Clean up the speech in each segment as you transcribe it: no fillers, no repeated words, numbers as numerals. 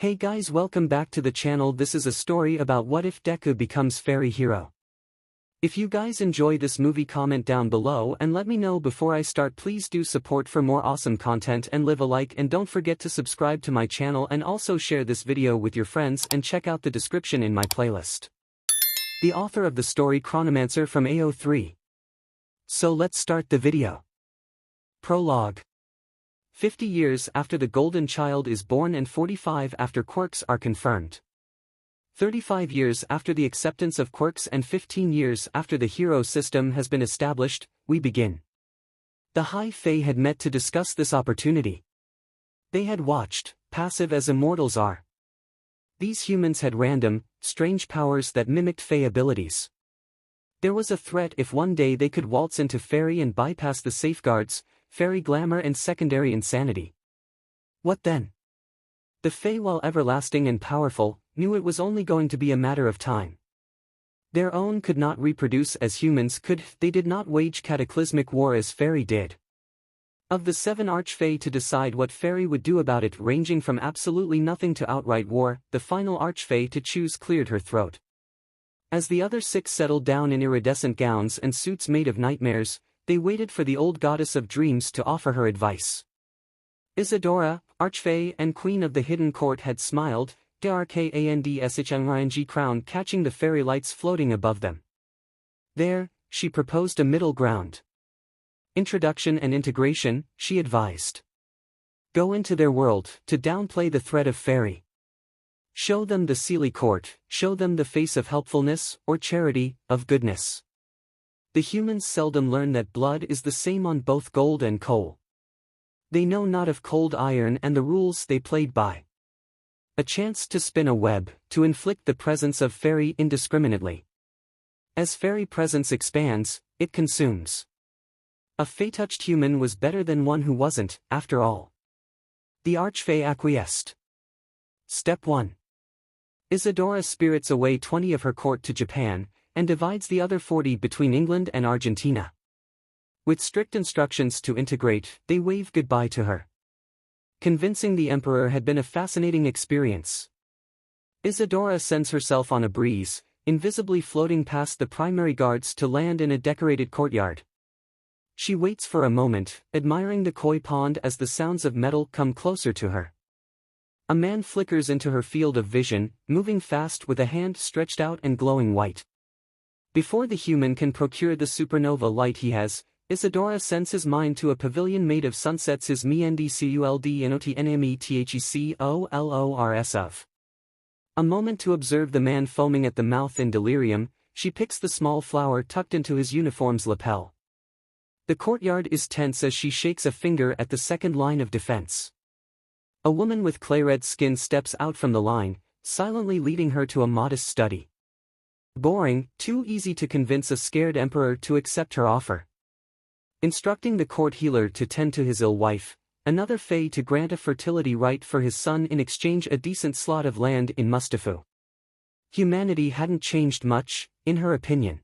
Hey guys, welcome back to the channel. This is a story about what if Deku becomes fairy hero. If you guys enjoy this movie, comment down below and let me know. Before I start, please do support for more awesome content and leave a like, and don't forget to subscribe to my channel and also share this video with your friends and check out the description in my playlist. The author of the story, Chronomancer from AO3. So let's start the video. Prologue. 50 years after the golden child is born and 45 after quirks are confirmed. 35 years after the acceptance of quirks and 15 years after the hero system has been established, we begin. The High Fae had met to discuss this opportunity. They had watched, passive as immortals are. These humans had random, strange powers that mimicked Fae abilities. There was a threat if one day they could waltz into Faerie and bypass the safeguards, Faerie glamour and secondary insanity. What then? The Fae, while everlasting and powerful, knew it was only going to be a matter of time. Their own could not reproduce as humans could. They did not wage cataclysmic war as Faerie did. Of the 7 Archfae to decide what Faerie would do about it, ranging from absolutely nothing to outright war, the final Archfae to choose cleared her throat. As the other 6 settled down in iridescent gowns and suits made of nightmares, they waited for the old goddess of dreams to offer her advice. Isadora, Archfae and Queen of the Hidden Court, had smiled, 𝗀𝐻𝐸 crown catching the fairy lights floating above them. There, she proposed a middle ground. Introduction and integration, she advised. Go into their world, to downplay the threat of Faerie. Show them the 𝐀𝐦 court, show them the face of helpfulness, or charity, of goodness. The humans seldom learn that blood is the same on both gold and coal. They know not of cold iron and the rules they played by. A chance to spin a web, to inflict the presence of Faerie indiscriminately. As Faerie presence expands, it consumes. A Fae-touched human was better than one who wasn't, after all. The Archfae acquiesced. Step 1. Isadora spirits away 20 of her court to Japan, and divides the other 40 between England and Argentina. With strict instructions to integrate, they wave goodbye to her. Convincing the emperor had been a fascinating experience. Isadora sends herself on a breeze, invisibly floating past the primary guards to land in a decorated courtyard. She waits for a moment, admiring the koi pond as the sounds of metal come closer to her. A man flickers into her field of vision, moving fast with a hand stretched out and glowing white. Before the human can procure the supernova light he has, Isadora sends his mind to a pavilion made of sunsets. 𝐴𝐻𝐸 A moment to observe the man foaming at the mouth in delirium, she picks the small flower tucked into his uniform's lapel. The courtyard is tense as she shakes a finger at the second line of defense. A woman with clay-red skin steps out from the line, silently leading her to a modest study. Boring, too easy to convince a scared emperor to accept her offer. Instructing the court healer to tend to his ill wife, another Fae to grant a fertility right for his son in exchange a decent slot of land in Mustafu. Humanity hadn't changed much, in her opinion.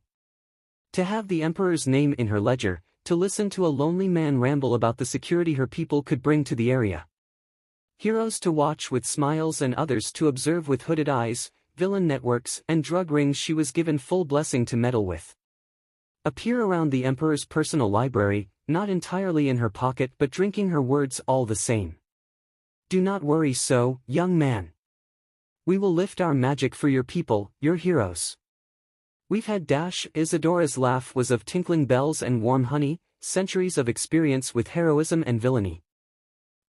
To have the emperor's name in her ledger, to listen to a lonely man ramble about the security her people could bring to the area. Heroes to watch with smiles and others to observe with hooded eyes, villain networks and drug rings she was given full blessing to meddle with. Appear around the emperor's personal library, not entirely in her pocket but drinking her words all the same. Do not worry so, young man. We will lift our magic for your people, your heroes. We've had Isadora's laugh was of tinkling bells and warm honey, centuries of experience with heroism and villainy.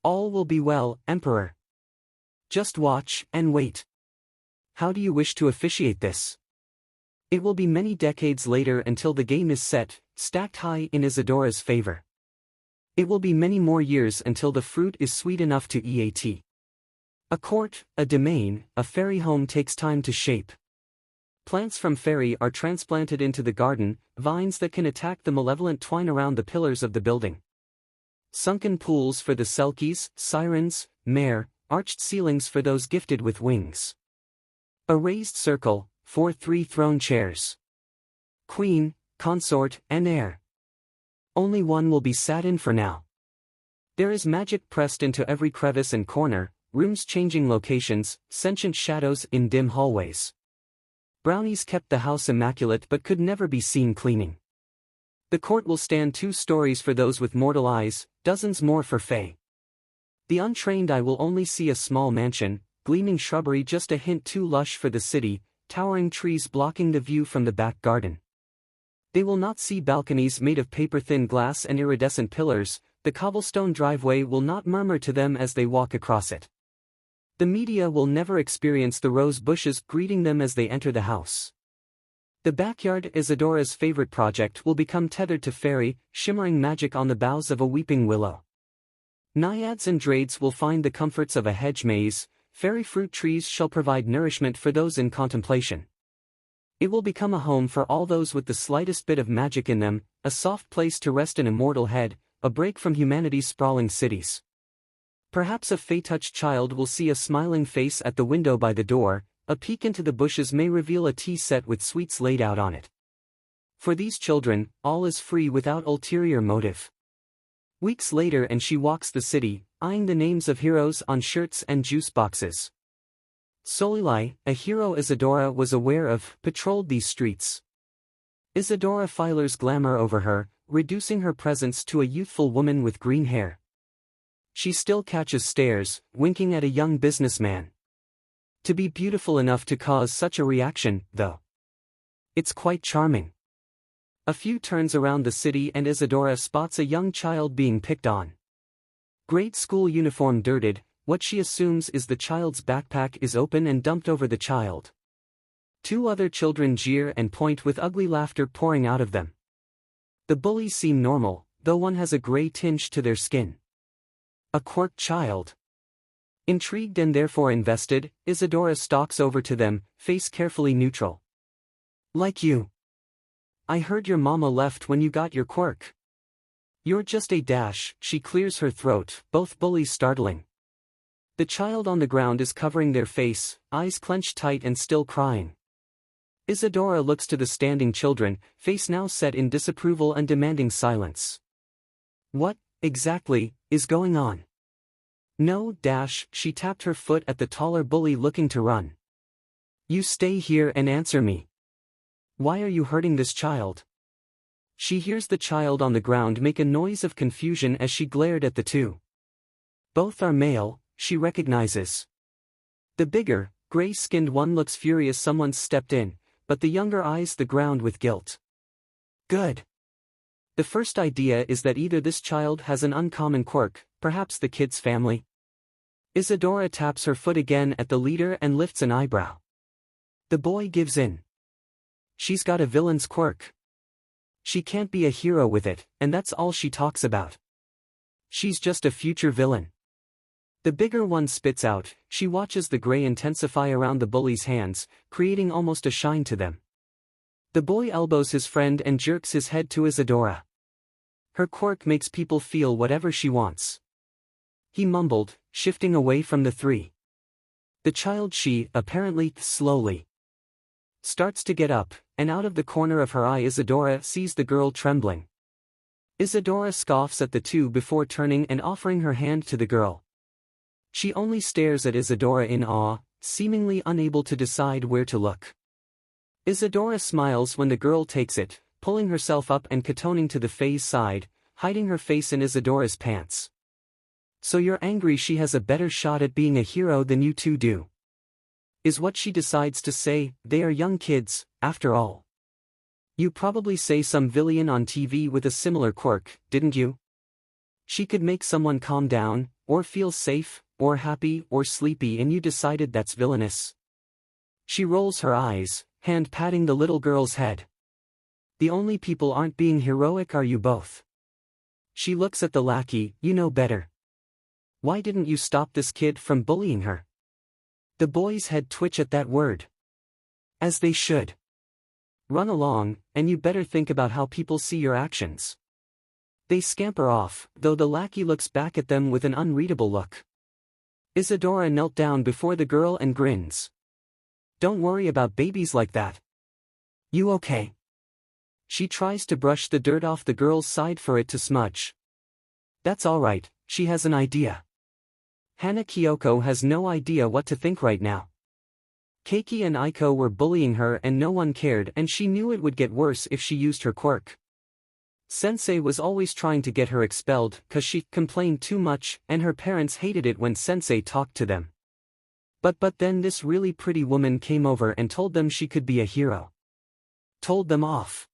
All will be well, Emperor. Just watch and wait. How do you wish to officiate this? It will be many decades later until the game is set, stacked high in Isadora's favor. It will be many more years until the fruit is sweet enough to eat. A court, a domain, a fairy home takes time to shape. Plants from Faerie are transplanted into the garden, vines that can attack the malevolent twine around the pillars of the building. Sunken pools for the selkies, sirens, mare, arched ceilings for those gifted with wings. A raised circle, 3 throne chairs. Queen, consort, and heir. Only one will be sat in for now. There is magic pressed into every crevice and corner, rooms changing locations, sentient shadows in dim hallways. Brownies kept the house immaculate but could never be seen cleaning. The court will stand 2 stories for those with mortal eyes, dozens more for Fae. The untrained eye will only see a small mansion, gleaming shrubbery just a hint too lush for the city, towering trees blocking the view from the back garden. They will not see balconies made of paper-thin glass and iridescent pillars. The cobblestone driveway will not murmur to them as they walk across it. The media will never experience the rose bushes greeting them as they enter the house. The backyard, Isadora's favorite project, will become tethered to Faerie, shimmering magic on the boughs of a weeping willow. Naiads and Draids will find the comforts of a hedge maze. Fairy fruit trees shall provide nourishment for those in contemplation. It will become a home for all those with the slightest bit of magic in them, a soft place to rest an immortal head, a break from humanity's sprawling cities. Perhaps a Fae-touched child will see a smiling face at the window by the door. A peek into the bushes may reveal a tea set with sweets laid out on it. For these children, all is free without ulterior motive. Weeks later and she walks the city, eyeing the names of heroes on shirts and juice boxes. 𝗀𝐿𝐿, a hero Isadora was aware of, patrolled these streets. Isadora Filer's glamour over her, reducing her presence to a youthful woman with green hair. She still catches stares, winking at a young businessman. To be beautiful enough to cause such a reaction, though. It's quite charming. A few turns around the city and Isadora spots a young child being picked on. Grade school uniform dirted, what she assumes is the child's backpack is open and dumped over the child. 2 other children jeer and point with ugly laughter pouring out of them. The bullies seem normal, though one has a gray tinge to their skin. A quirked child. Intrigued and therefore invested, Isadora stalks over to them, face carefully neutral. Like you. I heard your mama left when you got your quirk. You're just a dash, she clears her throat, both bullies startling. The child on the ground is covering their face, eyes clenched tight and still crying. Isadora looks to the standing children, face now set in disapproval and demanding silence. What, exactly, is going on? No, she tapped her foot at the taller bully looking to run. You stay here and answer me. Why are you hurting this child? She hears the child on the ground make a noise of confusion as she glared at the 2. Both are male, she recognizes. The bigger, gray-skinned one looks furious someone's stepped in, but the younger eyes the ground with guilt. Good. The first idea is that either this child has an uncommon quirk, perhaps the kid's family. Isadora taps her foot again at the leader and lifts an eyebrow. The boy gives in. She's got a villain's quirk. She can't be a hero with it, and that's all she talks about. She's just a future villain. The bigger one spits out. She watches the gray intensify around the bully's hands, creating almost a shine to them. The boy elbows his friend and jerks his head to Isadora. Her quirk makes people feel whatever she wants. He mumbled, shifting away from the 3. The child apparently, slowly starts to get up, and out of the corner of her eye Isadora sees the girl trembling. Isadora scoffs at the 2 before turning and offering her hand to the girl. She only stares at Isadora in awe, seemingly unable to decide where to look. Isadora smiles when the girl takes it, pulling herself up and kowtowing to the Fae's side, hiding her face in Isadora's pants. So you're angry she has a better shot at being a hero than you 2 do? Is what she decides to say. They are young kids, after all. You probably say some villain on TV with a similar quirk, didn't you? She could make someone calm down, or feel safe, or happy, or sleepy, and you decided that's villainous. She rolls her eyes, hand patting the little girl's head. The only people aren't being heroic are you both. She looks at the lackey. You know better. Why didn't you stop this kid from bullying her? The boy's head twitch at that word. As they should. Run along, and you better think about how people see your actions. They scamper off, though the lackey looks back at them with an unreadable look. Isadora knelt down before the girl and grins. Don't worry about babies like that. You okay? She tries to brush the dirt off the girl's side for it to smudge. That's all right, she has an idea. Hana Kyoko has no idea what to think right now. 𝐀𝐦 and 𝐍𝐻 were bullying her and no one cared, and she knew it would get worse if she used her quirk. Sensei was always trying to get her expelled cause she complained too much, and her parents hated it when Sensei talked to them. But then this really pretty woman came over and told them she could be a hero. Told them off.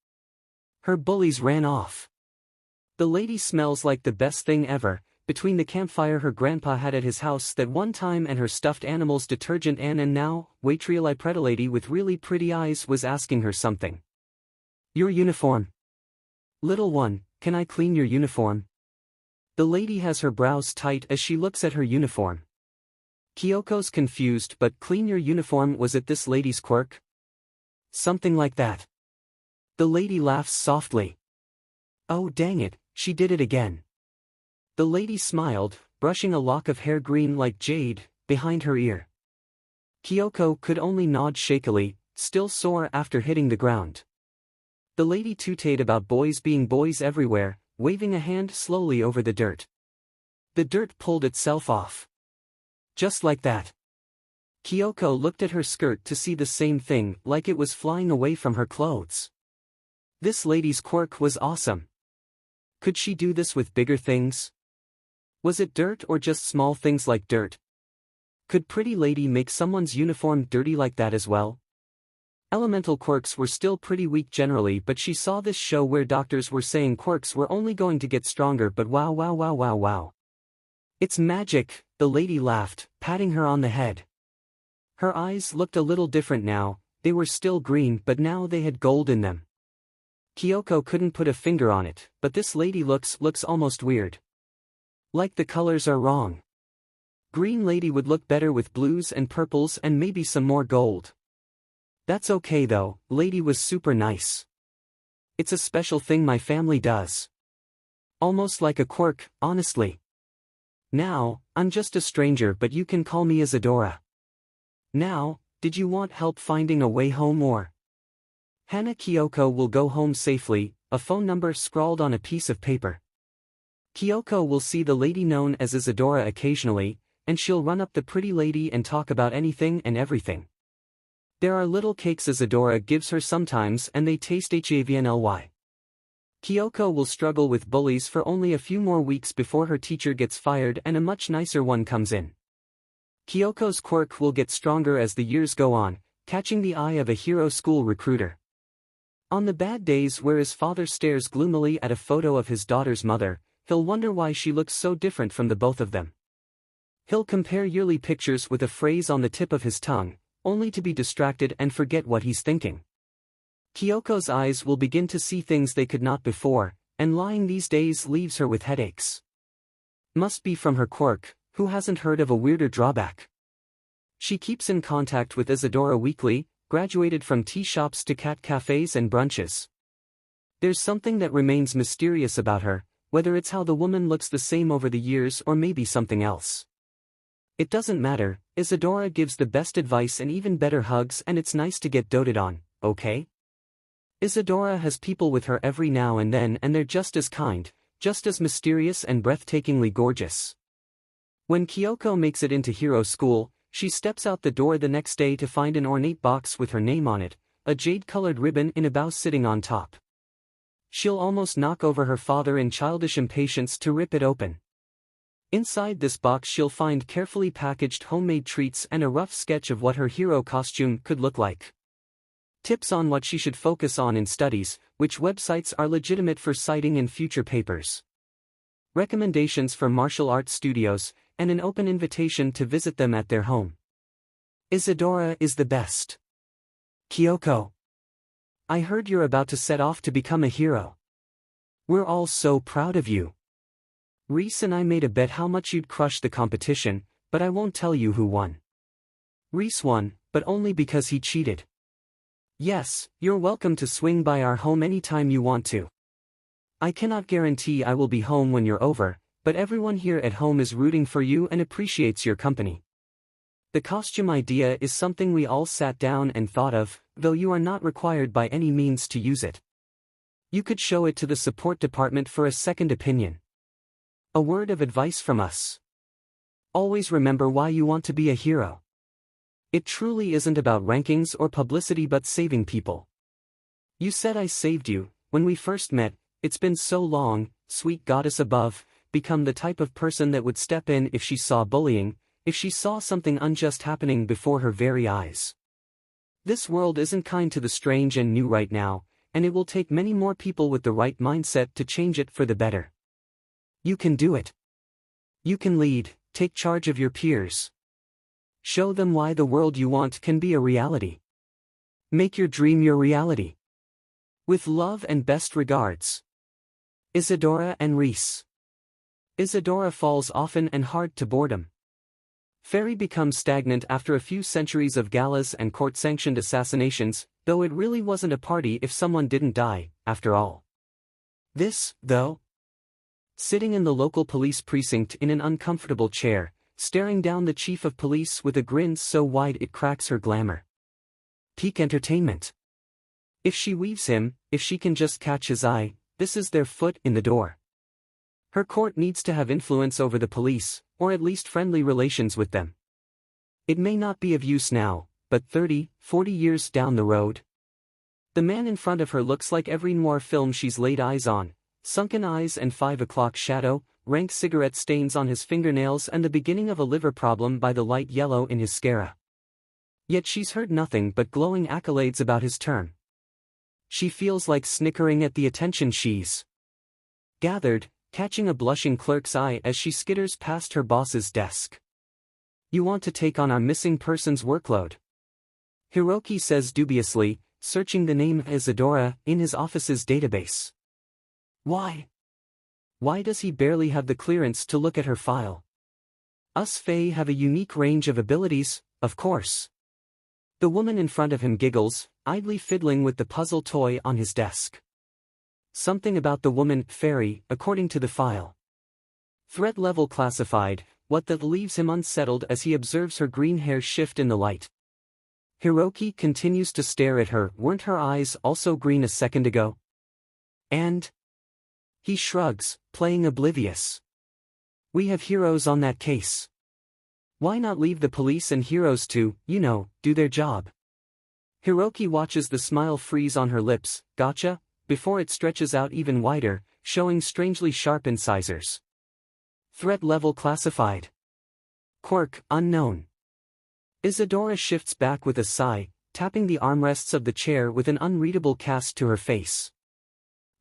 Her bullies ran off. The lady smells like the best thing ever, between the campfire her grandpa had at his house that one time and her stuffed animals detergent and now, 𝐻𝐻𝐬 𝐈𝐻 lady with really pretty eyes was asking her something. Your uniform. Little one, can I clean your uniform? The lady has her brows tight as she looks at her uniform. Kyoko's confused, but clean your uniform, was it this lady's quirk? Something like that. The lady laughs softly. Oh dang it, she did it again. The lady smiled, brushing a lock of hair green like jade, behind her ear. Kyoko could only nod shakily, still sore after hitting the ground. The lady tooted about boys being boys everywhere, waving a hand slowly over the dirt. The dirt pulled itself off. Just like that. Kyoko looked at her skirt to see the same thing, like it was flying away from her clothes. This lady's quirk was awesome. Could she do this with bigger things? Was it dirt or just small things like dirt? Could pretty lady make someone's uniform dirty like that as well? Elemental quirks were still pretty weak generally, but she saw this show where doctors were saying quirks were only going to get stronger, but wow. It's magic, the lady laughed, patting her on the head. Her eyes looked a little different now, they were still green but now they had gold in them. Kyoko couldn't put a finger on it, but this lady looks almost weird. Like the colors are wrong. Green lady would look better with blues and purples and maybe some more gold. That's okay though, lady was super nice. It's a special thing my family does. Almost like a quirk, honestly. Now, I'm just a stranger but you can call me Isadora. Now, did you want help finding a way home or? Hana Kyoko will go home safely, a phone number scrawled on a piece of paper. Kyoko will see the lady known as Isadora occasionally, and she'll run up the pretty lady and talk about anything and everything. There are little cakes Isadora gives her sometimes and they taste 𝐻𝐸𝐻. Kyoko will struggle with bullies for only a few more weeks before her teacher gets fired and a much nicer one comes in. Kyoko's quirk will get stronger as the years go on, catching the eye of a hero school recruiter. On the bad days where his father stares gloomily at a photo of his daughter's mother, he'll wonder why she looks so different from the both of them. He'll compare yearly pictures with a phrase on the tip of his tongue, only to be distracted and forget what he's thinking. Kyoko's eyes will begin to see things they could not before, and lying these days leaves her with headaches. Must be from her quirk, who hasn't heard of a weirder drawback? She keeps in contact with Isadora weekly, graduated from tea shops to cat cafes and brunches. There's something that remains mysterious about her, whether it's how the woman looks the same over the years or maybe something else. It doesn't matter, Isadora gives the best advice and even better hugs, and it's nice to get doted on, okay? Isadora has people with her every now and then and they're just as kind, just as mysterious and breathtakingly gorgeous. When Kyoko makes it into hero school, she steps out the door the next day to find an ornate box with her name on it, a jade-colored ribbon in a bow sitting on top. She'll almost knock over her father in childish impatience to rip it open. Inside this box she'll find carefully packaged homemade treats and a rough sketch of what her hero costume could look like. Tips on what she should focus on in studies, which websites are legitimate for citing in future papers. Recommendations for martial arts studios, and an open invitation to visit them at their home. Isadora is the best. Kyoko. I heard you're about to set off to become a hero. We're all so proud of you. Reese and I made a bet how much you'd crush the competition, but I won't tell you who won. Reese won, but only because he cheated. Yes, you're welcome to swing by our home anytime you want to. I cannot guarantee I will be home when you're over, but everyone here at home is rooting for you and appreciates your company. The costume idea is something we all sat down and thought of, though you are not required by any means to use it. You could show it to the support department for a second opinion. A word of advice from us. Always remember why you want to be a hero. It truly isn't about rankings or publicity but saving people. You said I saved you, when we first met. It's been so long, sweet goddess above, become the type of person that would step in if she saw bullying, if she saw something unjust happening before her very eyes. This world isn't kind to the strange and new right now, and it will take many more people with the right mindset to change it for the better. You can do it. You can lead, take charge of your peers. Show them why the world you want can be a reality. Make your dream your reality. With love and best regards. Isadora and Reese. Isadora falls often and hard to boredom. Faerie becomes stagnant after a few centuries of galas and court-sanctioned assassinations, though it really wasn't a party if someone didn't die, after all. This, though? Sitting in the local police precinct in an uncomfortable chair, staring down the chief of police with a grin so wide it cracks her glamour. Peak entertainment. If she weaves him, if she can just catch his eye, this is their foot in the door. Her court needs to have influence over the police, or at least friendly relations with them. It may not be of use now, but 30, 40 years down the road. The man in front of her looks like every noir film she's laid eyes on: sunken eyes and 5 o'clock shadow, rank cigarette stains on his fingernails and the beginning of a liver problem by the light yellow in his sclera. Yet she's heard nothing but glowing accolades about his term. She feels like snickering at the attention she's gathered, catching a blushing clerk's eye as she skitters past her boss's desk. You want to take on our missing person's workload? Hiroki says dubiously, searching the name of Isadora in his office's database. Why? Why does he barely have the clearance to look at her file? Us Fae have a unique range of abilities, of course. The woman in front of him giggles, idly fiddling with the puzzle toy on his desk. Something about the woman, Faerie, according to the file. Threat level classified, what that leaves him unsettled as he observes her green hair shift in the light. Hiroki continues to stare at her. Weren't her eyes also green a second ago? And? He shrugs, playing oblivious. We have heroes on that case. Why not leave the police and heroes to, do their job? Hiroki watches the smile freeze on her lips, gotcha, before it stretches out even wider, showing strangely sharp incisors. Threat level classified. Quirk, unknown. Isadora shifts back with a sigh, tapping the armrests of the chair with an unreadable cast to her face.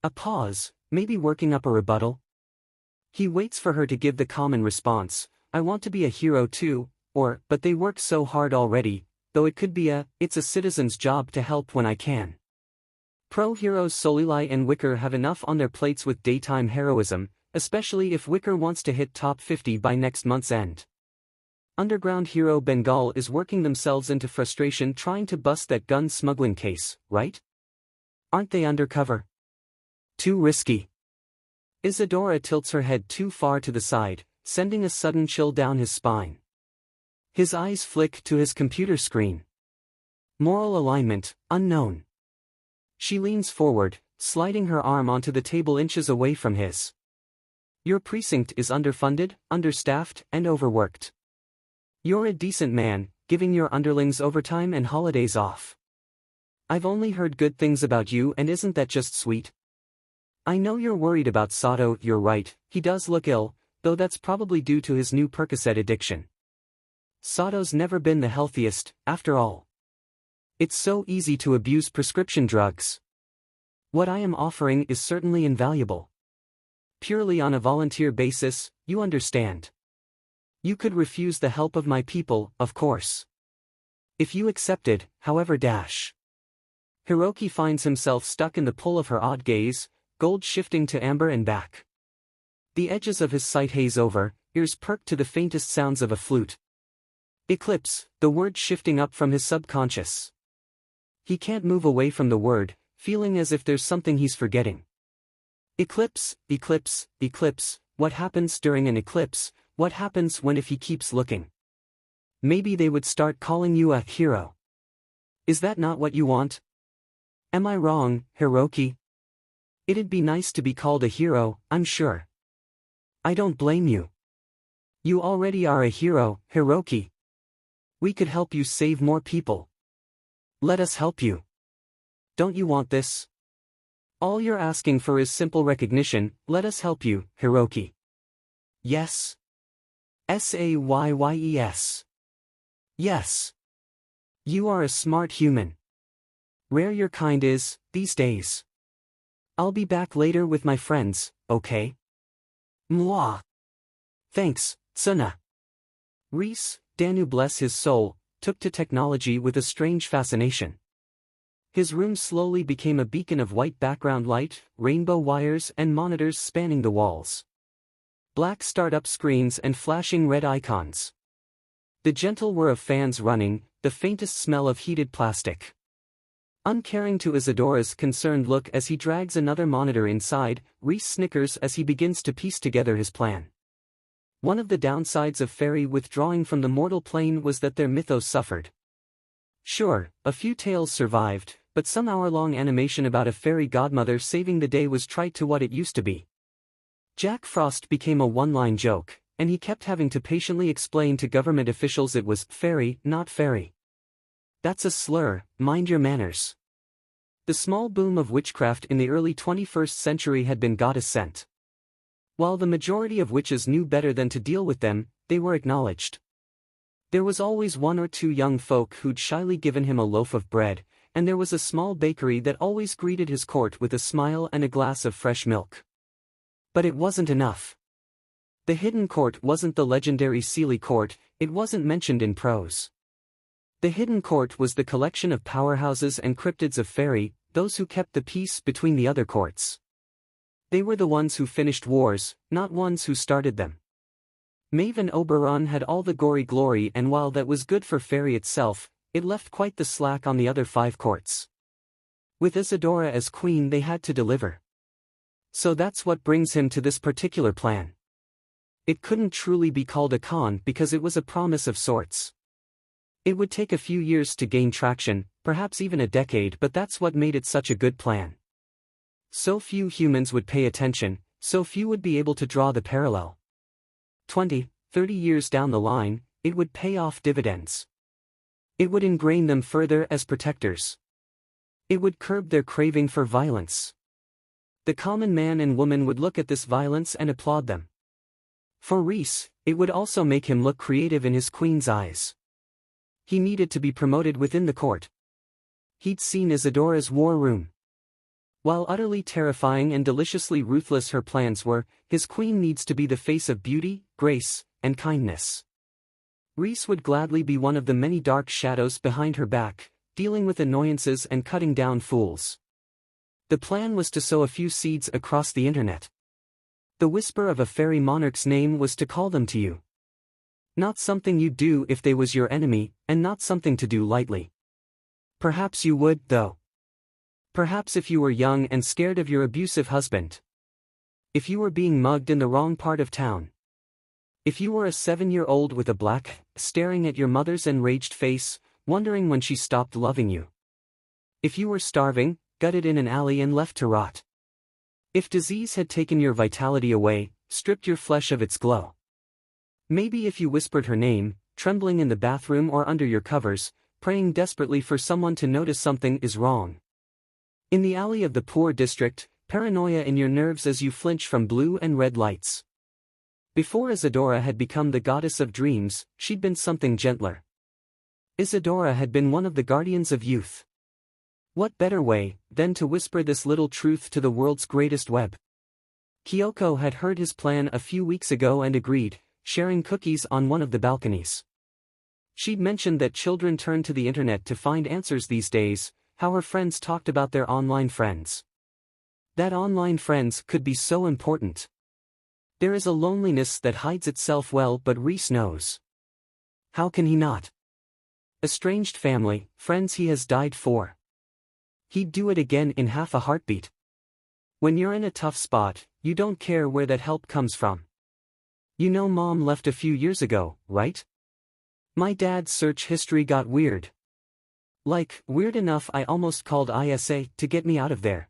A pause, maybe working up a rebuttal. He waits for her to give the common response, I want to be a hero too, or, but they work so hard already, though it could be it's a citizen's job to help when I can. Pro heroes 𝗀𝐿 and 𝐸𝐸𝐸 have enough on their plates with daytime heroism, especially if 𝐸𝐸𝐸 wants to hit top 50 by next month's end. Underground hero Bengal is working themselves into frustration trying to bust that gun smuggling case, right? Aren't they undercover? Too risky. Isadora tilts her head too far to the side, sending a sudden chill down his spine. His eyes flick to his computer screen. Moral alignment, unknown. She leans forward, sliding her arm onto the table inches away from his. Your precinct is underfunded, understaffed, and overworked. You're a decent man, giving your underlings overtime and holidays off. I've only heard good things about you, and isn't that just sweet? I know you're worried about 𝐸𝐡𝐢, you're right, he does look ill, though that's probably due to his new Percocet addiction. 𝐸𝐡𝐢's never been the healthiest, after all. It's so easy to abuse prescription drugs. What I am offering is certainly invaluable. Purely on a volunteer basis, you understand. You could refuse the help of my people, of course. If you accepted, however. Hiroki finds himself stuck in the pull of her odd gaze, gold shifting to amber and back. The edges of his sight haze over, ears perk to the faintest sounds of a flute. Eclipse, the word shifting up from his subconscious. He can't move away from the word, feeling as if there's something he's forgetting. Eclipse, eclipse, eclipse, what happens during an eclipse, what happens when if he keeps looking? Maybe they would start calling you a hero. Is that not what you want? Am I wrong, Hiroki? It'd be nice to be called a hero, I'm sure. I don't blame you. You already are a hero, Hiroki. We could help you save more people. Let us help you. Don't you want this? All you're asking for is simple recognition. Let us help you, Hiroki. Yes. SAYYES. Yes. You are a smart human. Rare your kind is, these days. I'll be back later with my friends, okay? Mwah. Thanks, Tsuna. Reese, Danu bless his soul, took to technology with a strange fascination. His room slowly became a beacon of white background light, rainbow wires and monitors spanning the walls. Black startup screens and flashing red icons. The gentle whir of fans running, the faintest smell of heated plastic. Uncaring to Isadora's concerned look as he drags another monitor inside, Reese snickers as he begins to piece together his plan. One of the downsides of Faerie withdrawing from the mortal plane was that their mythos suffered. Sure, a few tales survived, but some hour-long animation about a fairy godmother saving the day was trite to what it used to be. Jack Frost became a one-line joke, and he kept having to patiently explain to government officials it was Faerie, not fairy. That's a slur, mind your manners. The small boom of witchcraft in the early 21st century had been goddess sent. While the majority of witches knew better than to deal with them, they were acknowledged. There was always one or two young folk who'd shyly given him a loaf of bread, and there was a small bakery that always greeted his court with a smile and a glass of fresh milk. But it wasn't enough. The hidden court wasn't the legendary Seelie court, it wasn't mentioned in prose. The hidden court was the collection of powerhouses and cryptids of Faerie, those who kept the peace between the other courts. They were the ones who finished wars, not ones who started them. Maeve and Oberon had all the gory glory, and while that was good for Faerie itself, it left quite the slack on the other 5 courts. With Isadora as queen they had to deliver. So that's what brings him to this particular plan. It couldn't truly be called a con because it was a promise of sorts. It would take a few years to gain traction, perhaps even a decade, but that's what made it such a good plan. So few humans would pay attention, so few would be able to draw the parallel. 20, 30 years down the line, it would pay off dividends. It would ingrain them further as protectors. It would curb their craving for violence. The common man and woman would look at this violence and applaud them. For Reese, it would also make him look creative in his queen's eyes. He needed to be promoted within the court. He'd seen Isadora's war room. While utterly terrifying and deliciously ruthless her plans were, his queen needs to be the face of beauty, grace, and kindness. Reese would gladly be one of the many dark shadows behind her back, dealing with annoyances and cutting down fools. The plan was to sow a few seeds across the internet. The whisper of a fairy monarch's name was to call them to you. Not something you'd do if they was your enemy, and not something to do lightly. Perhaps you would, though. Perhaps if you were young and scared of your abusive husband. If you were being mugged in the wrong part of town. If you were a 7-year-old with a black, staring at your mother's enraged face, wondering when she stopped loving you. If you were starving, gutted in an alley and left to rot. If disease had taken your vitality away, stripped your flesh of its glow. Maybe if you whispered her name, trembling in the bathroom or under your covers, praying desperately for someone to notice something is wrong. In the alley of the poor district, paranoia in your nerves as you flinch from blue and red lights. Before Isadora had become the goddess of dreams, she'd been something gentler. Isadora had been one of the guardians of youth. What better way, than to whisper this little truth to the world's greatest web? Kyoko had heard his plan a few weeks ago and agreed, sharing cookies on one of the balconies. She'd mentioned that children turn to the internet to find answers these days, how her friends talked about their online friends. That online friends could be so important. There is a loneliness that hides itself well, but Reese knows. How can he not? Estranged family, friends he has died for. He'd do it again in half a heartbeat. When you're in a tough spot, you don't care where that help comes from. You know mom left a few years ago, right? My dad's search history got weird. Like, weird enough I almost called ISA to get me out of there.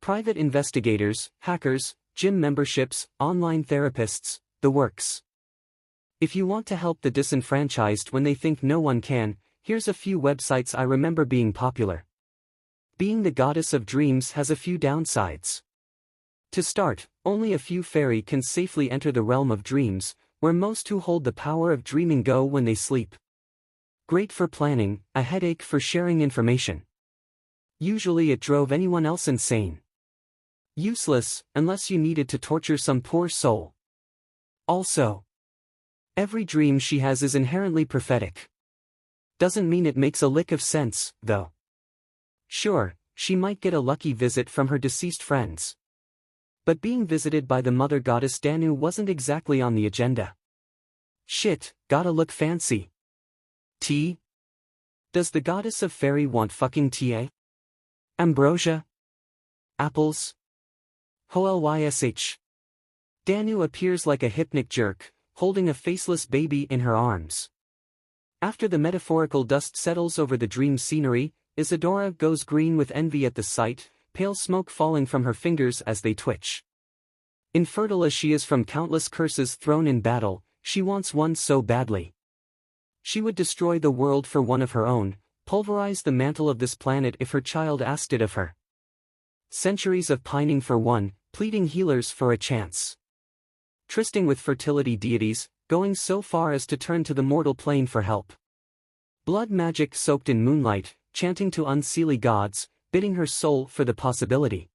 Private investigators, hackers, gym memberships, online therapists, the works. If you want to help the disenfranchised when they think no one can, here's a few websites I remember being popular. Being the goddess of dreams has a few downsides. To start, only a few Faerie can safely enter the realm of dreams, where most who hold the power of dreaming go when they sleep. Great for planning, a headache for sharing information. Usually it drove anyone else insane. Useless, unless you needed to torture some poor soul. Also, every dream she has is inherently prophetic. Doesn't mean it makes a lick of sense, though. Sure, she might get a lucky visit from her deceased friends. But being visited by the mother goddess Danu wasn't exactly on the agenda. Shit, gotta look fancy. Does the goddess of Faerie want fucking tea? Ambrosia? Apples? 𝐻𝐻. Danu appears like a hypnic jerk, holding a faceless baby in her arms. After the metaphorical dust settles over the dream scenery, Isadora goes green with envy at the sight, pale smoke falling from her fingers as they twitch. Infertile as she is from countless curses thrown in battle, she wants one so badly. She would destroy the world for one of her own, pulverize the mantle of this planet if her child asked it of her. Centuries of pining for one, pleading healers for a chance. Trysting with fertility deities, going so far as to turn to the mortal plane for help. Blood magic soaked in moonlight, chanting to unseelie gods, bidding her soul for the possibility.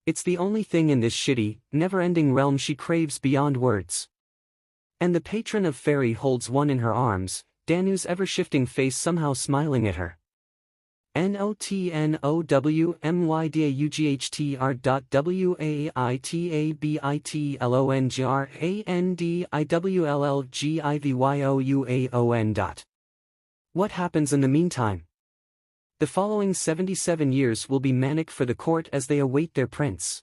It's the only thing in this shitty, never-ending realm she craves beyond words. And the patron of Faerie holds one in her arms, Danu's ever-shifting face somehow smiling at her. 𝐻𝐻𝐸𝐻𝑇𝑟.WAITABITLONGRANDIVYOUAON. What happens in the meantime? The following 77 years will be manic for the court as they await their prince.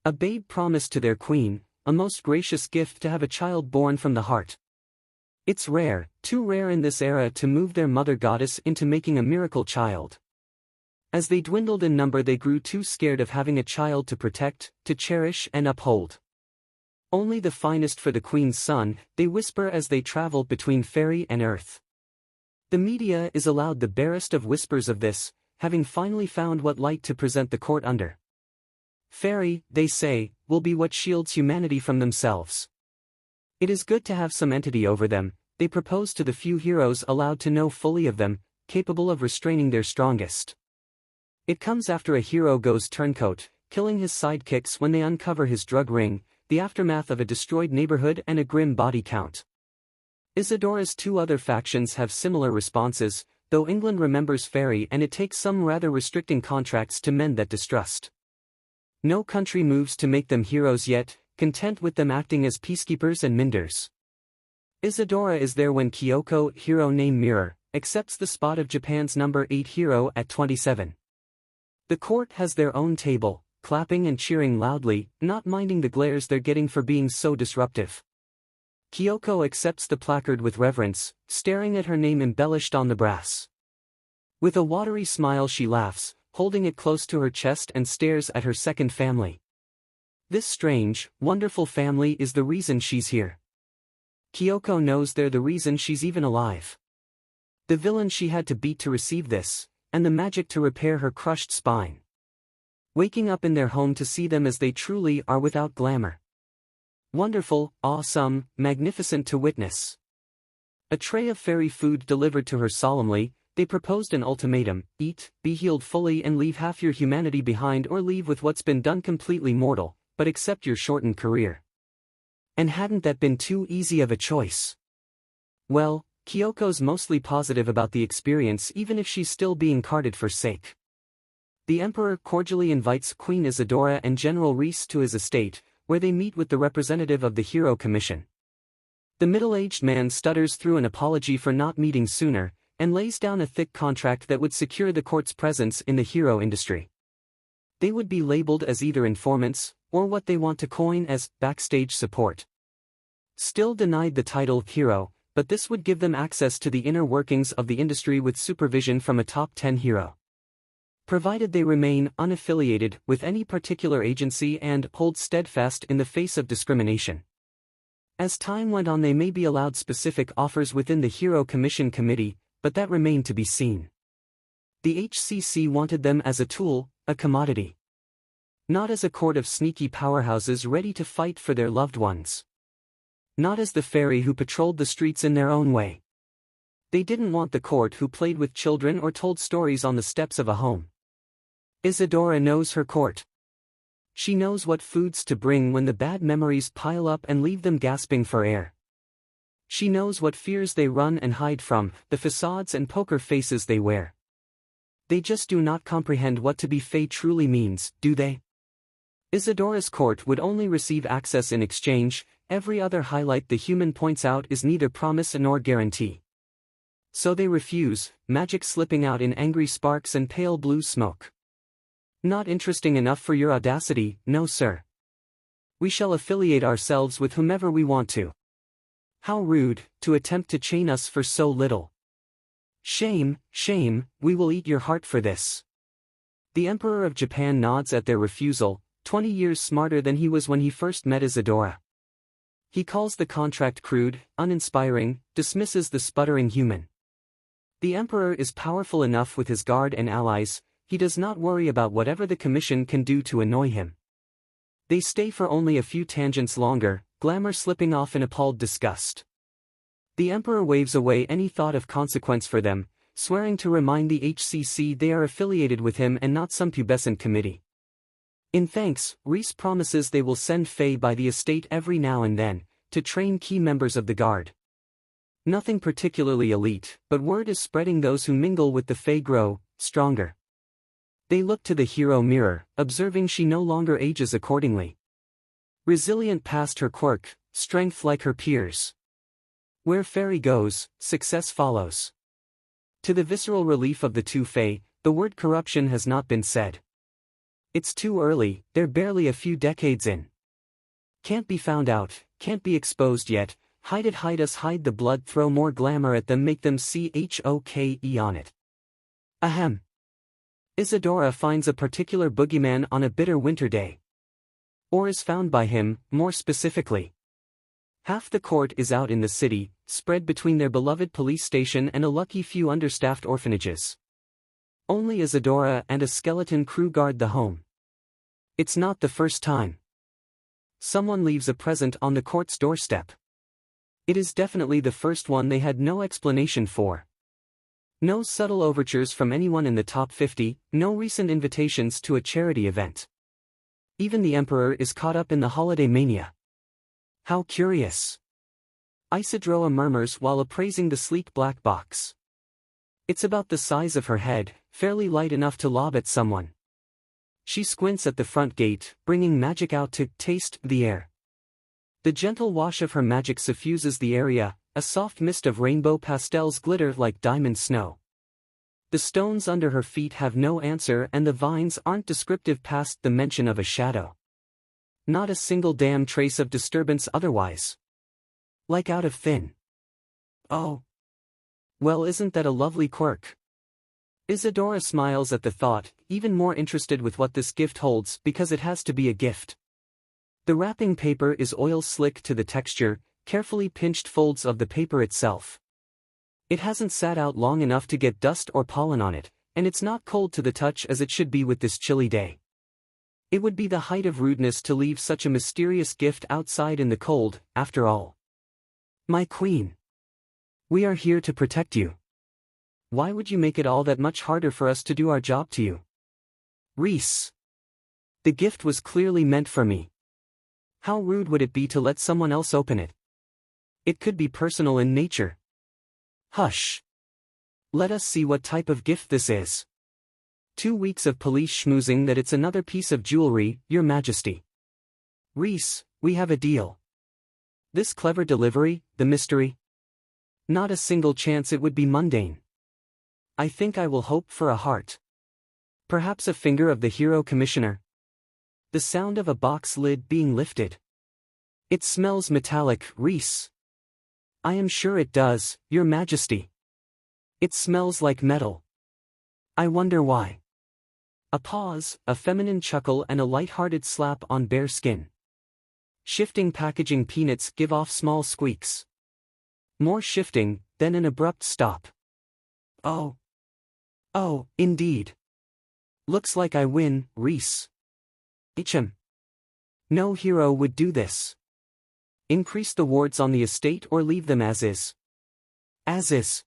A babe promised to their queen, a most gracious gift to have a child born from the heart. It's rare, too rare in this era to move their mother goddess into making a miracle child. As they dwindled in number they grew too scared of having a child to protect, to cherish and uphold. Only the finest for the queen's son, they whisper as they travel between Faerie and Earth. The media is allowed the barest of whispers of this, having finally found what light to present the court under. Faerie, they say, will be what shields humanity from themselves. It is good to have some entity over them, they propose to the few heroes allowed to know fully of them, capable of restraining their strongest. It comes after a hero goes turncoat, killing his sidekicks when they uncover his drug ring, the aftermath of a destroyed neighborhood and a grim body count. Isadora's two other factions have similar responses, though England remembers Faerie and it takes some rather restricting contracts to mend that distrust. No country moves to make them heroes yet, content with them acting as peacekeepers and minders. Isadora is there when Kyoko, hero name Mirror, accepts the spot of Japan's number 8 hero at 27. The court has their own table, clapping and cheering loudly, not minding the glares they're getting for being so disruptive. Kyoko accepts the placard with reverence, staring at her name embellished on the brass. With a watery smile she laughs, holding it close to her chest and stares at her second family. This strange, wonderful family is the reason she's here. Kyoko knows they're the reason she's even alive. The villain she had to beat to receive this, and the magic to repair her crushed spine. Waking up in their home to see them as they truly are without glamour. Wonderful, awesome, magnificent to witness. A tray of Faerie food delivered to her solemnly, they proposed an ultimatum: eat, be healed fully and leave half your humanity behind, or leave with what's been done completely mortal, but accept your shortened career. And hadn't that been too easy of a choice? Well, Kyoko's mostly positive about the experience even if she's still being carded for sake. The Emperor cordially invites Queen Isadora and General Reese to his estate, where they meet with the representative of the Hero Commission. The middle-aged man stutters through an apology for not meeting sooner, and lays down a thick contract that would secure the court's presence in the hero industry. They would be labeled as either informants, or what they want to coin as backstage support. Still denied the title hero, but this would give them access to the inner workings of the industry with supervision from a top 10 hero. Provided they remain unaffiliated with any particular agency and hold steadfast in the face of discrimination. As time went on, they may be allowed specific offers within the Hero Commission Committee, but that remained to be seen. The HCC wanted them as a tool, a commodity. Not as a court of sneaky powerhouses ready to fight for their loved ones. Not as the Faerie who patrolled the streets in their own way. They didn't want the court who played with children or told stories on the steps of a home. Isadora knows her court. She knows what foods to bring when the bad memories pile up and leave them gasping for air. She knows what fears they run and hide from, the facades and poker faces they wear. They just do not comprehend what to be Fae truly means, do they? Isadora's court would only receive access in exchange. Every other highlight the human points out is neither promise nor guarantee. So they refuse, magic slipping out in angry sparks and pale blue smoke. Not interesting enough for your audacity, no sir. We shall affiliate ourselves with whomever we want to. How rude, to attempt to chain us for so little. Shame, shame, we will eat your heart for this. The Emperor of Japan nods at their refusal, 20 years smarter than he was when he first met Isadora. He calls the contract crude, uninspiring, dismisses the sputtering human. The Emperor is powerful enough with his guard and allies. He does not worry about whatever the Commission can do to annoy him. They stay for only a few tangents longer, glamour slipping off in appalled disgust. The Emperor waves away any thought of consequence for them, swearing to remind the HCC they are affiliated with him and not some pubescent committee. In thanks, 𝐬𝐸 promises they will send Fae by the estate every now and then, to train key members of the Guard. Nothing particularly elite, but word is spreading those who mingle with the Fae grow stronger. They look to the hero mirror, observing she no longer ages accordingly. Resilient past her quirk, strength like her peers. Where Faerie goes, success follows. To the visceral relief of the two Fae, the word corruption has not been said. It's too early, they're barely a few decades in. Can't be found out, can't be exposed yet, hide it, hide us, hide the blood, throw more glamour at them, make them 𝐶HOKE on it. Ahem. Isadora finds a particular boogeyman on a bitter winter day. Or is found by him, more specifically. Half the court is out in the city, spread between their beloved police station and a lucky few understaffed orphanages. Only Isadora and a skeleton crew guard the home. It's not the first time. Someone leaves a present on the court's doorstep. It is definitely the first one they had no explanation for. No subtle overtures from anyone in the top 50, no recent invitations to a charity event. Even the Emperor is caught up in the holiday mania. How curious. Isadora murmurs while appraising the sleek black box. It's about the size of her head, fairly light enough to lob at someone. She squints at the front gate, bringing magic out to taste the air. The gentle wash of her magic suffuses the area, a soft mist of rainbow pastels glitter like diamond snow. The stones under her feet have no answer and the vines aren't descriptive past the mention of a shadow. Not a single damn trace of disturbance otherwise. Like out of thin. Oh. Well, isn't that a lovely quirk? Isadora smiles at the thought, even more interested with what this gift holds because it has to be a gift. The wrapping paper is oil slick to the texture, carefully pinched folds of the paper itself. It hasn't sat out long enough to get dust or pollen on it, and it's not cold to the touch as it should be with this chilly day. It would be the height of rudeness to leave such a mysterious gift outside in the cold, after all. My queen. We are here to protect you. Why would you make it all that much harder for us to do our job to you? 𝐬𝐸. The gift was clearly meant for me. How rude would it be to let someone else open it? It could be personal in nature. Hush. Let us see what type of gift this is. 2 weeks of police schmoozing that it's another piece of jewelry, Your Majesty. 𝐬𝐸, we have a deal. This clever delivery, the mystery? Not a single chance it would be mundane. I think I will hope for a heart. Perhaps a finger of the Hero Commissioner. The sound of a box lid being lifted. It smells metallic, 𝐬𝐸. I am sure it does, Your Majesty. It smells like metal. I wonder why. A pause, a feminine chuckle and a light-hearted slap on bare skin. Shifting packaging peanuts give off small squeaks. More shifting, then an abrupt stop. Oh. Oh, indeed. Looks like I win, Reese. 𝐻𝐻𝐬. No hero would do this. Increase the wards on the estate or leave them as is. As is.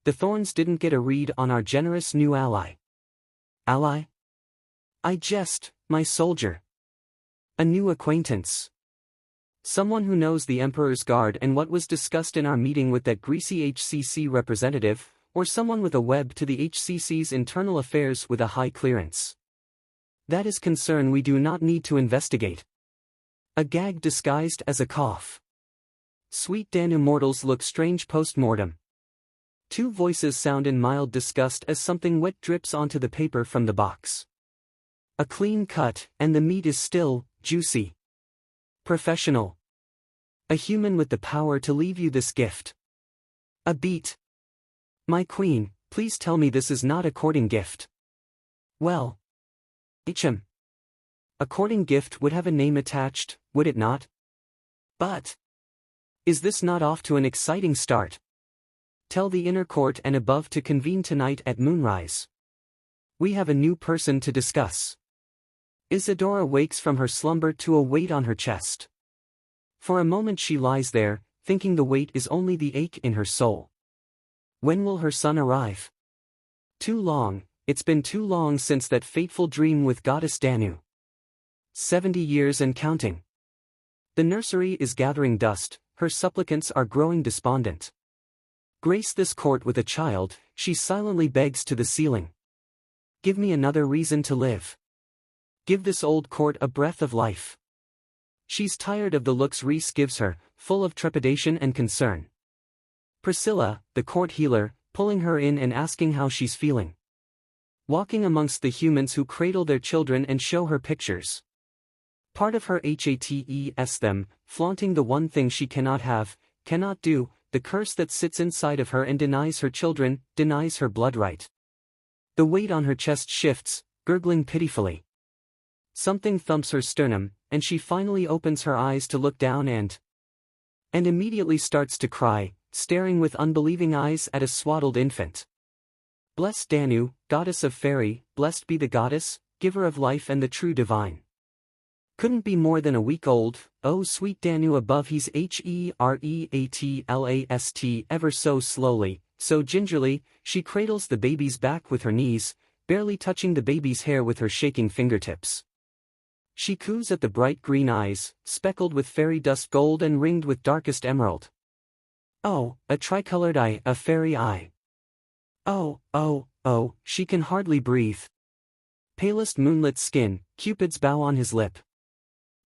The thorns didn't get a read on our generous new ally. Ally? I jest, my soldier. A new acquaintance. Someone who knows the Emperor's Guard and what was discussed in our meeting with that greasy HCC representative, or someone with a web to the HCC's internal affairs with a high clearance. That is concern we do not need to investigate. A gag disguised as a cough. Sweet Dan immortals look strange post-mortem. Two voices sound in mild disgust as something wet drips onto the paper from the box. A clean cut, and the meat is still juicy. Professional. A human with the power to leave you this gift. A beat. My queen, please tell me this is not a courting gift. Well. 𝐻𝐻𝐬. A courting gift would have a name attached, would it not? But. Is this not off to an exciting start? Tell the inner court and above to convene tonight at moonrise. We have a new person to discuss. Isadora wakes from her slumber to a weight on her chest. For a moment she lies there, thinking the weight is only the ache in her soul. When will her son arrive? Too long, it's been too long since that fateful dream with goddess Danu. 70 years and counting. The nursery is gathering dust, her supplicants are growing despondent. Grace this court with a child, she silently begs to the ceiling. Give me another reason to live. Give this old court a breath of life. She's tired of the looks Reese gives her, full of trepidation and concern. Priscilla, the court healer, pulling her in and asking how she's feeling. Walking amongst the humans who cradle their children and show her pictures. Part of her hates them, flaunting the one thing she cannot have, cannot do, the curse that sits inside of her and denies her children, denies her blood right. The weight on her chest shifts, gurgling pitifully. Something thumps her sternum, and she finally opens her eyes to look down and immediately starts to cry, staring with unbelieving eyes at a swaddled infant. Blessed Danu, goddess of Faerie, blessed be the goddess, giver of life and the true divine. Couldn't be more than a week old, oh sweet Danu above he's 𝐻𝐸𝑟𝑒𝐴TLAST ever so slowly, so gingerly, she cradles the baby's back with her knees, barely touching the baby's hair with her shaking fingertips. She coos at the bright green eyes, speckled with fairy dust gold and ringed with darkest emerald. Oh, a tricolored eye, a fairy eye. Oh, oh, oh, she can hardly breathe. Palest moonlit skin, Cupid's bow on his lip.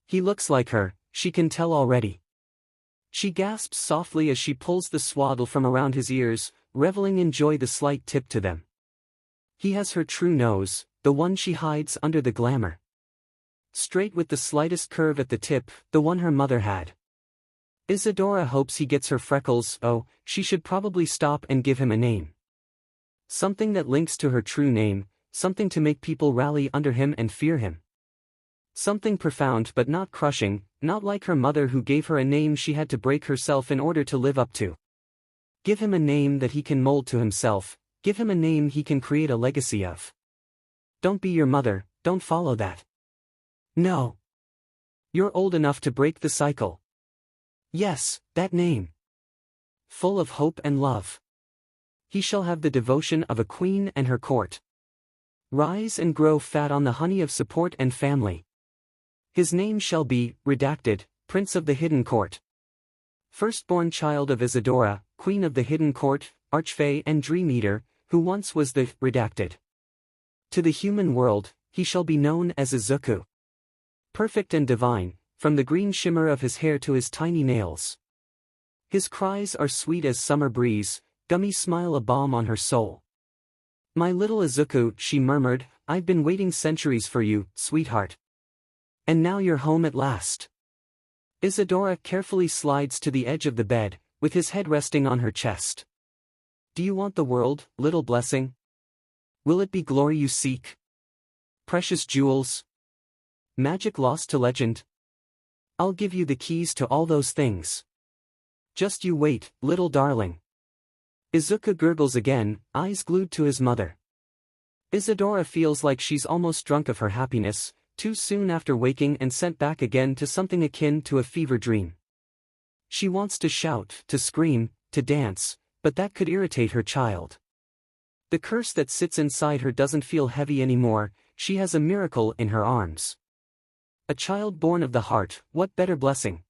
He looks like her, she can tell already. She gasps softly as she pulls the swaddle from around his ears, reveling in joy the slight tip to them. He has her true nose, the one she hides under the glamour. Straight with the slightest curve at the tip, the one her mother had. Isadora hopes he gets her freckles, oh, she should probably stop and give him a name. Something that links to her true name, something to make people rally under him and fear him. Something profound but not crushing, not like her mother who gave her a name she had to break herself in order to live up to. Give him a name that he can mold to himself, give him a name he can create a legacy of. Don't be your mother, don't follow that. No. You're old enough to break the cycle. Yes, that name. Full of hope and love. He shall have the devotion of a queen and her court. Rise and grow fat on the honey of support and family. His name shall be, redacted, Prince of the Hidden Court. Firstborn child of Isadora, Queen of the Hidden Court, Archfey and Dream Eater, who once was the, redacted. To the human world, he shall be known as Izuku. Perfect and divine, from the green shimmer of his hair to his tiny nails. His cries are sweet as summer breeze, gummy smile a balm on her soul. My little Izuku, she murmured, I've been waiting centuries for you, sweetheart. And now you're home at last. Isadora carefully slides to the edge of the bed, with his head resting on her chest. Do you want the world, little blessing? Will it be glory you seek? Precious jewels? Magic lost to legend? I'll give you the keys to all those things. Just you wait, little darling. Izuku gurgles again, eyes glued to his mother. Isadora feels like she's almost drunk of her happiness, too soon after waking and sent back again to something akin to a fever dream. She wants to shout, to scream, to dance, but that could irritate her child. The curse that sits inside her doesn't feel heavy anymore, she has a miracle in her arms. A child born of the heart, what better blessing?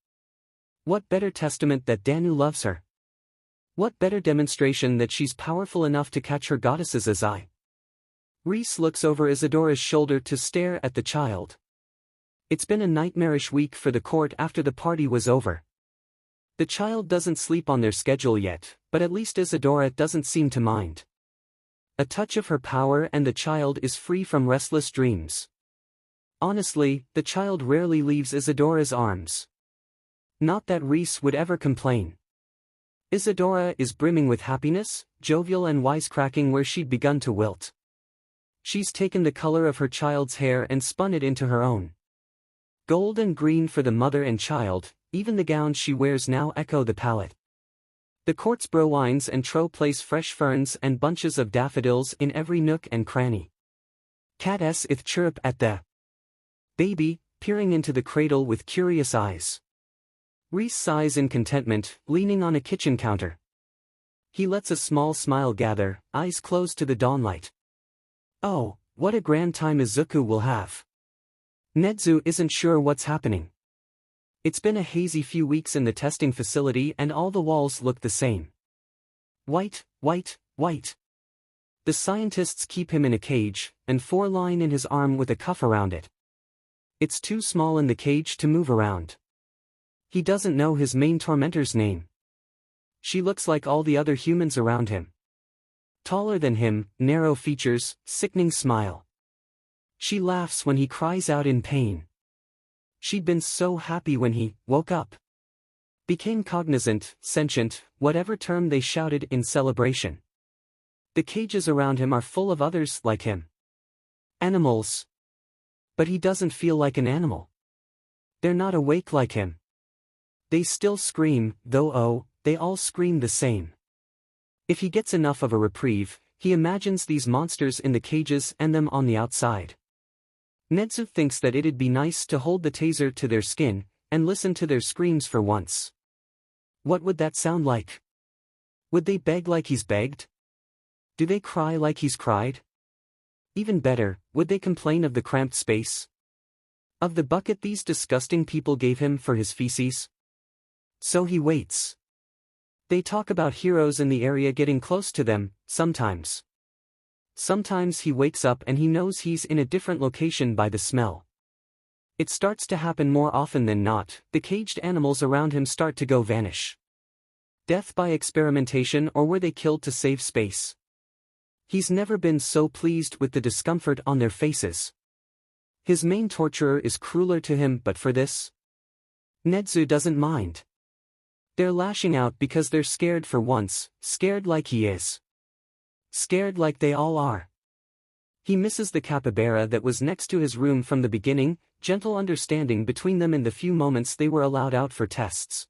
What better testament that Danu loves her? What better demonstration that she's powerful enough to catch her goddess's eye? Reese looks over Isadora's shoulder to stare at the child. It's been a nightmarish week for the court after the party was over. The child doesn't sleep on their schedule yet, but at least Isadora doesn't seem to mind. A touch of her power and the child is free from restless dreams. Honestly, the child rarely leaves Isadora's arms. Not that Reese would ever complain. Isadora is brimming with happiness, jovial and wisecracking where she'd begun to wilt. She's taken the color of her child's hair and spun it into her own. Gold and green for the mother and child, even the gowns she wears now echo the palette. The court's browines and place fresh ferns and bunches of daffodils in every nook and cranny. 𝐻𝐻𝐿 chirp at the baby, peering into the cradle with curious eyes. Reese sighs in contentment, leaning on a kitchen counter. He lets a small smile gather, eyes closed to the dawnlight. Oh, what a grand time Izuku will have. Nezu isn't sure what's happening. It's been a hazy few weeks in the testing facility and all the walls look the same. White, white, white. The scientists keep him in a cage, and 4-line in his arm with a cuff around it. It's too small in the cage to move around. He doesn't know his main tormentor's name. She looks like all the other humans around him. Taller than him, narrow features, sickening smile. She laughs when he cries out in pain. She'd been so happy when he woke up. Became cognizant, sentient, whatever term they shouted in celebration. The cages around him are full of others like him. Animals. But he doesn't feel like an animal. They're not awake like him. They still scream, though they all scream the same. If he gets enough of a reprieve, he imagines these monsters in the cages and them on the outside. Nezu thinks that it'd be nice to hold the taser to their skin, and listen to their screams for once. What would that sound like? Would they beg like he's begged? Do they cry like he's cried? Even better, would they complain of the cramped space? Of the bucket these disgusting people gave him for his feces? So he waits. They talk about heroes in the area getting close to them, sometimes. Sometimes he wakes up and he knows he's in a different location by the smell. It starts to happen more often than not, the caged animals around him start to go vanish. Death by experimentation, or were they killed to save space? He's never been so pleased with the discomfort on their faces. His main torturer is crueler to him, but for this, Nezu doesn't mind. They're lashing out because they're scared for once, scared like he is. Scared like they all are. He misses the capybara that was next to his room from the beginning, gentle understanding between them in the few moments they were allowed out for tests.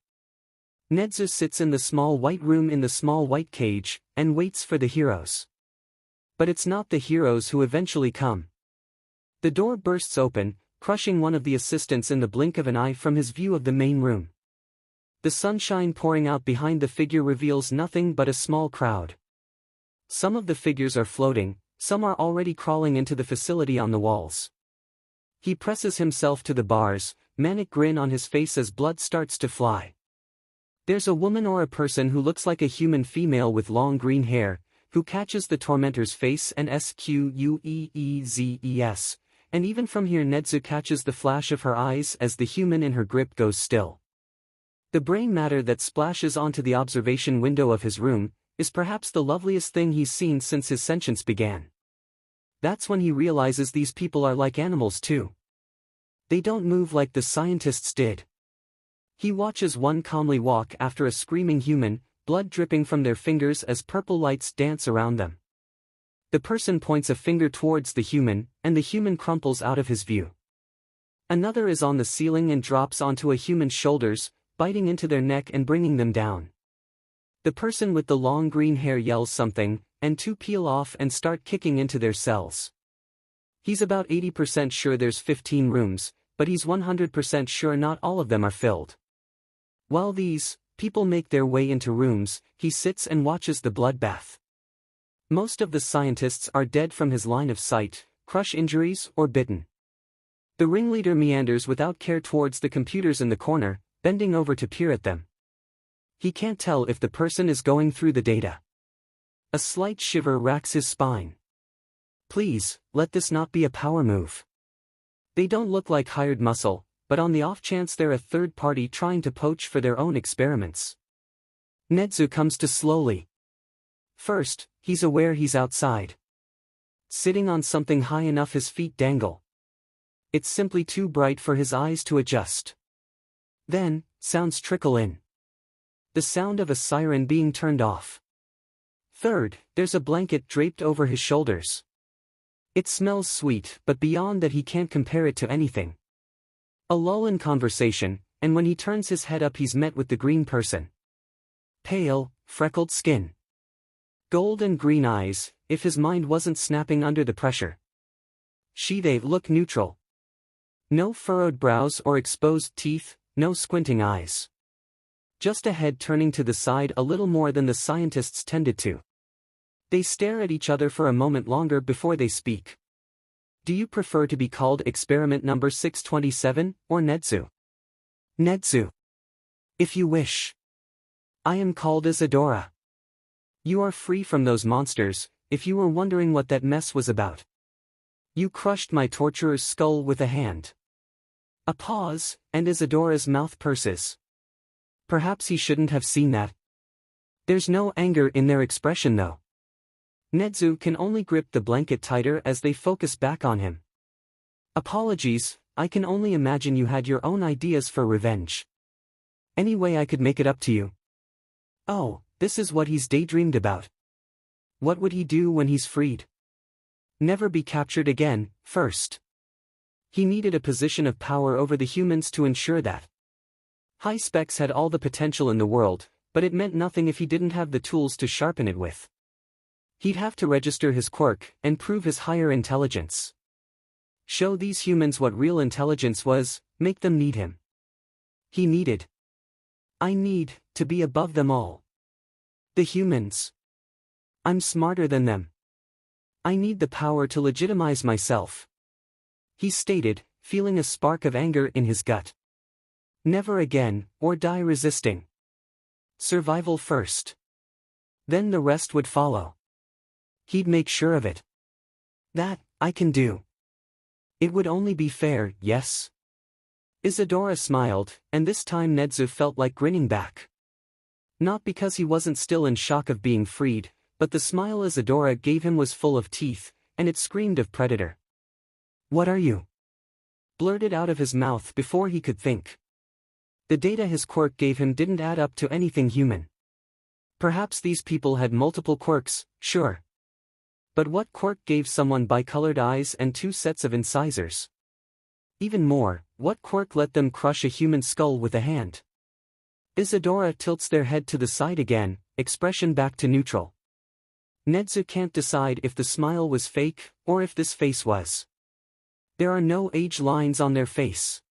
Nezu sits in the small white room in the small white cage, and waits for the heroes. But it's not the heroes who eventually come. The door bursts open, crushing one of the assistants in the blink of an eye from his view of the main room. The sunshine pouring out behind the figure reveals nothing but a small crowd. Some of the figures are floating, some are already crawling into the facility on the walls. He presses himself to the bars, manic grin on his face as blood starts to fly. There's a woman or a person who looks like a human female with long green hair, who catches the tormentor's face and 𝐬𝐸𝐬𝑠, and even from here Nezu catches the flash of her eyes as the human in her grip goes still. The brain matter that splashes onto the observation window of his room is perhaps the loveliest thing he's seen since his sentience began. That's when he realizes these people are like animals too. They don't move like the scientists did. He watches one calmly walk after a screaming human, blood dripping from their fingers as purple lights dance around them. The person points a finger towards the human, and the human crumples out of his view. Another is on the ceiling and drops onto a human's shoulders, biting into their neck and bringing them down. The person with the long green hair yells something, and two peel off and start kicking into their cells. He's about 80% sure there's 15 rooms, but he's 100% sure not all of them are filled. While these people make their way into rooms, he sits and watches the bloodbath. Most of the scientists are dead from his line of sight, crush injuries, or bitten. The ringleader meanders without care towards the computers in the corner, bending over to peer at them. He can't tell if the person is going through the data. A slight shiver racks his spine. Please, let this not be a power move. They don't look like hired muscle, but on the off chance they're a third party trying to poach for their own experiments. 𝐀𝐦 comes to slowly. First, he's aware he's outside. Sitting on something high enough his feet dangle. It's simply too bright for his eyes to adjust. Then, sounds trickle in. The sound of a siren being turned off. Third, there's a blanket draped over his shoulders. It smells sweet, but beyond that he can't compare it to anything. A lull in conversation, and when he turns his head up he's met with the green person. Pale, freckled skin. Gold and green eyes, if his mind wasn't snapping under the pressure. They look neutral. No furrowed brows or exposed teeth, no squinting eyes. Just a head turning to the side a little more than the scientists tended to. They stare at each other for a moment longer before they speak. Do you prefer to be called experiment number 627, or 𝐀𝐦? 𝐀𝐦. If you wish. I am called 𝐬𝐻. You are free from those monsters, if you were wondering what that mess was about. You crushed my torturer's skull with a hand. A pause, and 𝐬𝐻's mouth purses. Perhaps he shouldn't have seen that. There's no anger in their expression though. 𝐀𝐦 can only grip the blanket tighter as they focus back on him. Apologies, I can only imagine you had your own ideas for revenge. Any way I could make it up to you? Oh, this is what he's daydreamed about. What would he do when he's freed? Never be captured again, first. He needed a position of power over the humans to ensure that. High Specs had all the potential in the world, but it meant nothing if he didn't have the tools to sharpen it with. He'd have to register his quirk and prove his higher intelligence. Show these humans what real intelligence was, make them need him. He needed. I need to be above them all. The humans. I'm smarter than them. I need the power to legitimize myself. He stated, feeling a spark of anger in his gut. Never again, or die resisting. Survival first. Then the rest would follow. He'd make sure of it. That, I can do. It would only be fair, yes? Isadora smiled, and this time 𝐀𝐦 felt like grinning back. Not because he wasn't still in shock of being freed, but the smile Isadora gave him was full of teeth, and it screamed of predator. What are you? Blurted out of his mouth before he could think. The data his quirk gave him didn't add up to anything human. Perhaps these people had multiple quirks, sure. But what quirk gave someone bicolored eyes and 2 sets of incisors? Even more, what quirk let them crush a human skull with a hand? Isadora tilts their head to the side again, expression back to neutral. 𝐀𝐦 can't decide if the smile was fake, or if this face was. There are no age lines on their face.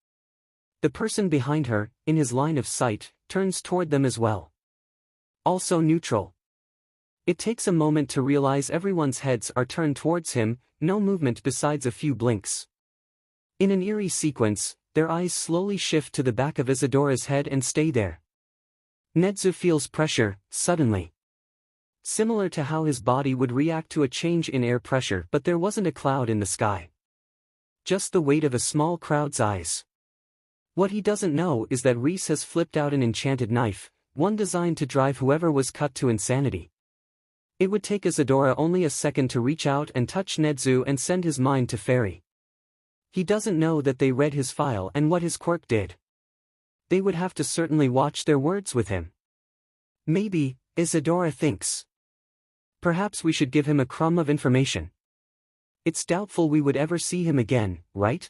The person behind her, in his line of sight, turns toward them as well. Also neutral. It takes a moment to realize everyone's heads are turned towards him, no movement besides a few blinks. In an eerie sequence, their eyes slowly shift to the back of Isadora's head and stay there. 𝐀𝐦 feels pressure, suddenly. Similar to how his body would react to a change in air pressure, but there wasn't a cloud in the sky. Just the weight of a small crowd's eyes. What he doesn't know is that Reese has flipped out an enchanted knife, one designed to drive whoever was cut to insanity. It would take Isadora only a second to reach out and touch 𝐀𝐦 and send his mind to Faerie. He doesn't know that they read his file and what his quirk did. They would have to certainly watch their words with him. Maybe, Isadora thinks. Perhaps we should give him a crumb of information. It's doubtful we would ever see him again, right?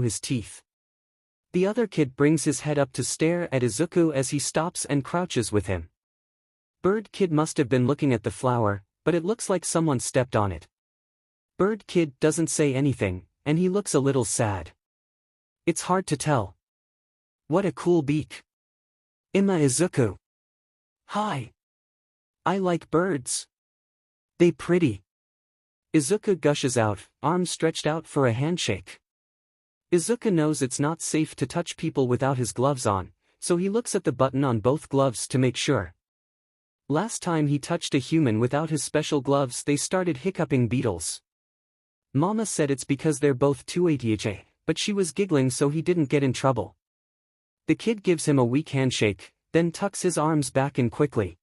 show his teeth. The other kid brings his head up to stare at Izuku as he stops and crouches with him. Bird Kid must have been looking at the flower, but it looks like someone stepped on it. Bird Kid doesn't say anything, and he looks a little sad. It's hard to tell. What a cool beak. Izuku. Hi. I like birds. They pretty. Izuku gushes out, arms stretched out for a handshake. Izuku knows it's not safe to touch people without his gloves on, so he looks at the button on both gloves to make sure. Last time he touched a human without his special gloves, they started hiccuping beetles. Mama said it's because they're both 𝐴𝐻𝐸, but she was giggling so he didn't get in trouble. The kid gives him a weak handshake, then tucks his arms back in quickly.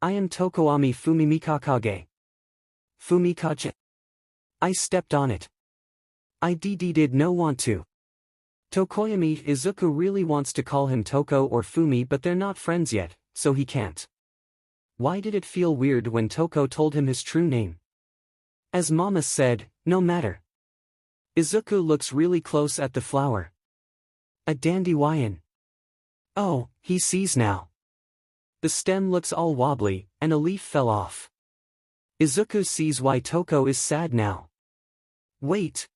I am Tokoami Fumimikakage. Fumikage. I stepped on it. I did no want to. Tokoyami Izuku really wants to call him Toko or Fumi, but they're not friends yet, so he can't. Why did it feel weird when Toko told him his true name? As Mama said, no matter. Izuku looks really close at the flower. A dandelion. Oh, he sees now. The stem looks all wobbly, and a leaf fell off. Izuku sees why Toko is sad now. Wait.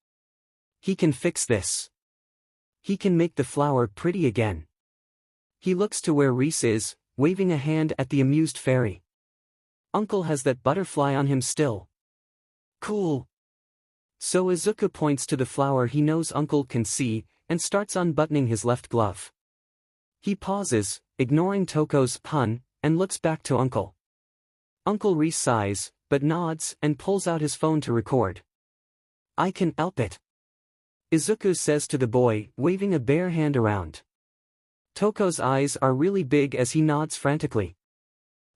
He can fix this. He can make the flower pretty again. He looks to where Reese is, waving a hand at the amused fairy. Uncle has that butterfly on him still. Cool. So Izuku points to the flower he knows Uncle can see, and starts unbuttoning his left glove. He pauses, ignoring Toko's pun, and looks back to Uncle. Uncle Reese sighs, but nods and pulls out his phone to record. I can help it. Izuku says to the boy, waving a bare hand around. Toko's eyes are really big as he nods frantically.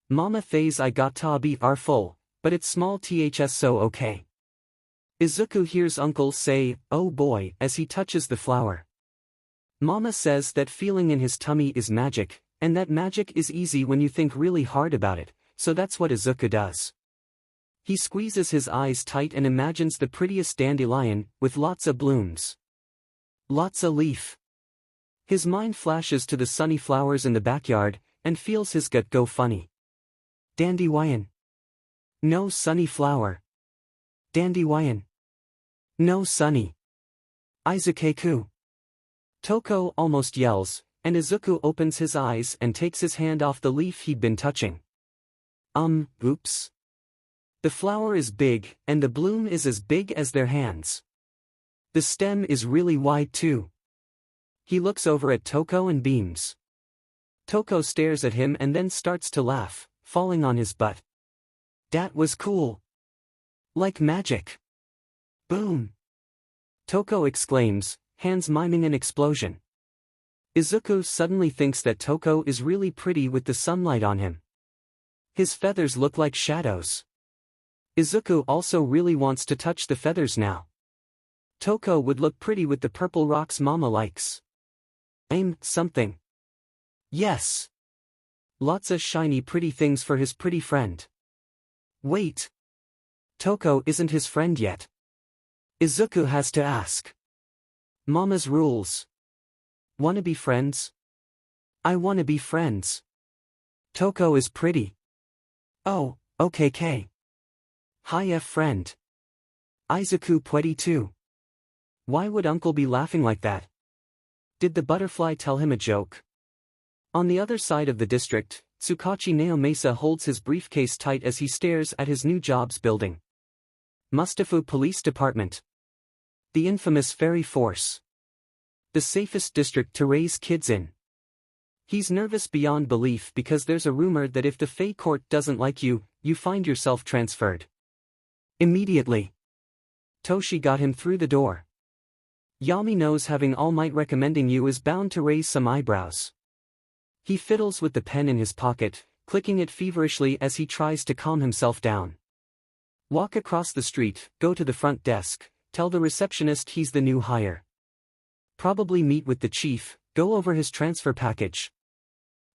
Mama thays I got 𝗃𝗃𝗏 full, but it's small so okay. Izuku hears Uncle say, oh boy, as he touches the flower. Mama says that feeling in his tummy is magic, and that magic is easy when you think really hard about it, so that's what Izuku does. He squeezes his eyes tight and imagines the prettiest dandelion, with lots of blooms. Lots of leaf. His mind flashes to the sunny flowers in the backyard, and feels his gut go funny. Dandelion. No sunny flower. Dandelion. No sunny. Izuku. Toko almost yells, and Izuku opens his eyes and takes his hand off the leaf he'd been touching. Oops. The flower is big, and the bloom is as big as their hands. The stem is really wide too. He looks over at Toko and beams. Toko stares at him and then starts to laugh, falling on his butt. That was cool. Like magic. Boom. Toko exclaims, hands miming an explosion. Izuku suddenly thinks that Toko is really pretty with the sunlight on him. His feathers look like shadows. Izuku also really wants to touch the feathers now. Toko would look pretty with the purple rocks Mama likes. Something. Yes. Lots of shiny pretty things for his pretty friend. Wait. Toko isn't his friend yet. Izuku has to ask. Mama's rules. Wanna be friends? I wanna be friends. Toko is pretty. Oh, okay. Hiya friend. Izuku pwede too. Why would uncle be laughing like that? Did the butterfly tell him a joke? On the other side of the district, Tsukachi Naomasa holds his briefcase tight as he stares at his new jobs building. Mustafu Police Department. The infamous Faerie Force. The safest district to raise kids in. He's nervous beyond belief because there's a rumor that if the Fae court doesn't like you, you find yourself transferred. Immediately. Toshi got him through the door. Yami knows having All Might recommending you is bound to raise some eyebrows. He fiddles with the pen in his pocket, clicking it feverishly as he tries to calm himself down. Walk across the street, go to the front desk, tell the receptionist he's the new hire. Probably meet with the chief, go over his transfer package.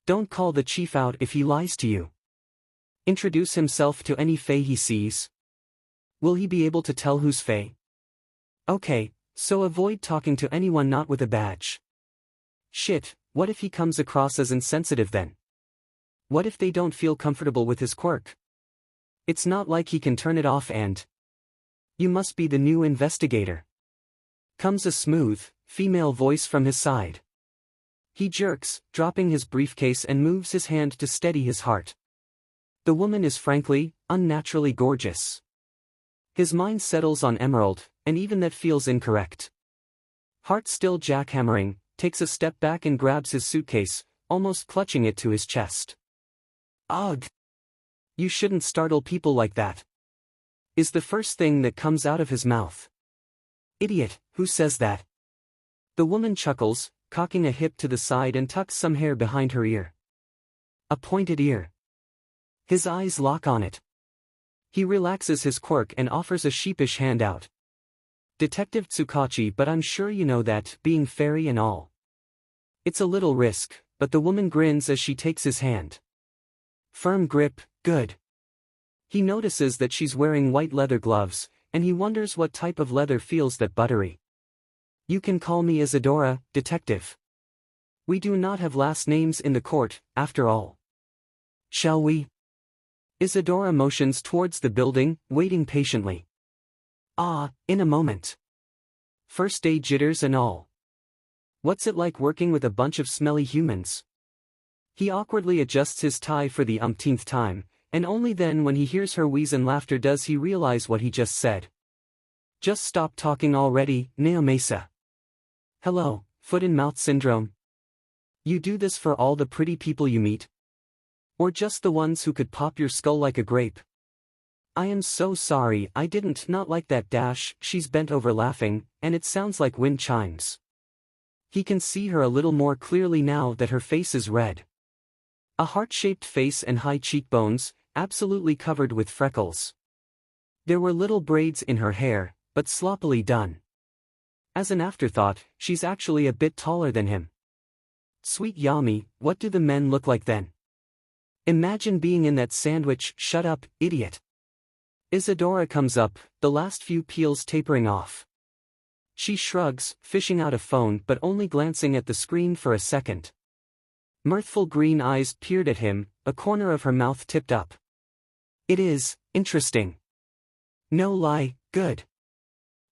Don't call the chief out if he lies to you. Introduce himself to any Fae he sees. Will he be able to tell who's Fae? Okay, so avoid talking to anyone not with a badge. Shit, what if he comes across as insensitive then? What if they don't feel comfortable with his quirk? It's not like he can turn it off and... You must be the new investigator. Comes a smooth, female voice from his side. He jerks, dropping his briefcase and moves his hand to steady his heart. The woman is frankly, unnaturally gorgeous. His mind settles on emerald, and even that feels incorrect. Heart still jackhammering, takes a step back and grabs his suitcase, almost clutching it to his chest. Ugh! You shouldn't startle people like that. Is the first thing that comes out of his mouth. Idiot, who says that? The woman chuckles, cocking a hip to the side and tucks some hair behind her ear. A pointed ear. His eyes lock on it. He relaxes his quirk and offers a sheepish handout. Detective Tsukachi, but I'm sure you know that, being fairy and all. It's a little risk, but the woman grins as she takes his hand. Firm grip, good. He notices that she's wearing white leather gloves, and he wonders what type of leather feels that buttery. You can call me Isadora, detective. We do not have last names in the court, after all. Shall we? Isadora motions towards the building, waiting patiently. In a moment. First day jitters and all. What's it like working with a bunch of smelly humans? He awkwardly adjusts his tie for the umpteenth time, and only then when he hears her wheeze and laughter does he realize what he just said. Just stop talking already, Naomasa. Hello, foot-and-mouth syndrome. You do this for all the pretty people you meet? Or just the ones who could pop your skull like a grape? I am so sorry, I didn't not like that dash. She's bent over laughing, and it sounds like wind chimes. He can see her a little more clearly now that her face is red. A heart-shaped face and high cheekbones, absolutely covered with freckles. There were little braids in her hair, but sloppily done. As an afterthought, she's actually a bit taller than him. Sweet Yami, what do the men look like then? Imagine being in that sandwich. Shut up, idiot. Isadora comes up, the last few peels tapering off. She shrugs, fishing out a phone but only glancing at the screen for a second. Mirthful green eyes peered at him, a corner of her mouth tipped up. It is interesting. No lie, good.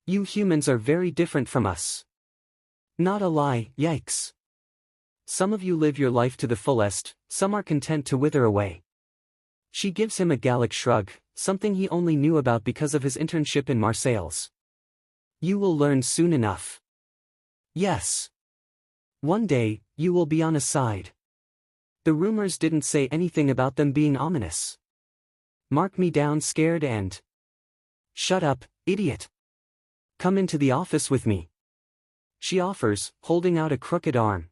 You humans are very different from us. Not a lie, yikes. Some of you live your life to the fullest, some are content to wither away. She gives him a Gallic shrug, something he only knew about because of his internship in Marseilles. You will learn soon enough. Yes. One day, you will be on a side. The rumors didn't say anything about them being ominous. Mark me down scared and... Shut up, idiot. Come into the office with me. She offers, holding out a crooked arm.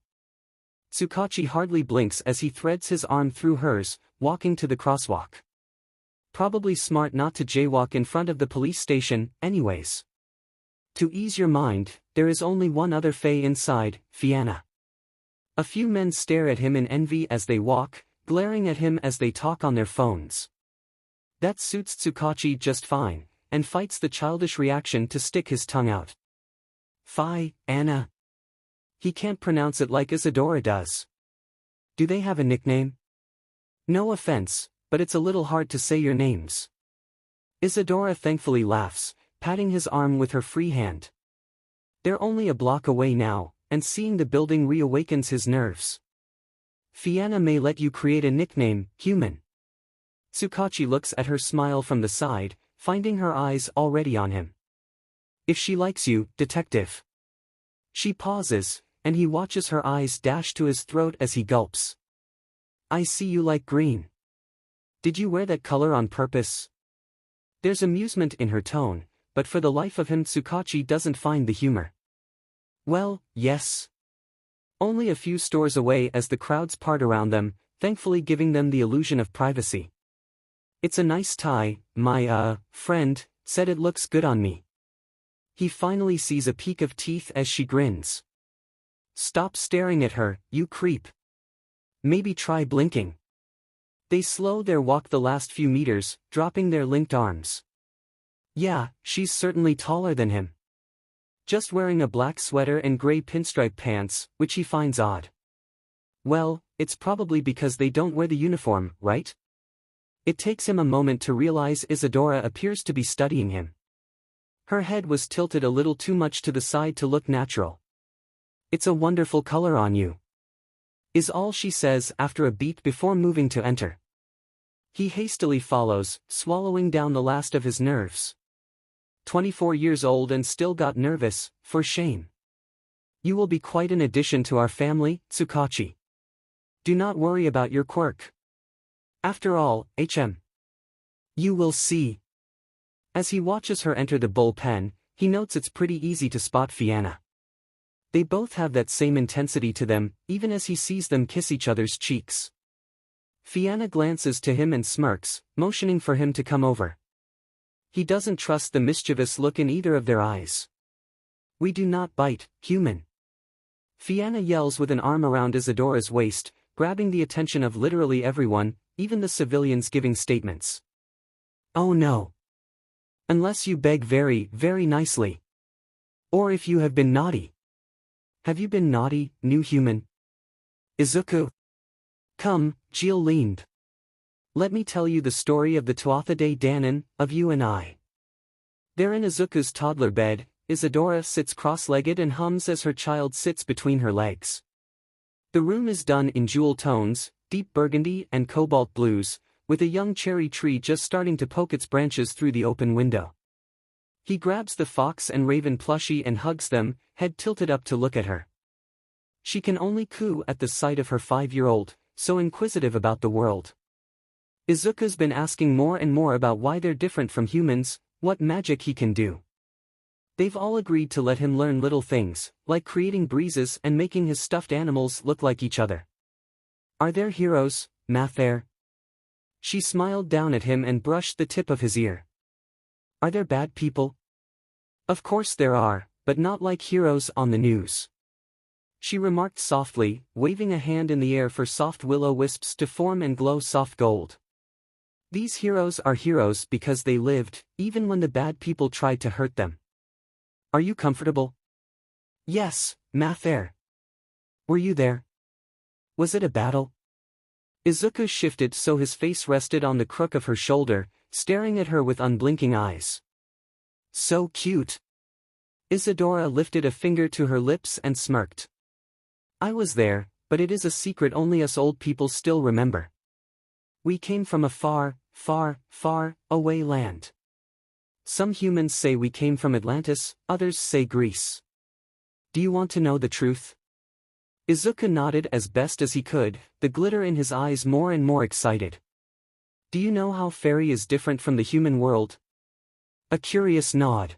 Tsukachi hardly blinks as he threads his arm through hers, walking to the crosswalk. Probably smart not to jaywalk in front of the police station, anyways. To ease your mind, there is only one other Fae inside, Fianna. A few men stare at him in envy as they walk, glaring at him as they talk on their phones. That suits Tsukachi just fine, and fights the childish reaction to stick his tongue out. Anna. He can't pronounce it like Isadora does. Do they have a nickname? No offense, but it's a little hard to say your names. Isadora thankfully laughs, patting his arm with her free hand. They're only a block away now, and seeing the building reawakens his nerves. Fianna may let you create a nickname, human. Tsukachi looks at her smile from the side, finding her eyes already on him. If she likes you, detective. She pauses, and he watches her eyes dash to his throat as he gulps. I see you like green. Did you wear that color on purpose? There's amusement in her tone, but for the life of him Tsukachi doesn't find the humor. Well, yes. Only a few stores away as the crowds part around them, thankfully giving them the illusion of privacy. It's a nice tie, my friend said it looks good on me. He finally sees a peek of teeth as she grins. Stop staring at her, you creep. Maybe try blinking. They slow their walk the last few meters, dropping their linked arms. Yeah, she's certainly taller than him. Just wearing a black sweater and gray pinstripe pants, which he finds odd. Well, it's probably because they don't wear the uniform, right? It takes him a moment to realize Isadora appears to be studying him. Her head was tilted a little too much to the side to look natural. It's a wonderful color on you, is all she says after a beat before moving to enter. He hastily follows, swallowing down the last of his nerves. 24 years old and still got nervous, for shame. You will be quite an addition to our family, Tsukachi. Do not worry about your quirk. After all, you will see. As he watches her enter the bullpen, he notes it's pretty easy to spot Fianna. They both have that same intensity to them, even as he sees them kiss each other's cheeks. Fianna glances to him and smirks, motioning for him to come over. He doesn't trust the mischievous look in either of their eyes. We do not bite, human. Fianna yells with an arm around Isadora's waist, grabbing the attention of literally everyone, even the civilians giving statements. Oh no. Unless you beg very, very nicely. Or if you have been naughty. Have you been naughty, new human? Izuku? Come, 𝐀𝐦. Let me tell you the story of the 𝗀𝗧𝗡 Danon, of you and I. There in Izuku's toddler bed, Isadora sits cross-legged and hums as her child sits between her legs. The room is done in jewel tones, deep burgundy and cobalt blues, with a young cherry tree just starting to poke its branches through the open window. He grabs the fox and raven plushie and hugs them, head tilted up to look at her. She can only coo at the sight of her 5-year-old, so inquisitive about the world. Izuku's been asking more and more about why they're different from humans, what magic he can do. They've all agreed to let him learn little things, like creating breezes and making his stuffed animals look like each other. Are there heroes, 𝐴𝐻? She smiled down at him and brushed the tip of his ear. Are there bad people? Of course there are, but not like heroes on the news. She remarked softly, waving a hand in the air for soft willow wisps to form and glow soft gold. These heroes are heroes because they lived, even when the bad people tried to hurt them. Are you comfortable? Yes, 𝐴𝐻. Were you there? Was it a battle? Izuku shifted so his face rested on the crook of her shoulder, staring at her with unblinking eyes. So cute. Isadora lifted a finger to her lips and smirked. I was there, but it is a secret only us old people still remember. We came from a far, far, far away land. Some humans say we came from Atlantis, others say Greece. Do you want to know the truth? Izuku nodded as best as he could, the glitter in his eyes more and more excited. Do you know how Faerie is different from the human world? A curious nod.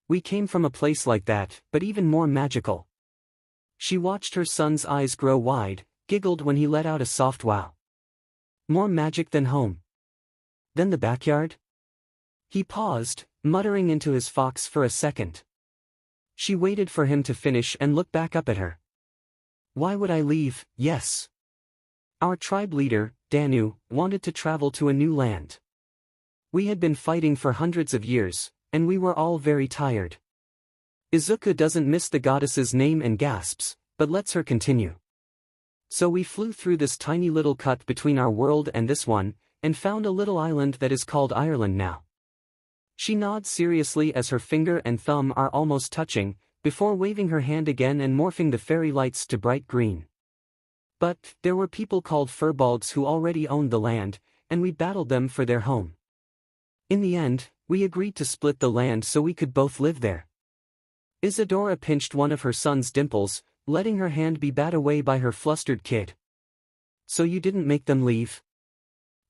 We came from a place like that, but even more magical. She watched her son's eyes grow wide, giggled when he let out a soft wow. More magic than home. Then the backyard? He paused, muttering into his fox for a second. She waited for him to finish and looked back up at her. Why would I leave? Yes. Our tribe leader, Danu, wanted to travel to a new land. We had been fighting for hundreds of years, and we were all very tired. Izuku doesn't miss the goddess's name and gasps, but lets her continue. So we flew through this tiny little cut between our world and this one, and found a little island that is called Ireland now. She nods seriously as her finger and thumb are almost touching, before waving her hand again and morphing the fairy lights to bright green. But, there were people called furbolgs who already owned the land, and we battled them for their home. In the end, we agreed to split the land so we could both live there. Isadora pinched one of her son's dimples, letting her hand be bat away by her flustered kid. So you didn't make them leave?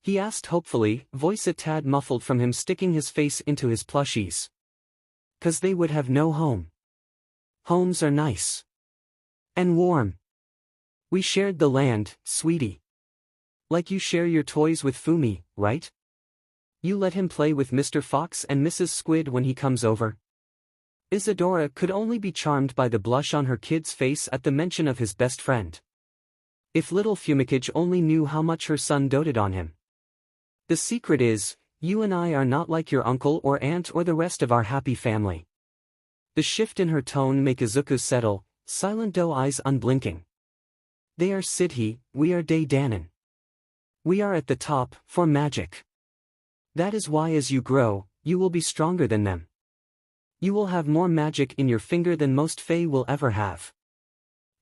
He asked hopefully, voice a tad muffled from him sticking his face into his plushies. 'Cause they would have no home. Homes are nice. And warm. We shared the land, sweetie. Like you share your toys with Fumi, right? You let him play with Mr. Fox and Mrs. Squid when he comes over. Isadora could only be charmed by the blush on her kid's face at the mention of his best friend. If little 𝗵𝐻𝐽 only knew how much her son doted on him. The secret is, you and I are not like your uncle or aunt or the rest of our happy family. The shift in her tone make Izuku settle, silent doe eyes unblinking. They are 𝐬𝐶𝐻𝐸, we are 𝐷𝐸. We are at the top, for magic. That is why as you grow, you will be stronger than them. You will have more magic in your finger than most Fae will ever have.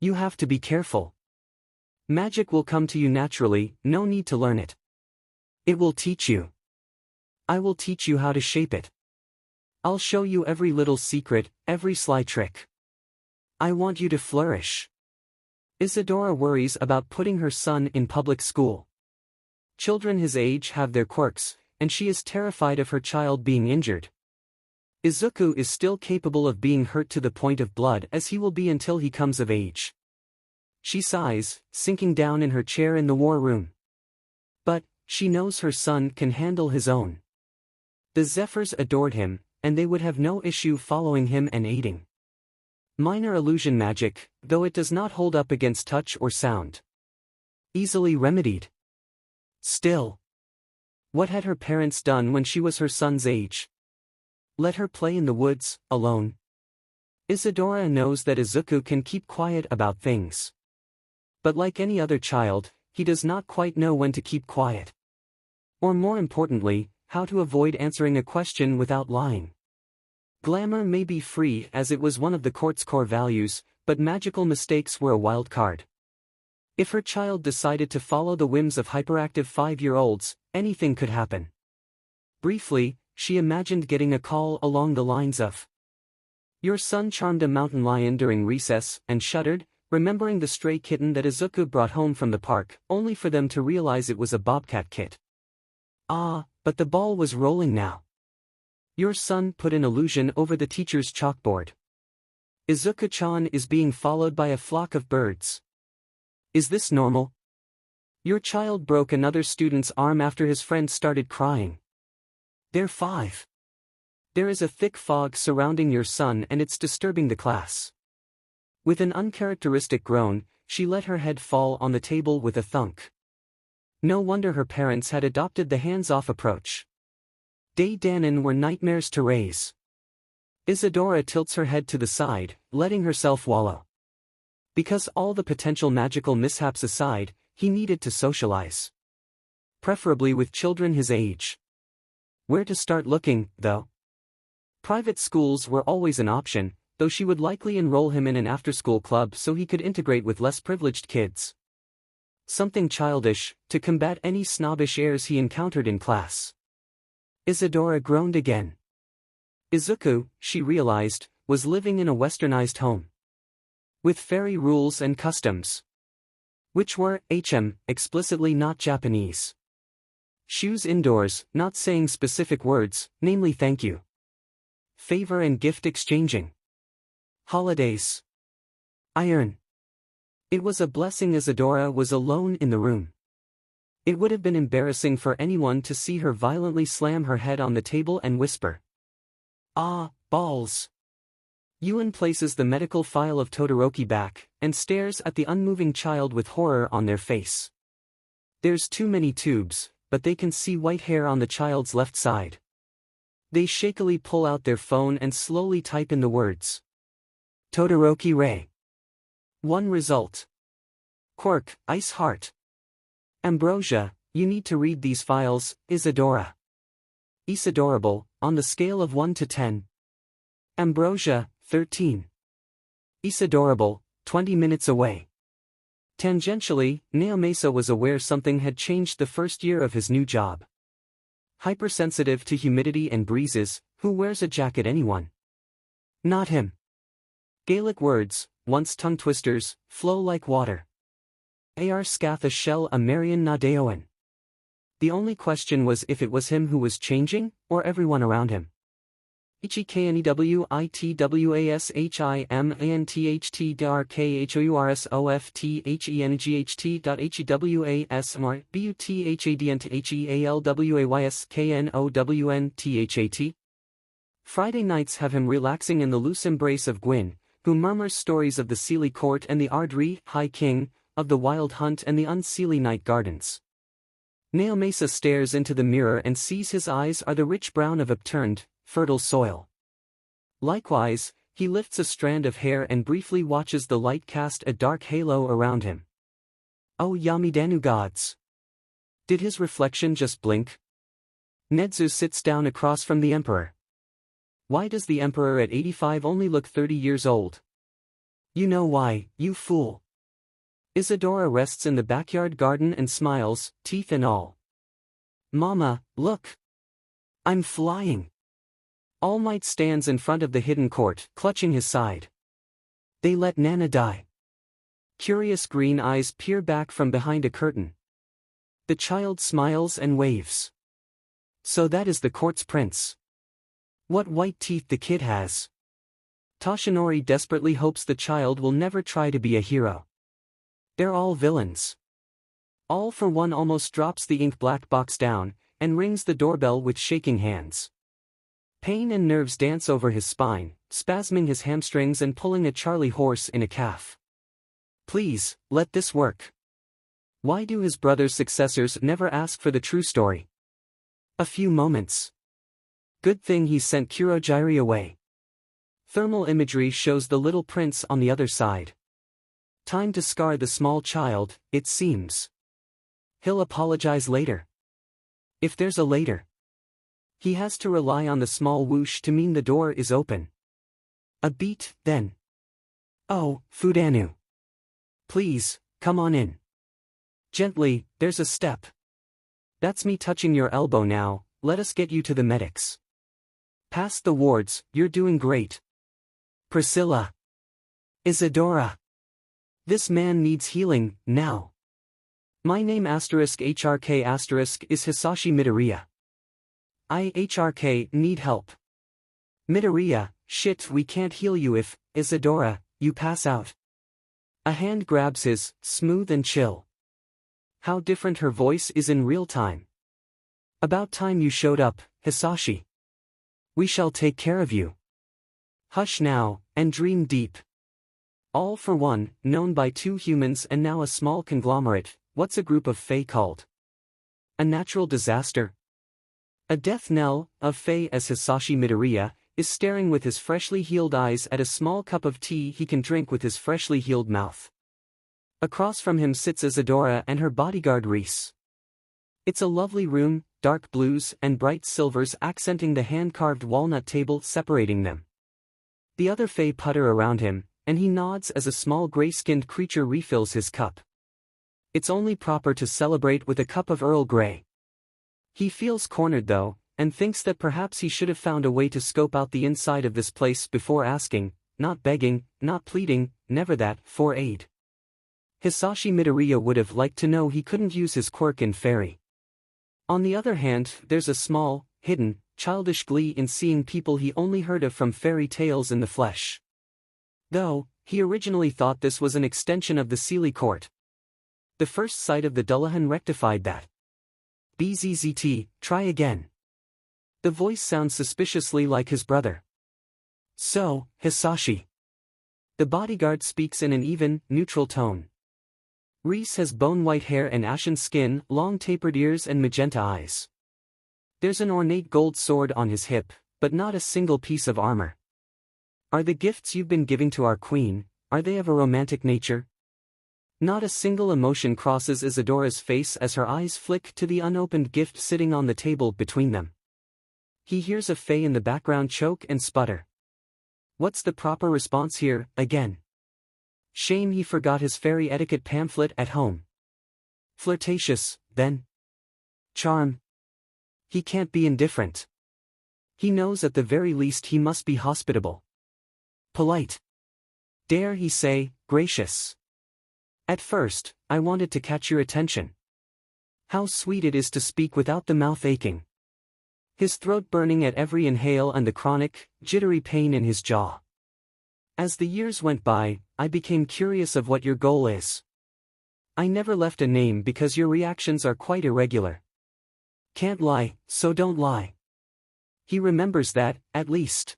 You have to be careful. Magic will come to you naturally, no need to learn it. It will teach you. I will teach you how to shape it. I'll show you every little secret, every sly trick. I want you to flourish. Isadora worries about putting her son in public school. Children his age have their quirks, and she is terrified of her child being injured. Izuku is still capable of being hurt to the point of blood as he will be until he comes of age. She sighs, sinking down in her chair in the war room. But, she knows her son can handle his own. The Zephyrs adored him, and they would have no issue following him and aiding. Minor illusion magic, though it does not hold up against touch or sound. Easily remedied. Still. What had her parents done when she was her son's age? Let her play in the woods, alone. Isadora knows that Izuku can keep quiet about things. But like any other child, he does not quite know when to keep quiet. Or more importantly, how to avoid answering a question without lying. Glamour may be free as it was one of the court's core values, but magical mistakes were a wild card. If her child decided to follow the whims of hyperactive 5-year-olds, anything could happen. Briefly, she imagined getting a call along the lines of, "Your son charmed a mountain lion during recess," and shuddered, remembering the stray kitten that Izuku brought home from the park, only for them to realize it was a bobcat kit. Ah, but the ball was rolling now. Your son put an illusion over the teacher's chalkboard. Izuku-chan is being followed by a flock of birds. Is this normal? Your child broke another student's arm after his friend started crying. They're 5. There is a thick fog surrounding your son and it's disturbing the class. With an uncharacteristic groan, she let her head fall on the table with a thunk. No wonder her parents had adopted the hands-off approach. 𝐷𝐸 were nightmares to raise. Isadora tilts her head to the side, letting herself wallow. Because all the potential magical mishaps aside, he needed to socialize. Preferably with children his age. Where to start looking, though? Private schools were always an option, though she would likely enroll him in an after-school club so he could integrate with less privileged kids. Something childish, to combat any snobbish airs he encountered in class. Isadora groaned again. Izuku, she realized, was living in a westernized home. With fairy rules and customs. Which were, explicitly not Japanese. Shoes indoors, not saying specific words, namely thank you. Favor and gift exchanging. Holidays. Iron. It was a blessing Isadora was alone in the room. It would have been embarrassing for anyone to see her violently slam her head on the table and whisper. Ah, balls. Yuan places the medical file of Todoroki back, and stares at the unmoving child with horror on their face. There's too many tubes, but they can see white hair on the child's left side. They shakily pull out their phone and slowly type in the words. Todoroki Ray. One result. Quirk, Ice Heart. Ambrosia, you need to read these files, Isadora. Isadorable, On the scale of 1 to 10. Ambrosia, 13. 𝐸𝐴𝐬, 20 minutes away. Tangentially, 𝐀𝐦 was aware something had changed the first year of his new job. Hypersensitive to humidity and breezes, who wears a jacket anyone? Not him. Gaelic words, once tongue twisters, flow like water. 𝐴𝐴𝐻 𝐶𝐴 𝐻𝐸 𝐼𝐻. The only question was if it was him who was changing, or everyone around him. 𝐸𝐡𝐤 𝐸𝐴𝐻𝐸𝐻𝑡𝐻𝐠 Friday nights have him relaxing in the loose embrace of 𝐸𝐤, who murmurs stories of the 𝐶𝐸 court and the 𝐴𝐻 king, of the wild hunt and the 𝐴𝐻 night gardens. 𝐀𝐦 stares into the mirror and sees his eyes are the rich brown of upturned, fertile soil. Likewise, he lifts a strand of hair and briefly watches the light cast a dark halo around him. Oh Yamidanu gods! Did his reflection just blink? Nezu sits down across from the emperor. Why does the emperor at 85 only look 30 years old? You know why, you fool. Isadora rests in the backyard garden and smiles, teeth and all. Mama, look! I'm flying! All Might stands in front of the hidden court, clutching his side. They let Nana die. Curious green eyes peer back from behind a curtain. The child smiles and waves. So that is the court's prince. What white teeth the kid has. Toshinori desperately hopes the child will never try to be a hero. They're all villains. All for One almost drops the ink black box down, and rings the doorbell with shaking hands. Pain and nerves dance over his spine, spasming his hamstrings and pulling a Charlie horse in a calf. Please, let this work. Why do his brother's successors never ask for the true story? A few moments. Good thing he sent Kurojiiri away. Thermal imagery shows the little prince on the other side. Time to scar the small child, it seems. He'll apologize later. If there's a later. He has to rely on the small whoosh to mean the door is open. A beat, then. Oh, Fudanu. Please, come on in. Gently, there's a step. That's me touching your elbow now, let us get you to the medics. Past the wards, you're doing great. Priscilla. Isadora. This man needs healing, now. My name *HRK* is Hisashi Midoriya. HRK need help. Midoriya, shit, we can't heal you if, Isadora, you pass out. A hand grabs his, smooth and chill. How different her voice is in real time. About time you showed up, Hisashi. We shall take care of you. Hush now, and dream deep. All for One, known by 2 humans and now a small conglomerate, what's a group of Fae called? A natural disaster? A death knell, of Fae as Hisashi Midoriya, is staring with his freshly healed eyes at a small cup of tea he can drink with his freshly healed mouth. Across from him sits Isadora and her bodyguard Reese. It's a lovely room, dark blues and bright silvers accenting the hand-carved walnut table separating them. The other Fae putter around him, and he nods as a small gray-skinned creature refills his cup. It's only proper to celebrate with a cup of Earl Grey. He feels cornered though, and thinks that perhaps he should have found a way to scope out the inside of this place before asking, not begging, not pleading, never that, for aid. Hisashi Midoriya would have liked to know he couldn't use his quirk in Faerie. On the other hand, there's a small, hidden, childish glee in seeing people he only heard of from fairy tales in the flesh. Though, he originally thought this was an extension of the 𝐶𝐸 court. The first sight of the Dullahan rectified that. BZZT, try again. The voice sounds suspiciously like his brother. So, Hisashi. The bodyguard speaks in an even, neutral tone. Reese has bone-white hair and ashen skin, long tapered ears and magenta eyes. There's an ornate gold sword on his hip, but not a single piece of armor. Are the gifts you've been giving to our queen, are they of a romantic nature? Not a single emotion crosses Isadora's face as her eyes flick to the unopened gift sitting on the table between them. He hears a Fae in the background choke and sputter. What's the proper response here, again? Shame he forgot his fairy etiquette pamphlet at home. Flirtatious, then? Charm? He can't be indifferent. He knows at the very least he must be hospitable. Polite. Dare he say, gracious. At first, I wanted to catch your attention. How sweet it is to speak without the mouth aching. His throat burning at every inhale and the chronic, jittery pain in his jaw. As the years went by, I became curious of what your goal is. I never left a name because your reactions are quite irregular. Can't lie, so don't lie. He remembers that, at least.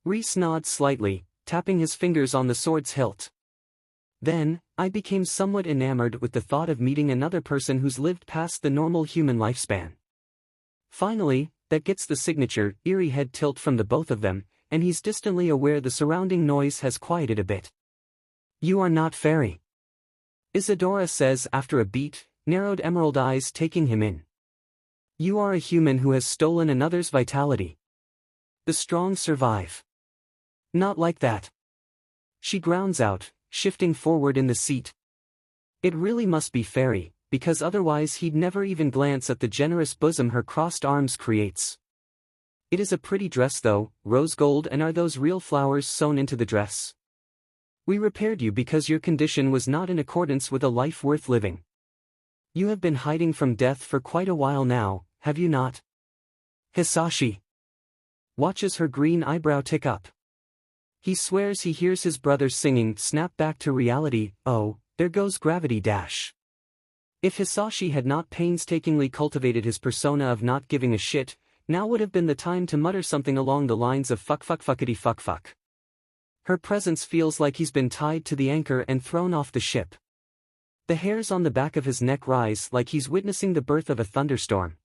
Reese nods slightly, tapping his fingers on the sword's hilt. Then, I became somewhat enamored with the thought of meeting another person who's lived past the normal human lifespan. Finally, that gets the signature, eerie head tilt from the both of them, and he's distantly aware the surrounding noise has quieted a bit. You are not Faerie. Isadora says after a beat, narrowed emerald eyes taking him in. You are a human who has stolen another's vitality. The strong survive. Not like that. She grounds out, shifting forward in the seat. It really must be Faerie, because otherwise he'd never even glance at the generous bosom her crossed arms creates. It is a pretty dress though, rose gold, and are those real flowers sewn into the dress? We repaired you because your condition was not in accordance with a life worth living. You have been hiding from death for quite a while now, have you not? Hisashi watches her green eyebrow tick up. He swears he hears his brother singing Snap Back to Reality, oh, there goes gravity dash. If Hisashi had not painstakingly cultivated his persona of not giving a shit, now would have been the time to mutter something along the lines of fuck fuck fuckity fuck fuck. Her presence feels like he's been tied to the anchor and thrown off the ship. The hairs on the back of his neck rise like he's witnessing the birth of a thunderstorm.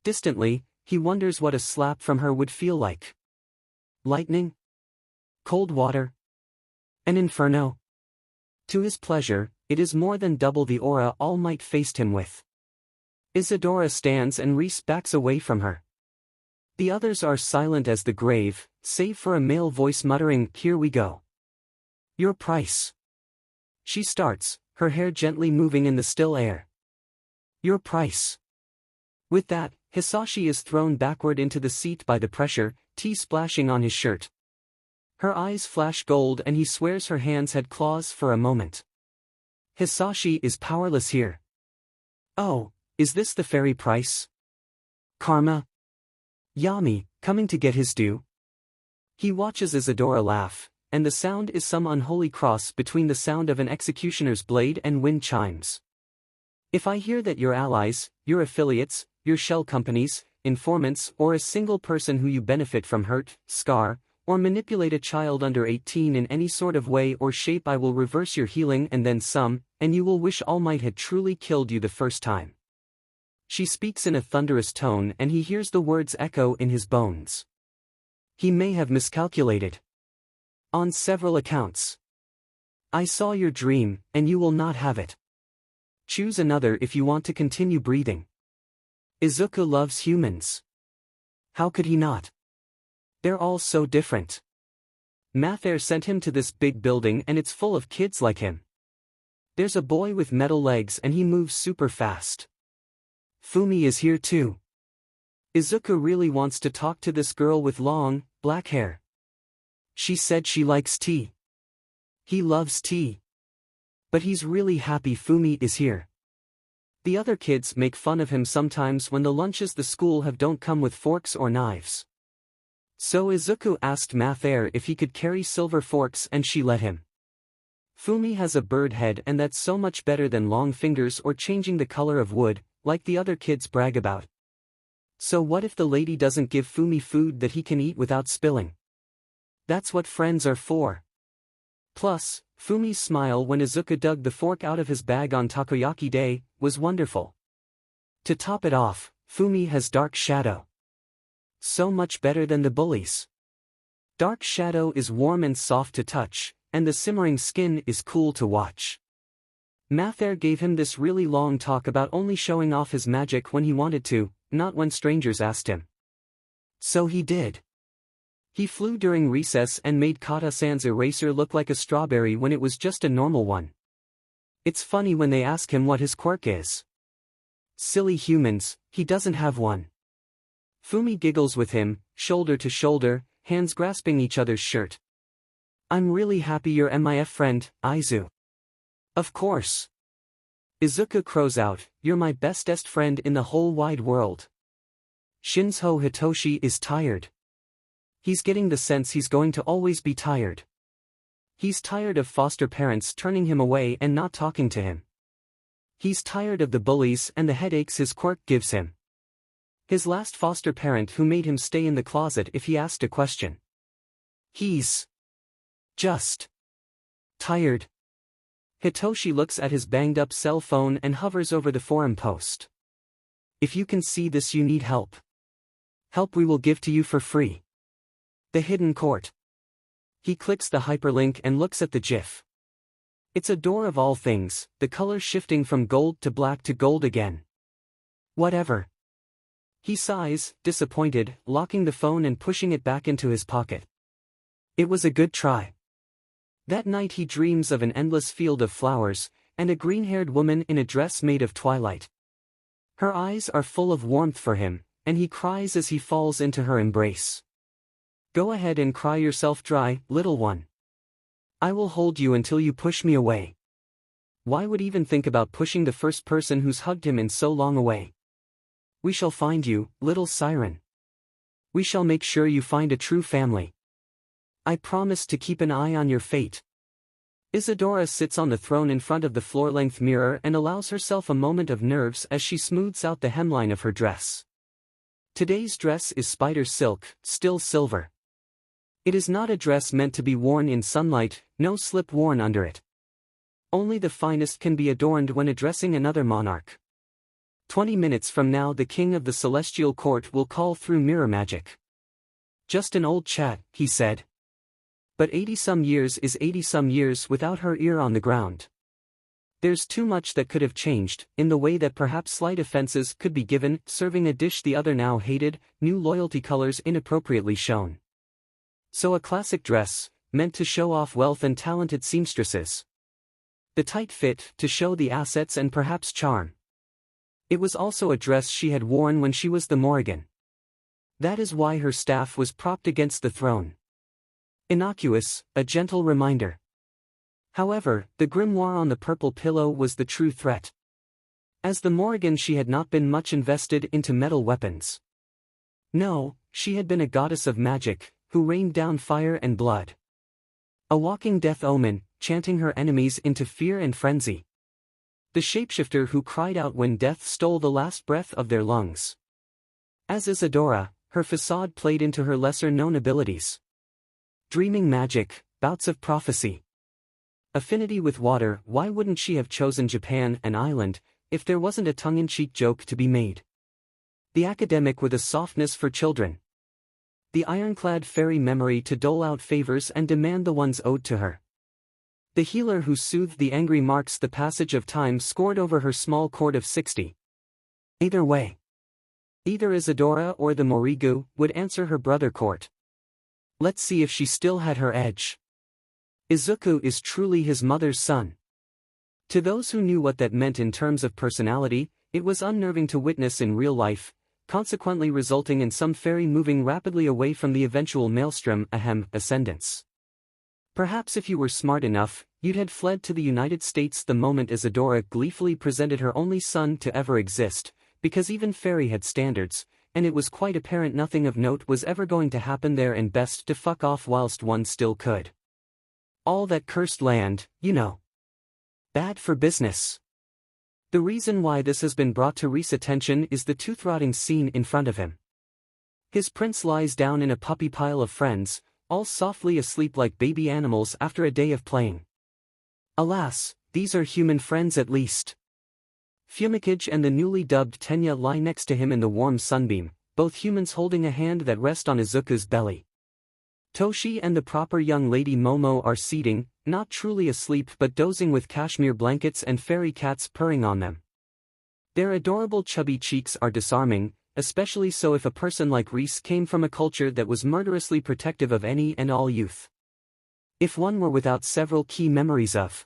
Distantly, he wonders what a slap from her would feel like. Lightning? Cold water? An inferno? To his pleasure, it is more than double the aura All Might faced him with. Isadora stands and Reese backs away from her. The others are silent as the grave, save for a male voice muttering, "Here we go." Your price. She starts, her hair gently moving in the still air. Your price. With that, Hisashi is thrown backward into the seat by the pressure, tea splashing on his shirt. Her eyes flash gold and he swears her hands had claws for a moment. Hisashi is powerless here. Oh, is this the Faerie price? Karma? Yami, coming to get his due? He watches Isadora laugh, and the sound is some unholy cross between the sound of an executioner's blade and wind chimes. If I hear that your allies, your affiliates, your shell companies, informants, or a single person who you benefit from hurt, scar, or manipulate a child under 18 in any sort of way or shape, I will reverse your healing and then some, and you will wish All Might had truly killed you the first time. She speaks in a thunderous tone and he hears the words echo in his bones. He may have miscalculated. On several accounts. I saw your dream, and you will not have it. Choose another if you want to continue breathing. Izuku loves humans. How could he not? They're all so different. 𝐻𝐻𝐼r sent him to this big building and it's full of kids like him. There's a boy with metal legs and he moves super fast. Fumi is here too. Izuku really wants to talk to this girl with long, black hair. She said she likes tea. He loves tea. But he's really happy Fumi is here. The other kids make fun of him sometimes when the lunches the school have don't come with forks or knives. So Izuku asked 𝐻𝐻𝐼r if he could carry silver forks and she let him. Fumi has a bird head and that's so much better than long fingers or changing the color of wood, like the other kids brag about. So what if the lady doesn't give Fumi food that he can eat without spilling? That's what friends are for. Plus, Fumi's smile when Izuku dug the fork out of his bag on Takoyaki Day was wonderful. To top it off, Fumi has Dark Shadow. So much better than the bullies. Dark Shadow is warm and soft to touch, and the simmering skin is cool to watch. 𝐻𝐻𝐼r gave him this really long talk about only showing off his magic when he wanted to, not when strangers asked him. So he did. He flew during recess and made Kata-san's eraser look like a strawberry when it was just a normal one. It's funny when they ask him what his quirk is. Silly humans, he doesn't have one. Fumi giggles with him, shoulder to shoulder, hands grasping each other's shirt. I'm really happy you're my friend, Izu. Of course. Izuku crows out, you're my bestest friend in the whole wide world. Shinzo Hitoshi is tired. He's getting the sense he's going to always be tired. He's tired of foster parents turning him away and not talking to him. He's tired of the bullies and the headaches his quirk gives him. His last foster parent who made him stay in the closet if he asked a question. He's just tired. Hitoshi looks at his banged-up cell phone and hovers over the forum post. If you can see this, you need help. Help we will give to you for free. The Hidden Court. He clicks the hyperlink and looks at the GIF. It's a door of all things, the color shifting from gold to black to gold again. Whatever. He sighs, disappointed, locking the phone and pushing it back into his pocket. It was a good try. That night he dreams of an endless field of flowers, and a green-haired woman in a dress made of twilight. Her eyes are full of warmth for him, and he cries as he falls into her embrace. Go ahead and cry yourself dry, little one. I will hold you until you push me away. Why would even think about pushing the first person who's hugged him in so long away? We shall find you, little siren. We shall make sure you find a true family. I promise to keep an eye on your fate. Isadora sits on the throne in front of the floor-length mirror and allows herself a moment of nerves as she smooths out the hemline of her dress. Today's dress is spider silk, still silver. It is not a dress meant to be worn in sunlight, no slip worn under it. Only the finest can be adorned when addressing another monarch. 20 minutes from now the king of the celestial court will call through mirror magic. Just an old chat, he said. But 80-some years is 80-some years without her ear on the ground. There's too much that could have changed, in the way that perhaps slight offenses could be given, serving a dish the other now hated, new loyalty colors inappropriately shown. So a classic dress, meant to show off wealth and talented seamstresses. The tight fit, to show the assets and perhaps charm. It was also a dress she had worn when she was the Morrigan. That is why her staff was propped against the throne. Innocuous, a gentle reminder. However, the grimoire on the purple pillow was the true threat. As the Morrigan she had not been much invested into metal weapons. No, she had been a goddess of magic, who rained down fire and blood. A walking death omen, chanting her enemies into fear and frenzy. The shapeshifter who cried out when death stole the last breath of their lungs. As Isadora, her facade played into her lesser-known abilities. Dreaming magic, bouts of prophecy. Affinity with water. Why wouldn't she have chosen Japan, an island, if there wasn't a tongue-in-cheek joke to be made? The academic with a softness for children. The ironclad fairy memory to dole out favors and demand the ones owed to her. The healer who soothed the angry marks the passage of time scored over her small court of 60. Either way. Either Isadora or the Morrigu would answer her brother court. Let's see if she still had her edge. Izuku is truly his mother's son. To those who knew what that meant in terms of personality, it was unnerving to witness in real life, consequently resulting in some fairy moving rapidly away from the eventual maelstrom ascendance. Perhaps if you were smart enough, you'd had fled to the United States the moment Isadora gleefully presented her only son to ever exist, because even Faerie had standards, and it was quite apparent nothing of note was ever going to happen there and best to fuck off whilst one still could. All that cursed land, you know. Bad for business. The reason why this has been brought to Reese's attention is the tooth-rotting scene in front of him. His prince lies down in a puppy pile of friends, all softly asleep like baby animals after a day of playing. Alas, these are human friends at least. 𝐬𝐻𝐸 and the newly dubbed 𝐀𝐦 lie next to him in the warm sunbeam, both humans holding a hand that rests on Izuku's belly. Toshi and the proper young lady Momo are seating, not truly asleep but dozing with cashmere blankets and fairy cats purring on them. Their adorable chubby cheeks are disarming, especially so if a person like Reese came from a culture that was murderously protective of any and all youth. If one were without several key memories of.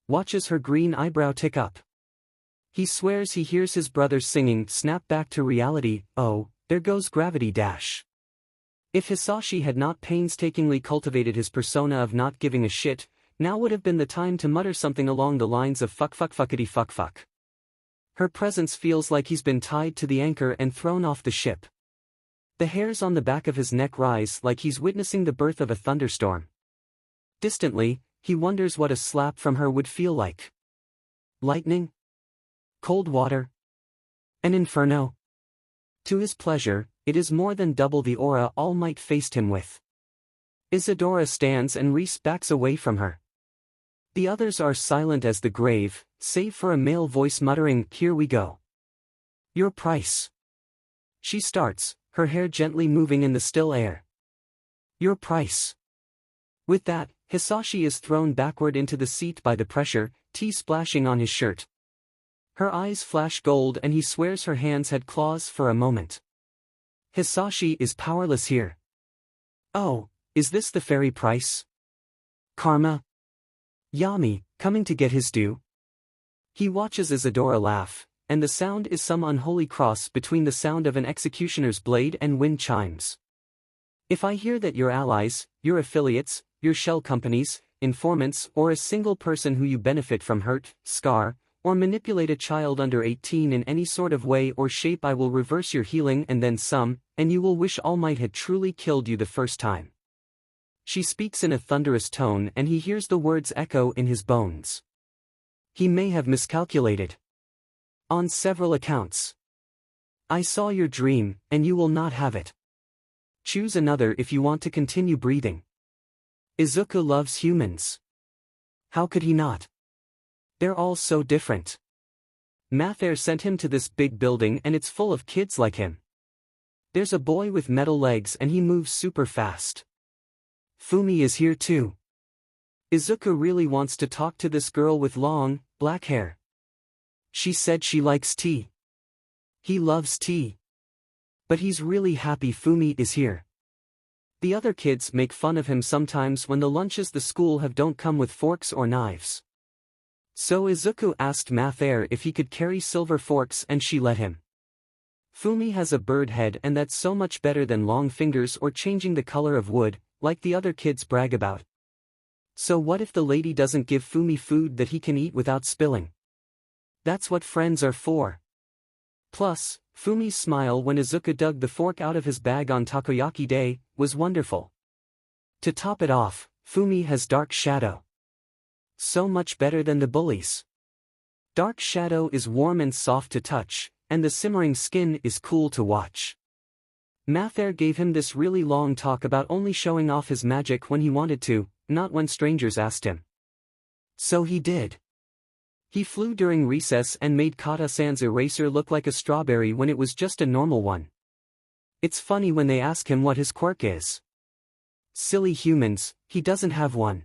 Watches her green eyebrow tick up. He swears he hears his brother singing, snap back to reality, oh, there goes gravity dash. If Hisashi had not painstakingly cultivated his persona of not giving a shit, now would have been the time to mutter something along the lines of fuck fuck fuckity fuck fuck. Her presence feels like he's been tied to the anchor and thrown off the ship. The hairs on the back of his neck rise like he's witnessing the birth of a thunderstorm. Distantly, he wonders what a slap from her would feel like. Lightning? Cold water? An inferno? To his pleasure, it is more than double the aura All Might faced him with. Isadora stands and Reese backs away from her. The others are silent as the grave, save for a male voice muttering, "Here we go." "Your price." She starts, her hair gently moving in the still air. "Your price." With that, Hisashi is thrown backward into the seat by the pressure, tea splashing on his shirt. Her eyes flash gold and he swears her hands had claws for a moment. Hisashi is powerless here. Oh, is this the Faerie price? Karma? Yami, coming to get his due? He watches Isadora laugh, and the sound is some unholy cross between the sound of an executioner's blade and wind chimes. If I hear that your allies, your affiliates, your shell companies, informants, or a single person who you benefit from hurt, scar, or manipulate a child under 18 in any sort of way or shape, I will reverse your healing and then some, and you will wish All Might had truly killed you the first time. She speaks in a thunderous tone and he hears the words echo in his bones. He may have miscalculated. On several accounts. I saw your dream, and you will not have it. Choose another if you want to continue breathing. Izuku loves humans. How could he not? They're all so different. 𝐴𝐻 sent him to this big building and it's full of kids like him. There's a boy with metal legs and he moves super fast. Fumi is here too. Izuku really wants to talk to this girl with long, black hair. She said she likes tea. He loves tea. But he's really happy Fumi is here. The other kids make fun of him sometimes when the lunches the school have don't come with forks or knives. So Izuku asked 𝐴𝐻 if he could carry silver forks and she let him. Fumi has a bird head and that's so much better than long fingers or changing the color of wood, like the other kids brag about. So what if the lady doesn't give Fumi food that he can eat without spilling? That's what friends are for. Plus, Fumi's smile when Izuku dug the fork out of his bag on Takoyaki Day was wonderful. To top it off, Fumi has Dark Shadow. So much better than the bullies. Dark Shadow is warm and soft to touch, and the simmering skin is cool to watch. 𝐴𝐻 gave him this really long talk about only showing off his magic when he wanted to, not when strangers asked him. So he did. He flew during recess and made Kata-san's eraser look like a strawberry when it was just a normal one. It's funny when they ask him what his quirk is. Silly humans, he doesn't have one.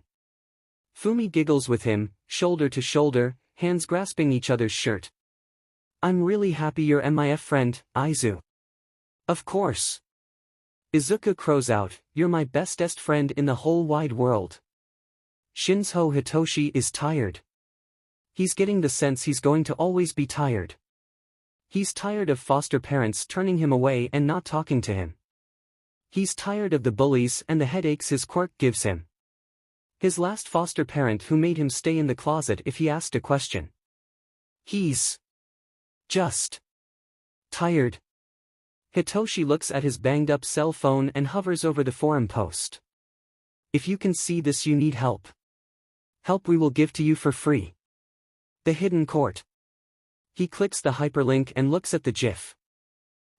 Fumi giggles with him, shoulder to shoulder, hands grasping each other's shirt. I'm really happy you're my friend, Aizu. Of course. Izuku crows out, you're my bestest friend in the whole wide world. Shinzo Hitoshi is tired. He's getting the sense he's going to always be tired. He's tired of foster parents turning him away and not talking to him. He's tired of the bullies and the headaches his quirk gives him. His last foster parent who made him stay in the closet if he asked a question. He's just tired. Hitoshi looks at his banged-up cell phone and hovers over the forum post. If you can see this, you need help. Help we will give to you for free. The Hidden Court. He clicks the hyperlink and looks at the GIF.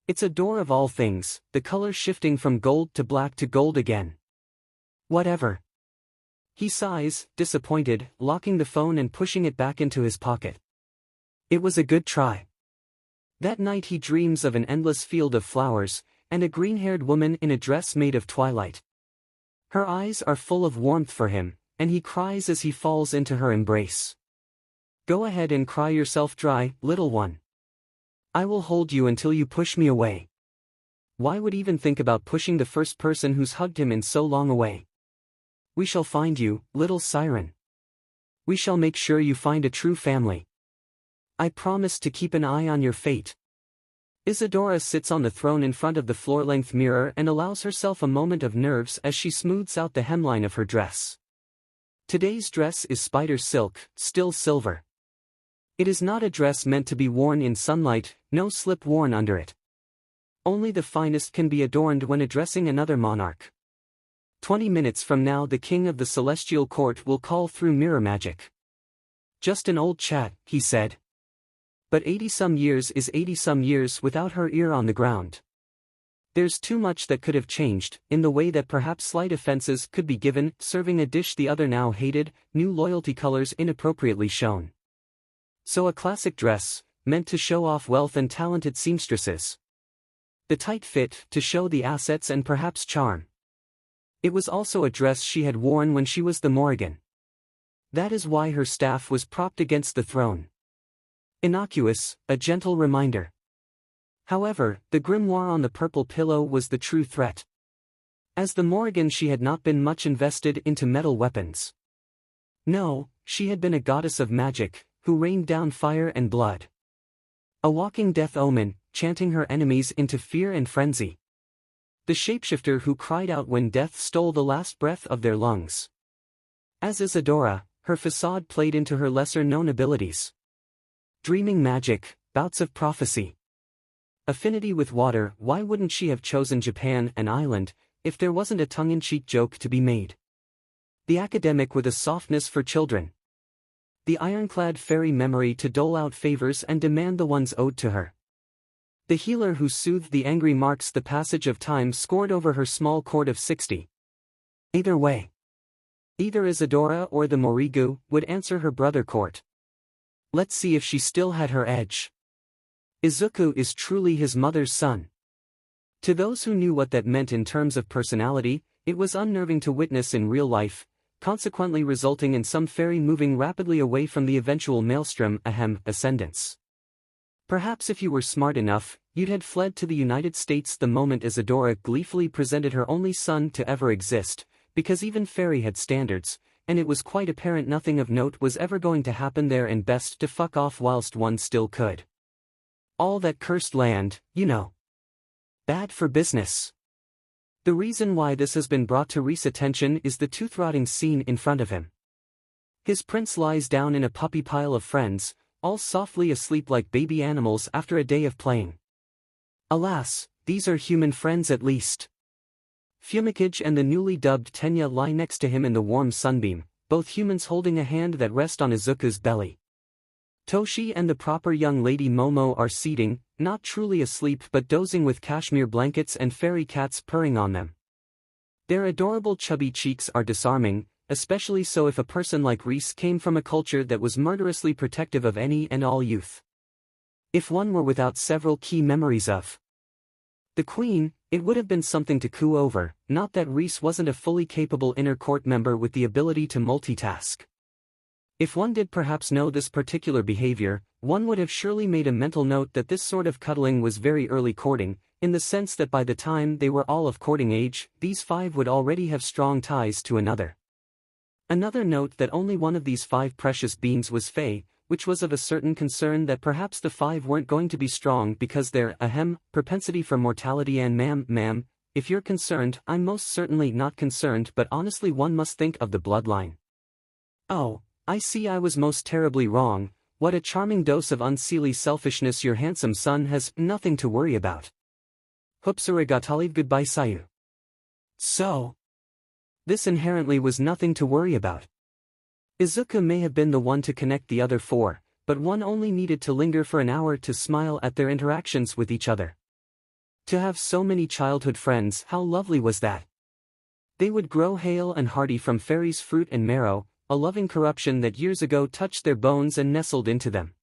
It's a door of all things, the color shifting from gold to black to gold again. Whatever. He sighs, disappointed, locking the phone and pushing it back into his pocket. It was a good try. That night he dreams of an endless field of flowers, and a green-haired woman in a dress made of twilight. Her eyes are full of warmth for him, and he cries as he falls into her embrace. Go ahead and cry yourself dry, little one. I will hold you until you push me away. Why would even think about pushing the first person who's hugged him in so long away? We shall find you, little siren. We shall make sure you find a true family. I promise to keep an eye on your fate. Isadora sits on the throne in front of the floor-length mirror and allows herself a moment of nerves as she smooths out the hemline of her dress. Today's dress is spider silk, still silver. It is not a dress meant to be worn in sunlight, no slip worn under it. Only the finest can be adorned when addressing another monarch. 20 minutes from now the king of the celestial court will call through mirror magic. Just an old chat, he said. But 80-some years is 80-some years without her ear on the ground. There's too much that could have changed, in the way that perhaps slight offenses could be given, serving a dish the other now hated, new loyalty colors inappropriately shown. So a classic dress, meant to show off wealth and talented seamstresses. The tight fit, to show the assets and perhaps charm. It was also a dress she had worn when she was the Morrigan. That is why her staff was propped against the throne. Innocuous, a gentle reminder. However, the grimoire on the purple pillow was the true threat. As the Morrigan she had not been much invested into metal weapons. No, she had been a goddess of magic, who rained down fire and blood. A walking death omen, chanting her enemies into fear and frenzy. The shapeshifter who cried out when death stole the last breath of their lungs. As Isadora, her facade played into her lesser-known abilities. Dreaming magic, bouts of prophecy. Affinity with water. Why wouldn't she have chosen Japan, an island, if there wasn't a tongue-in-cheek joke to be made? The academic with a softness for children. The ironclad fairy memory to dole out favors and demand the ones owed to her. The healer who soothed the angry marks the passage of time scored over her small court of 60. Either way. Either Isadora or the Morrigu would answer her brother court. Let's see if she still had her edge. Izuku is truly his mother's son. To those who knew what that meant in terms of personality, it was unnerving to witness in real life, consequently resulting in some fairy moving rapidly away from the eventual maelstrom ascendance. Perhaps if you were smart enough, you'd had fled to the United States the moment Isadora gleefully presented her only son to ever exist, because even Faerie had standards, and it was quite apparent nothing of note was ever going to happen there and best to fuck off whilst one still could. All that cursed land, you know. Bad for business. The reason why this has been brought to Rhys's attention is the tooth-rotting scene in front of him. His prince lies down in a puppy pile of friends, all softly asleep like baby animals after a day of playing. Alas, these are human friends at least. 𝐓𝐿𝐬 and the newly dubbed 𝐀𝐦 lie next to him in the warm sunbeam, both humans holding a hand that rests on Izuku's belly. Toshi and the proper young lady Momo are seating, not truly asleep but dozing with cashmere blankets and fairy cats purring on them. Their adorable chubby cheeks are disarming, especially so if a person like Rhys came from a culture that was murderously protective of any and all youth. If one were without several key memories of the Queen, it would have been something to coo over, not that Rhys wasn't a fully capable inner court member with the ability to multitask. If one did perhaps know this particular behavior, one would have surely made a mental note that this sort of cuddling was very early courting, in the sense that by the time they were all of courting age, these five would already have strong ties to another. Another note that only one of these five precious beings was Fae, which was of a certain concern that perhaps the five weren't going to be strong because their propensity for mortality and ma'am, if you're concerned, I'm most certainly not concerned, but honestly one must think of the bloodline. Oh, I see I was most terribly wrong. What a charming dose of unseelie selfishness your handsome son has, nothing to worry about. 𝗵𝗃𝗄𝐿𝐬. So, this inherently was nothing to worry about. Izuku may have been the one to connect the other four, but one only needed to linger for an hour to smile at their interactions with each other. To have so many childhood friends, how lovely was that? They would grow hale and hearty from Faerie's fruit and marrow, a loving corruption that years ago touched their bones and nestled into them.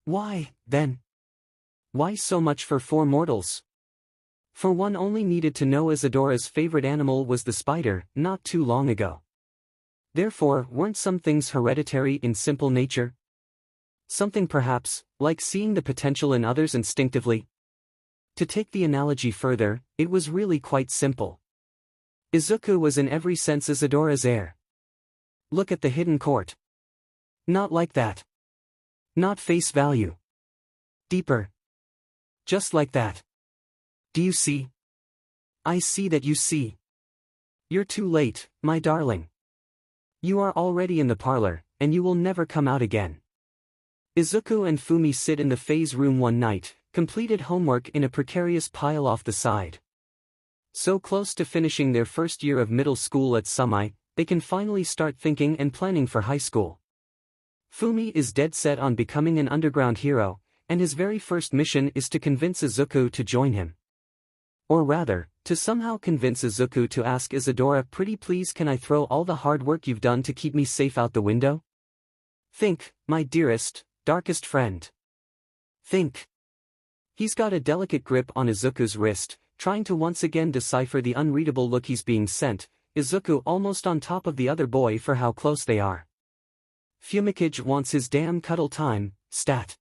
Why, then? Why so much for four mortals? For one only needed to know Isadora's favorite animal was the spider, not too long ago. Therefore, weren't some things hereditary in simple nature? Something perhaps, like seeing the potential in others instinctively. To take the analogy further, it was really quite simple. Izuku was in every sense Isadora's heir. Look at the hidden court. Not like that. Not face value. Deeper. Just like that. Do you see? I see that you see. You're too late, my darling. You are already in the parlor, and you will never come out again. Izuku and Fumi sit in the phase room one night, completed homework in a precarious pile off the side. So close to finishing their first year of middle school at 𝐬𝐬, they can finally start thinking and planning for high school. Fumi is dead set on becoming an underground hero, and his very first mission is to convince Izuku to join him. Or rather, to somehow convince Izuku to ask Isadora, pretty please can I throw all the hard work you've done to keep me safe out the window? Think, my dearest, darkest friend. Think. He's got a delicate grip on Izuku's wrist, trying to once again decipher the unreadable look he's being sent, Izuku almost on top of the other boy for how close they are. 𝐓𝐴𝐻 wants his damn cuddle time, stat.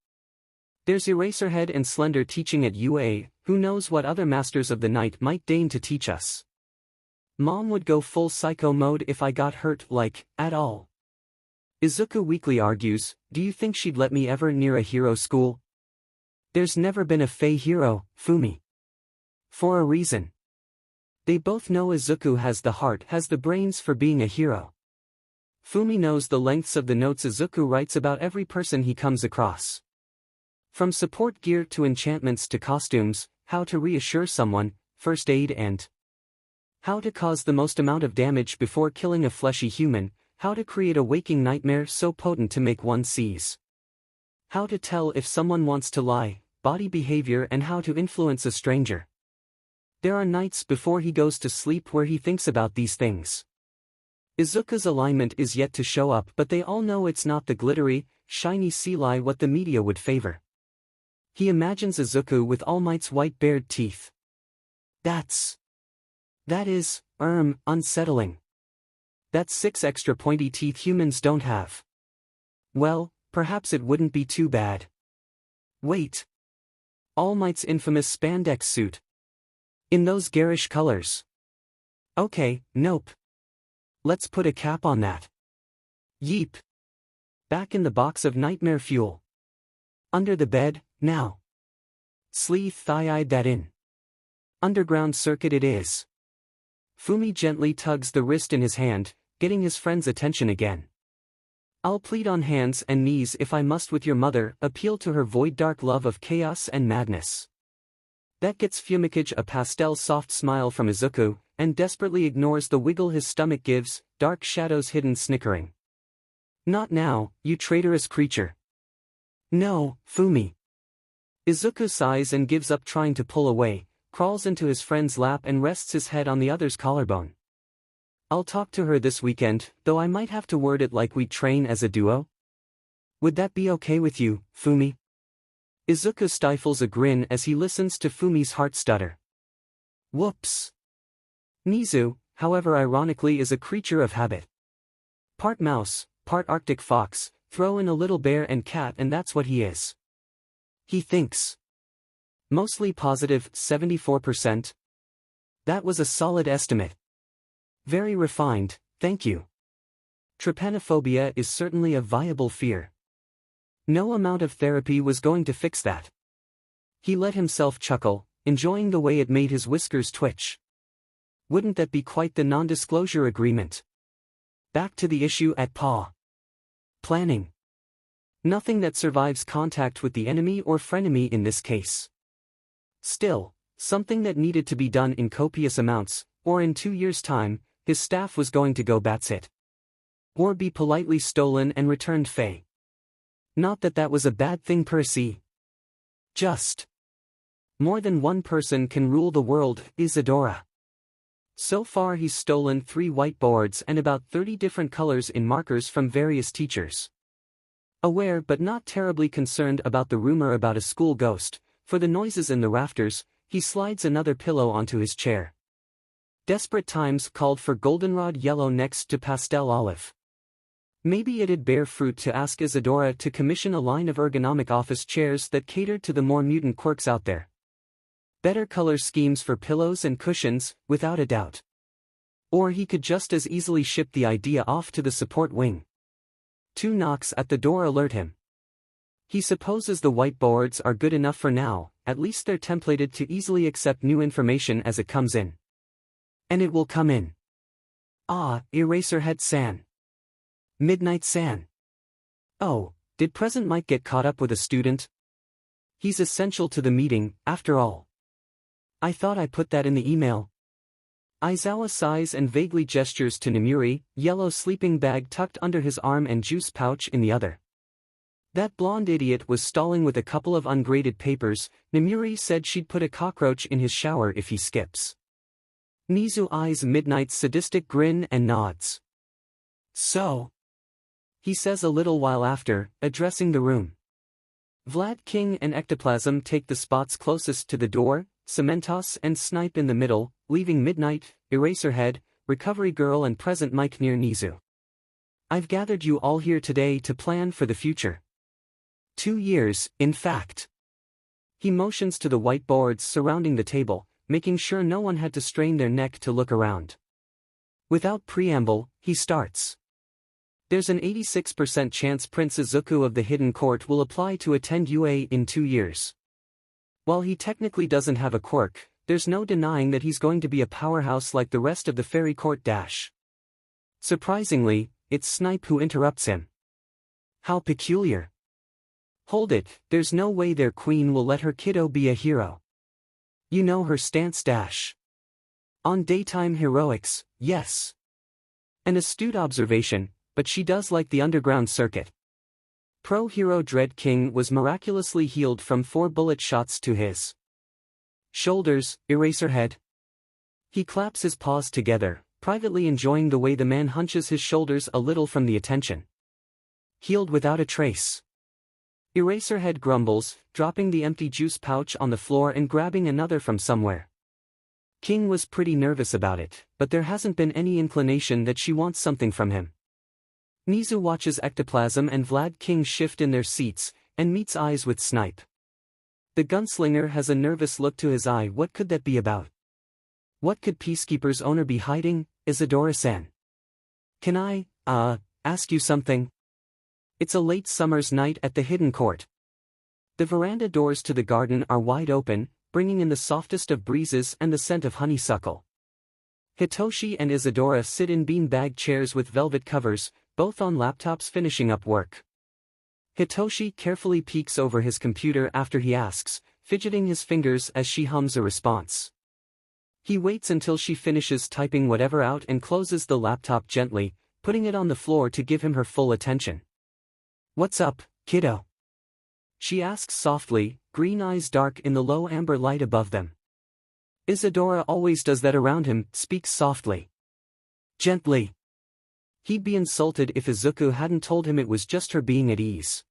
There's Eraserhead and Slender teaching at UA, who knows what other masters of the night might deign to teach us. Mom would go full psycho mode if I got hurt, like, at all. Izuku weakly argues, do you think she'd let me ever near a hero school? There's never been a Fae hero, Fumi. For a reason. They both know Izuku has the heart, has the brains for being a hero. Fumi knows the lengths of the notes Izuku writes about every person he comes across. From support gear to enchantments to costumes, how to reassure someone, first aid and how to cause the most amount of damage before killing a fleshy human, how to create a waking nightmare so potent to make one seize. How to tell if someone wants to lie, body behavior and how to influence a stranger. There are nights before he goes to sleep where he thinks about these things. Izuku's alignment is yet to show up, but they all know it's not the glittery, shiny 𝐀𝐦 what the media would favor. He imagines Izuku with All Might's white bared teeth. That is, unsettling. That's 6 extra pointy teeth humans don't have. Well, perhaps it wouldn't be too bad. Wait. All Might's infamous spandex suit. In those garish colors. Okay, nope. Let's put a cap on that. Yeep. Back in the box of nightmare fuel. Under the bed, now. 𝐶𝐻𝐢𝐬 that in. Underground circuit it is. Fumi gently tugs the wrist in his hand, getting his friend's attention again. I'll plead on hands and knees if I must with your mother, appeal to her void dark love of chaos and madness. That gets 𝐓𝐴𝐻 a pastel soft smile from Izuku, and desperately ignores the wiggle his stomach gives, dark shadows hidden snickering. Not now, you traitorous creature. No, Fumi. Izuku sighs and gives up trying to pull away, crawls into his friend's lap and rests his head on the other's collarbone. I'll talk to her this weekend, though I might have to word it like we train as a duo. Would that be okay with you, Fumi? Izuku stifles a grin as he listens to Fumi's heart stutter. Whoops. Nizu, however ironically, is a creature of habit. Part mouse, part Arctic fox, throw in a little bear and cat and that's what he is. He thinks. Mostly positive, 74%. That was a solid estimate. Very refined, thank you. Trypanophobia is certainly a viable fear. No amount of therapy was going to fix that. He let himself chuckle, enjoying the way it made his whiskers twitch. Wouldn't that be quite the non-disclosure agreement? Back to the issue at 𝐴𝐻. Planning. Nothing that survives contact with the enemy or frenemy in this case. Still, something that needed to be done in copious amounts, or in 2 years' time, his staff was going to go 𝐵𝑡𝑠. Or be politely stolen and returned Fae. Not that that was a bad thing per se. Just. More than one person can rule the world, Isadora. So far he's stolen 3 whiteboards and about 30 different colors in markers from various teachers. Aware but not terribly concerned about the rumor about a school ghost, for the noises in the rafters, he slides another pillow onto his chair. Desperate times called for goldenrod yellow next to pastel olive. Maybe it'd bear fruit to ask Isadora to commission a line of ergonomic office chairs that catered to the more mutant quirks out there. Better color schemes for pillows and cushions, without a doubt. Or he could just as easily ship the idea off to the support wing. 2 knocks at the door alert him. He supposes the whiteboards are good enough for now, at least they're templated to easily accept new information as it comes in. And it will come in. Ah, Eraserhead-san. Midnight-san. Oh, did Present Mike get caught up with a student? He's essential to the meeting, after all. I thought I put that in the email. Aizawa sighs and vaguely gestures to Nemuri, yellow sleeping bag tucked under his arm and juice pouch in the other. That blonde idiot was stalling with a couple of ungraded papers. Nemuri said she'd put a cockroach in his shower if he skips. Nizu eyes Midnight's sadistic grin and nods. So? He says a little while after, addressing the room. Vlad King and Ectoplasm take the spots closest to the door, Cementos and Snipe in the middle, leaving Midnight, Eraserhead, Recovery Girl and Present Mike near Nizu. I've gathered you all here today to plan for the future. 2 years, in fact. He motions to the whiteboards surrounding the table, making sure no one had to strain their neck to look around. Without preamble, he starts. There's an 86% chance Prince Izuku of the Hidden Court will apply to attend UA in 2 years. While he technically doesn't have a quirk, there's no denying that he's going to be a powerhouse like the rest of the Faerie Court dash. Surprisingly, it's Snipe who interrupts him. How peculiar. Hold it, there's no way their queen will let her kiddo be a hero. You know her stance dash. On daytime heroics, yes. An astute observation, but she does like the underground circuit. Pro-hero Dread King was miraculously healed from 4 bullet shots to his shoulders, Eraserhead. He claps his paws together, privately enjoying the way the man hunches his shoulders a little from the attention. Healed without a trace. Eraserhead grumbles, dropping the empty juice pouch on the floor and grabbing another from somewhere. King was pretty nervous about it, but there hasn't been any inclination that she wants something from him. Nizu watches Ectoplasm and Vlad King shift in their seats, and meets eyes with Snipe. The gunslinger has a nervous look to his eye. What could that be about? What could Peacekeeper's owner be hiding, Isadora-san? Can I, ask you something? It's a late summer's night at the Hidden Court. The veranda doors to the garden are wide open, bringing in the softest of breezes and the scent of honeysuckle. Hitoshi and Isadora sit in beanbag chairs with velvet covers, both on laptops finishing up work. Hitoshi carefully peeks over his computer after he asks, fidgeting his fingers as she hums a response. He waits until she finishes typing whatever out and closes the laptop gently, putting it on the floor to give him her full attention. What's up, kiddo? She asks softly, green eyes dark in the low amber light above them. Isadora always does that around him, speaks softly. Gently. He'd be insulted if Izuku hadn't told him it was just her being at ease.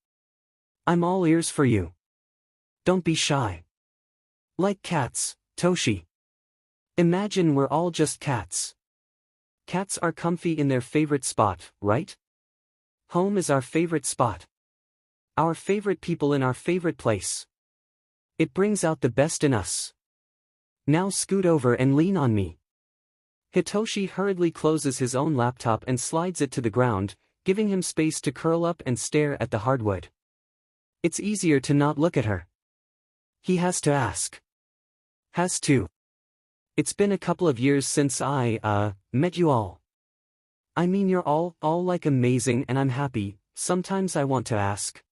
I'm all ears for you. Don't be shy. Like cats, Toshi. Imagine we're all just cats. Cats are comfy in their favorite spot, right? Home is our favorite spot. Our favorite people in our favorite place. It brings out the best in us. Now scoot over and lean on me. Hitoshi hurriedly closes his own laptop and slides it to the ground, giving him space to curl up and stare at the hardwood. It's easier to not look at her. He has to ask. Has to. It's been a couple of years since I, met you all. I mean you're all like amazing and I'm happy. Sometimes I want to ask.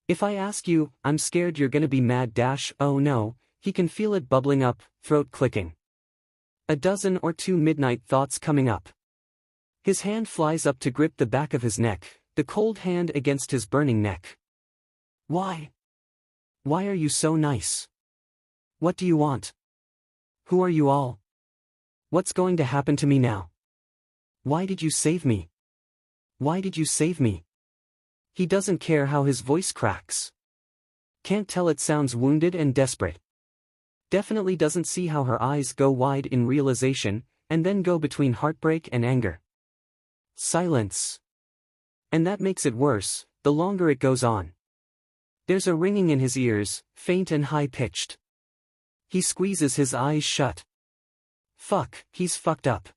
If I ask you, I'm scared you're gonna be mad dash, oh no, he can feel it bubbling up, throat clicking. A dozen or two midnight thoughts coming up. His hand flies up to grip the back of his neck, the cold hand against his burning neck. Why? Why are you so nice? What do you want? Who are you all? What's going to happen to me now? Why did you save me? Why did you save me? He doesn't care how his voice cracks. Can't tell it sounds wounded and desperate. Definitely doesn't see how her eyes go wide in realization, and then go between heartbreak and anger. Silence. And that makes it worse, the longer it goes on. There's a ringing in his ears, faint and high-pitched. He squeezes his eyes shut. Fuck, he's fucked up.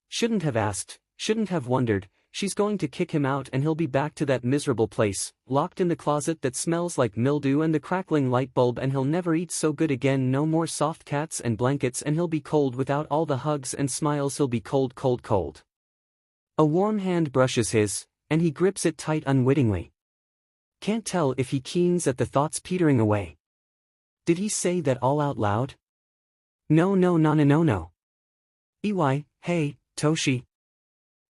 Shouldn't have asked, shouldn't have wondered, she's going to kick him out and he'll be back to that miserable place, locked in the closet that smells like mildew and the crackling light bulb, and he'll never eat so good again. No more soft cats and blankets, and he'll be cold without all the hugs and smiles. He'll be cold, cold, cold. A warm hand brushes his, and he grips it tight unwittingly. Can't tell if he keens at the thoughts petering away. Did he say that all out loud? No. 𝐬𝐻, hey, Toshi.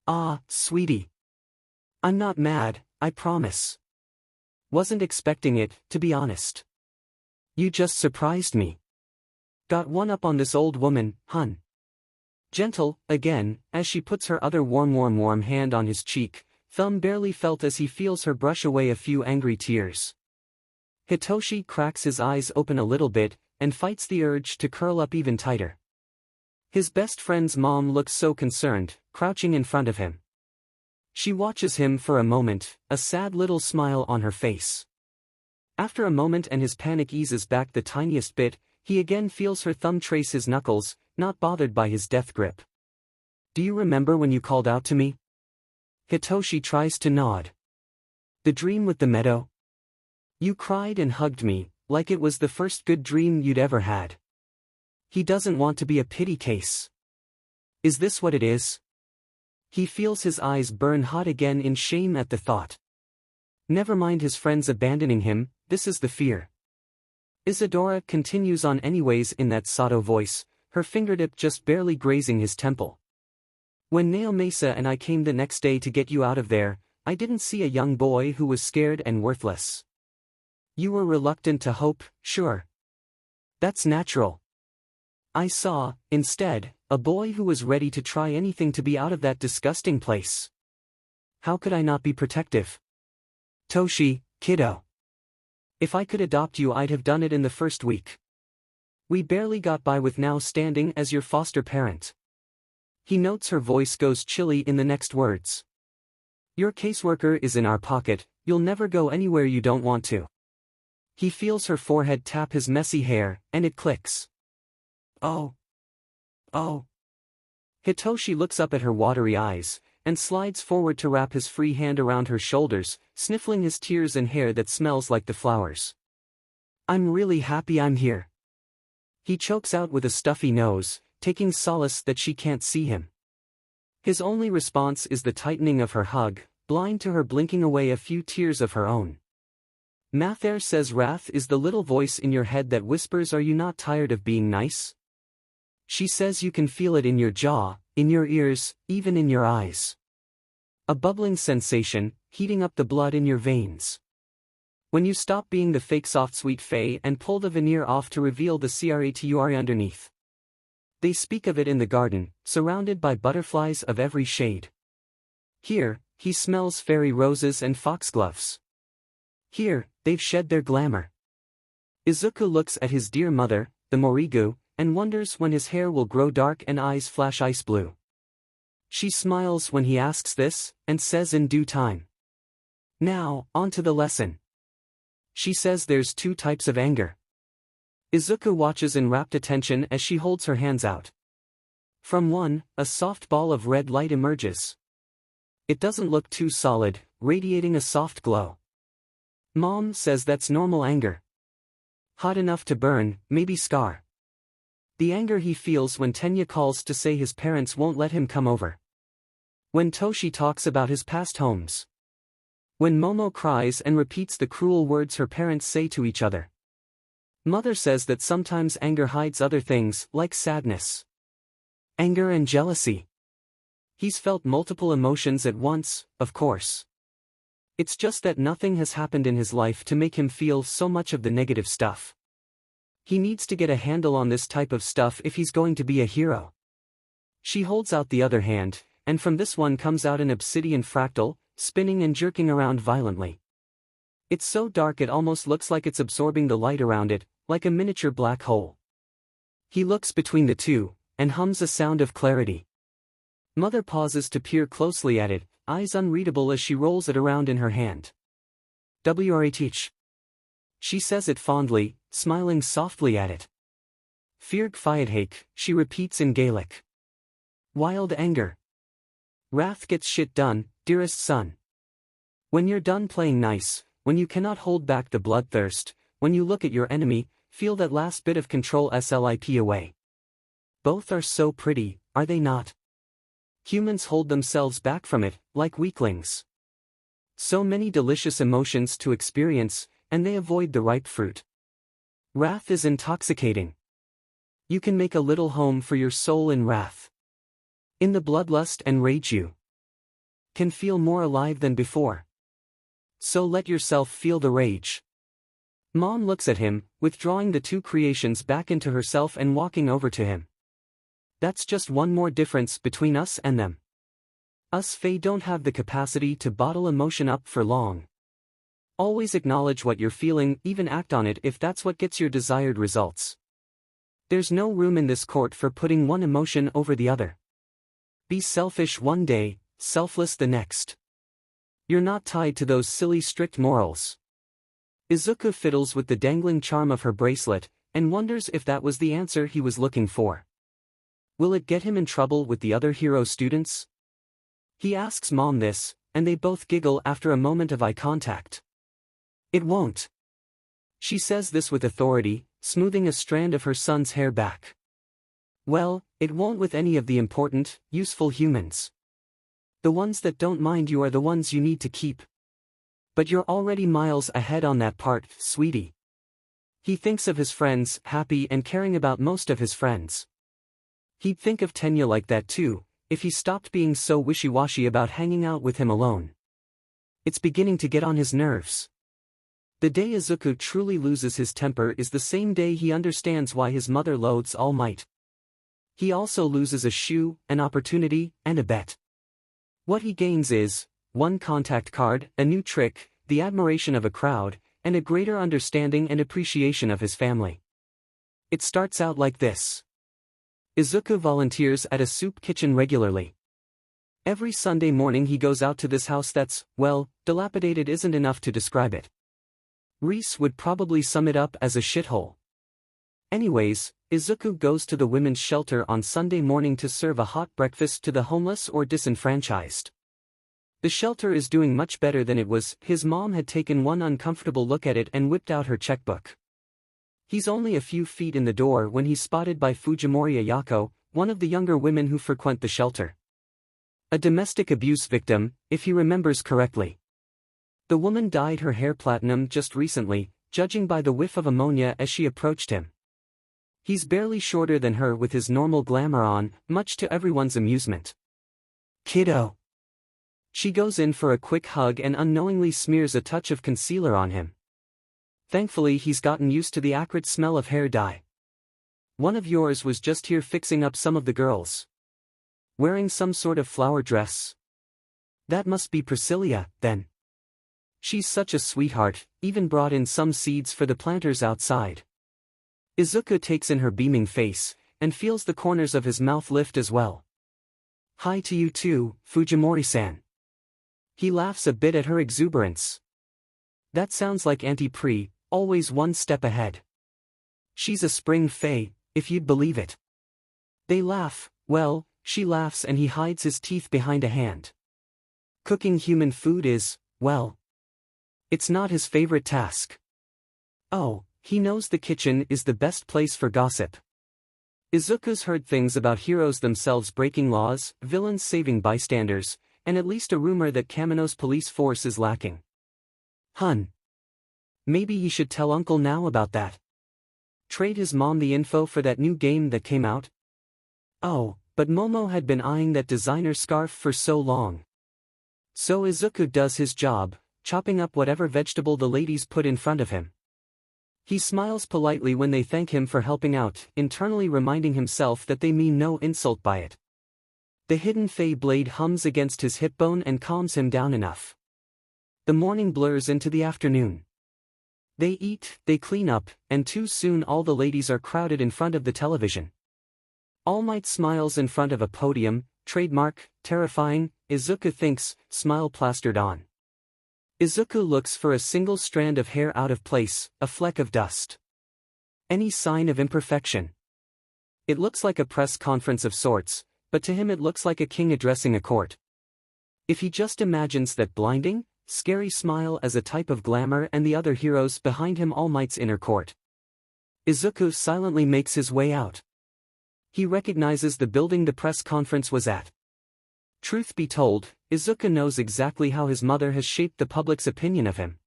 Ah, sweetie. I'm not mad, I promise. Wasn't expecting it, to be honest. You just surprised me. Got one up on this old woman, hun. Gentle, again, as she puts her other warm hand on his cheek, thumb barely felt as he feels her brush away a few angry tears. Hitoshi cracks his eyes open a little bit, and fights the urge to curl up even tighter. His best friend's mom looks so concerned, crouching in front of him. She watches him for a moment, a sad little smile on her face. After a moment and his panic eases back the tiniest bit, he again feels her thumb trace his knuckles, not bothered by his death grip. Do you remember when you called out to me? Hitoshi tries to nod. The dream with the meadow? You cried and hugged me, like it was the first good dream you'd ever had. He doesn't want to be a pity case. Is this what it is? He feels his eyes burn hot again in shame at the thought. Never mind his friends abandoning him, this is the fear. Isadora continues on anyways in that Sato voice, her fingertip just barely grazing his temple. When 𝐀𝐦 and I came the next day to get you out of there, I didn't see a young boy who was scared and worthless. You were reluctant to hope, sure. That's natural. I saw, instead, a boy who was ready to try anything to be out of that disgusting place. How could I not be protective? Toshi, kiddo. If I could adopt you, I'd have done it in the first week. We barely got by with now standing as your foster parent. He notes her voice goes chilly in the next words. Your caseworker is in our pocket, you'll never go anywhere you don't want to. He feels her forehead tap his messy hair, and it clicks. Oh. Hitoshi looks up at her watery eyes, and slides forward to wrap his free hand around her shoulders, sniffling his tears and hair that smells like the flowers. I'm really happy I'm here. He chokes out with a stuffy nose, taking solace that she can't see him. His only response is the tightening of her hug, blind to her blinking away a few tears of her own. 𝐻𝐻 says wrath is the little voice in your head that whispers, are you not tired of being nice? She says you can feel it in your jaw, in your ears, even in your eyes. A bubbling sensation, heating up the blood in your veins. When you stop being the fake soft sweet fae and pull the veneer off to reveal the 𝐀𝐦 underneath. They speak of it in the garden, surrounded by butterflies of every shade. Here, he smells fairy roses and foxgloves. Here, they've shed their glamour. Izuku looks at his dear mother, the Morrigu, and wonders when his hair will grow dark and eyes flash ice blue. She smiles when he asks this, and says in due time. Now, on to the lesson. She says there's two types of anger. Izuku watches in rapt attention as she holds her hands out. From one, a soft ball of red light emerges. It doesn't look too solid, radiating a soft glow. Mom says that's normal anger. Hot enough to burn, maybe scar. The anger he feels when 𝐀𝐦 calls to say his parents won't let him come over. When Toshi talks about his past homes. When Momo cries and repeats the cruel words her parents say to each other. Mother says that sometimes anger hides other things, like sadness. Anger and jealousy. He's felt multiple emotions at once, of course. It's just that nothing has happened in his life to make him feel so much of the negative stuff. He needs to get a handle on this type of stuff if he's going to be a hero. She holds out the other hand, and from this one comes out an obsidian fractal, spinning and jerking around violently. It's so dark it almost looks like it's absorbing the light around it, like a miniature black hole. He looks between the two, and hums a sound of clarity. Mother pauses to peer closely at it, eyes unreadable as she rolls it around in her hand. 𝗬𝗲𝗧𝗏. She says it fondly, smiling softly at it. 𝐸𝐴𝐺 𝐸𝐴𝐺, she repeats in Gaelic. Wild anger. Wrath gets shit done, dearest son. When you're done playing nice, when you cannot hold back the bloodthirst, when you look at your enemy, feel that last bit of control slip away. Both are so pretty, are they not? Humans hold themselves back from it, like weaklings. So many delicious emotions to experience, and they avoid the ripe fruit. Wrath is intoxicating. You can make a little home for your soul in wrath. In the bloodlust and rage you can feel more alive than before. So let yourself feel the rage. Mom looks at him, withdrawing the two creations back into herself and walking over to him. That's just one more difference between us and them. Us Fae don't have the capacity to bottle emotion up for long. Always acknowledge what you're feeling, even act on it if that's what gets your desired results. There's no room in this court for putting one emotion over the other. Be selfish one day, selfless the next. You're not tied to those silly strict morals. Izuku fiddles with the dangling charm of her bracelet, and wonders if that was the answer he was looking for. Will it get him in trouble with the other hero students? He asks Mom this, and they both giggle after a moment of eye contact. It won't. She says this with authority, smoothing a strand of her son's hair back. Well, it won't with any of the important, useful humans. The ones that don't mind you are the ones you need to keep. But you're already miles ahead on that part, sweetie. He thinks of his friends, happy and caring about most of his friends. He'd think of 𝐀𝐦 like that too, if he stopped being so wishy-washy about hanging out with him alone. It's beginning to get on his nerves. The day Izuku truly loses his temper is the same day he understands why his mother loathes All Might. He also loses a shoe, an opportunity, and a bet. What he gains is, one contact card, a new trick, the admiration of a crowd, and a greater understanding and appreciation of his family. It starts out like this. Izuku volunteers at a soup kitchen regularly. Every Sunday morning he goes out to this house that's, well, dilapidated isn't enough to describe it. Reese would probably sum it up as a shithole. Anyways, Izuku goes to the women's shelter on Sunday morning to serve a hot breakfast to the homeless or disenfranchised. The shelter is doing much better than it was. His mom had taken one uncomfortable look at it and whipped out her checkbook. He's only a few feet in the door when he's spotted by Fujimori Ayako, one of the younger women who frequent the shelter. A domestic abuse victim, if he remembers correctly. The woman dyed her hair platinum just recently, judging by the whiff of ammonia as she approached him. He's barely shorter than her with his normal glamour on, much to everyone's amusement. Kiddo. She goes in for a quick hug and unknowingly smears a touch of concealer on him. Thankfully he's gotten used to the acrid smell of hair dye. One of yours was just here fixing up some of the girls. Wearing some sort of flower dress. That must be Priscilla, then. She's such a sweetheart, even brought in some seeds for the planters outside. Izuku takes in her beaming face, and feels the corners of his mouth lift as well. Hi to you too, Fujimori-san. He laughs a bit at her exuberance. That sounds like Auntie Pri, always one step ahead. She's a spring fae, if you'd believe it. They laugh, well, she laughs and he hides his teeth behind a hand. Cooking human food is, well, it's not his favorite task. Oh, he knows the kitchen is the best place for gossip. Izuku's heard things about heroes themselves breaking laws, villains saving bystanders, and at least a rumor that Kamino's police force is lacking. Hun. Maybe he should tell Uncle now about that. Trade his mom the info for that new game that came out? Oh, but Momo had been eyeing that designer scarf for so long. So Izuku does his job, chopping up whatever vegetable the ladies put in front of him. He smiles politely when they thank him for helping out, internally reminding himself that they mean no insult by it. The hidden Fae blade hums against his hip bone and calms him down enough. The morning blurs into the afternoon. They eat, they clean up, and too soon all the ladies are crowded in front of the television. All Might smiles in front of a podium, trademark, terrifying, Izuku thinks, smile plastered on. Izuku looks for a single strand of hair out of place, a fleck of dust. Any sign of imperfection? It looks like a press conference of sorts, but to him it looks like a king addressing a court. If he just imagines that blinding, scary smile as a type of glamour and the other heroes behind him All Might's inner court. Izuku silently makes his way out. He recognizes the building the press conference was at. Truth be told, Izuku knows exactly how his mother has shaped the public's opinion of him.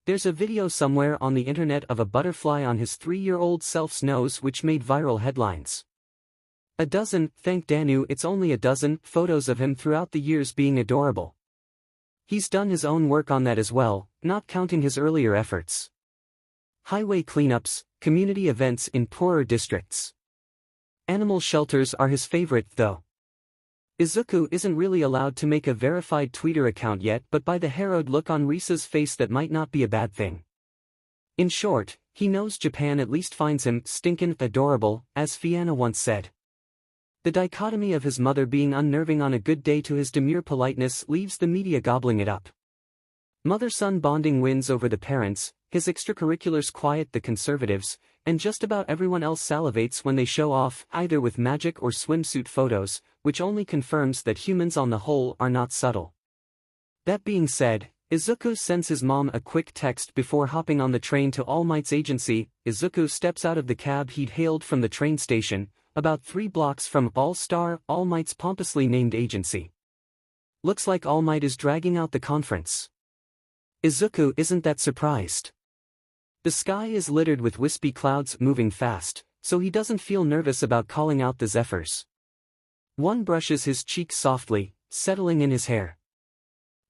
There's a video somewhere on the internet of a butterfly on his 3-year-old self's nose which made viral headlines. A dozen, thank Danu it's only a dozen, photos of him throughout the years being adorable. He's done his own work on that as well, not counting his earlier efforts. Highway cleanups, community events in poorer districts. Animal shelters are his favorite though. Izuku isn't really allowed to make a verified Twitter account yet, but by the harrowed look on Risa's face that might not be a bad thing. In short, he knows Japan at least finds him stinkin' adorable, as Fianna once said. The dichotomy of his mother being unnerving on a good day to his demure politeness leaves the media gobbling it up. Mother-son bonding wins over the parents, his extracurriculars quiet the conservatives, and just about everyone else salivates when they show off, either with magic or swimsuit photos, which only confirms that humans on the whole are not subtle. That being said, Izuku sends his mom a quick text before hopping on the train to All Might's agency. Izuku steps out of the cab he'd hailed from the train station, about 3 blocks from All Might's pompously named agency. Looks like All Might is dragging out the conference. Izuku isn't that surprised. The sky is littered with wispy clouds moving fast, so he doesn't feel nervous about calling out the zephyrs. One brushes his cheek softly, settling in his hair.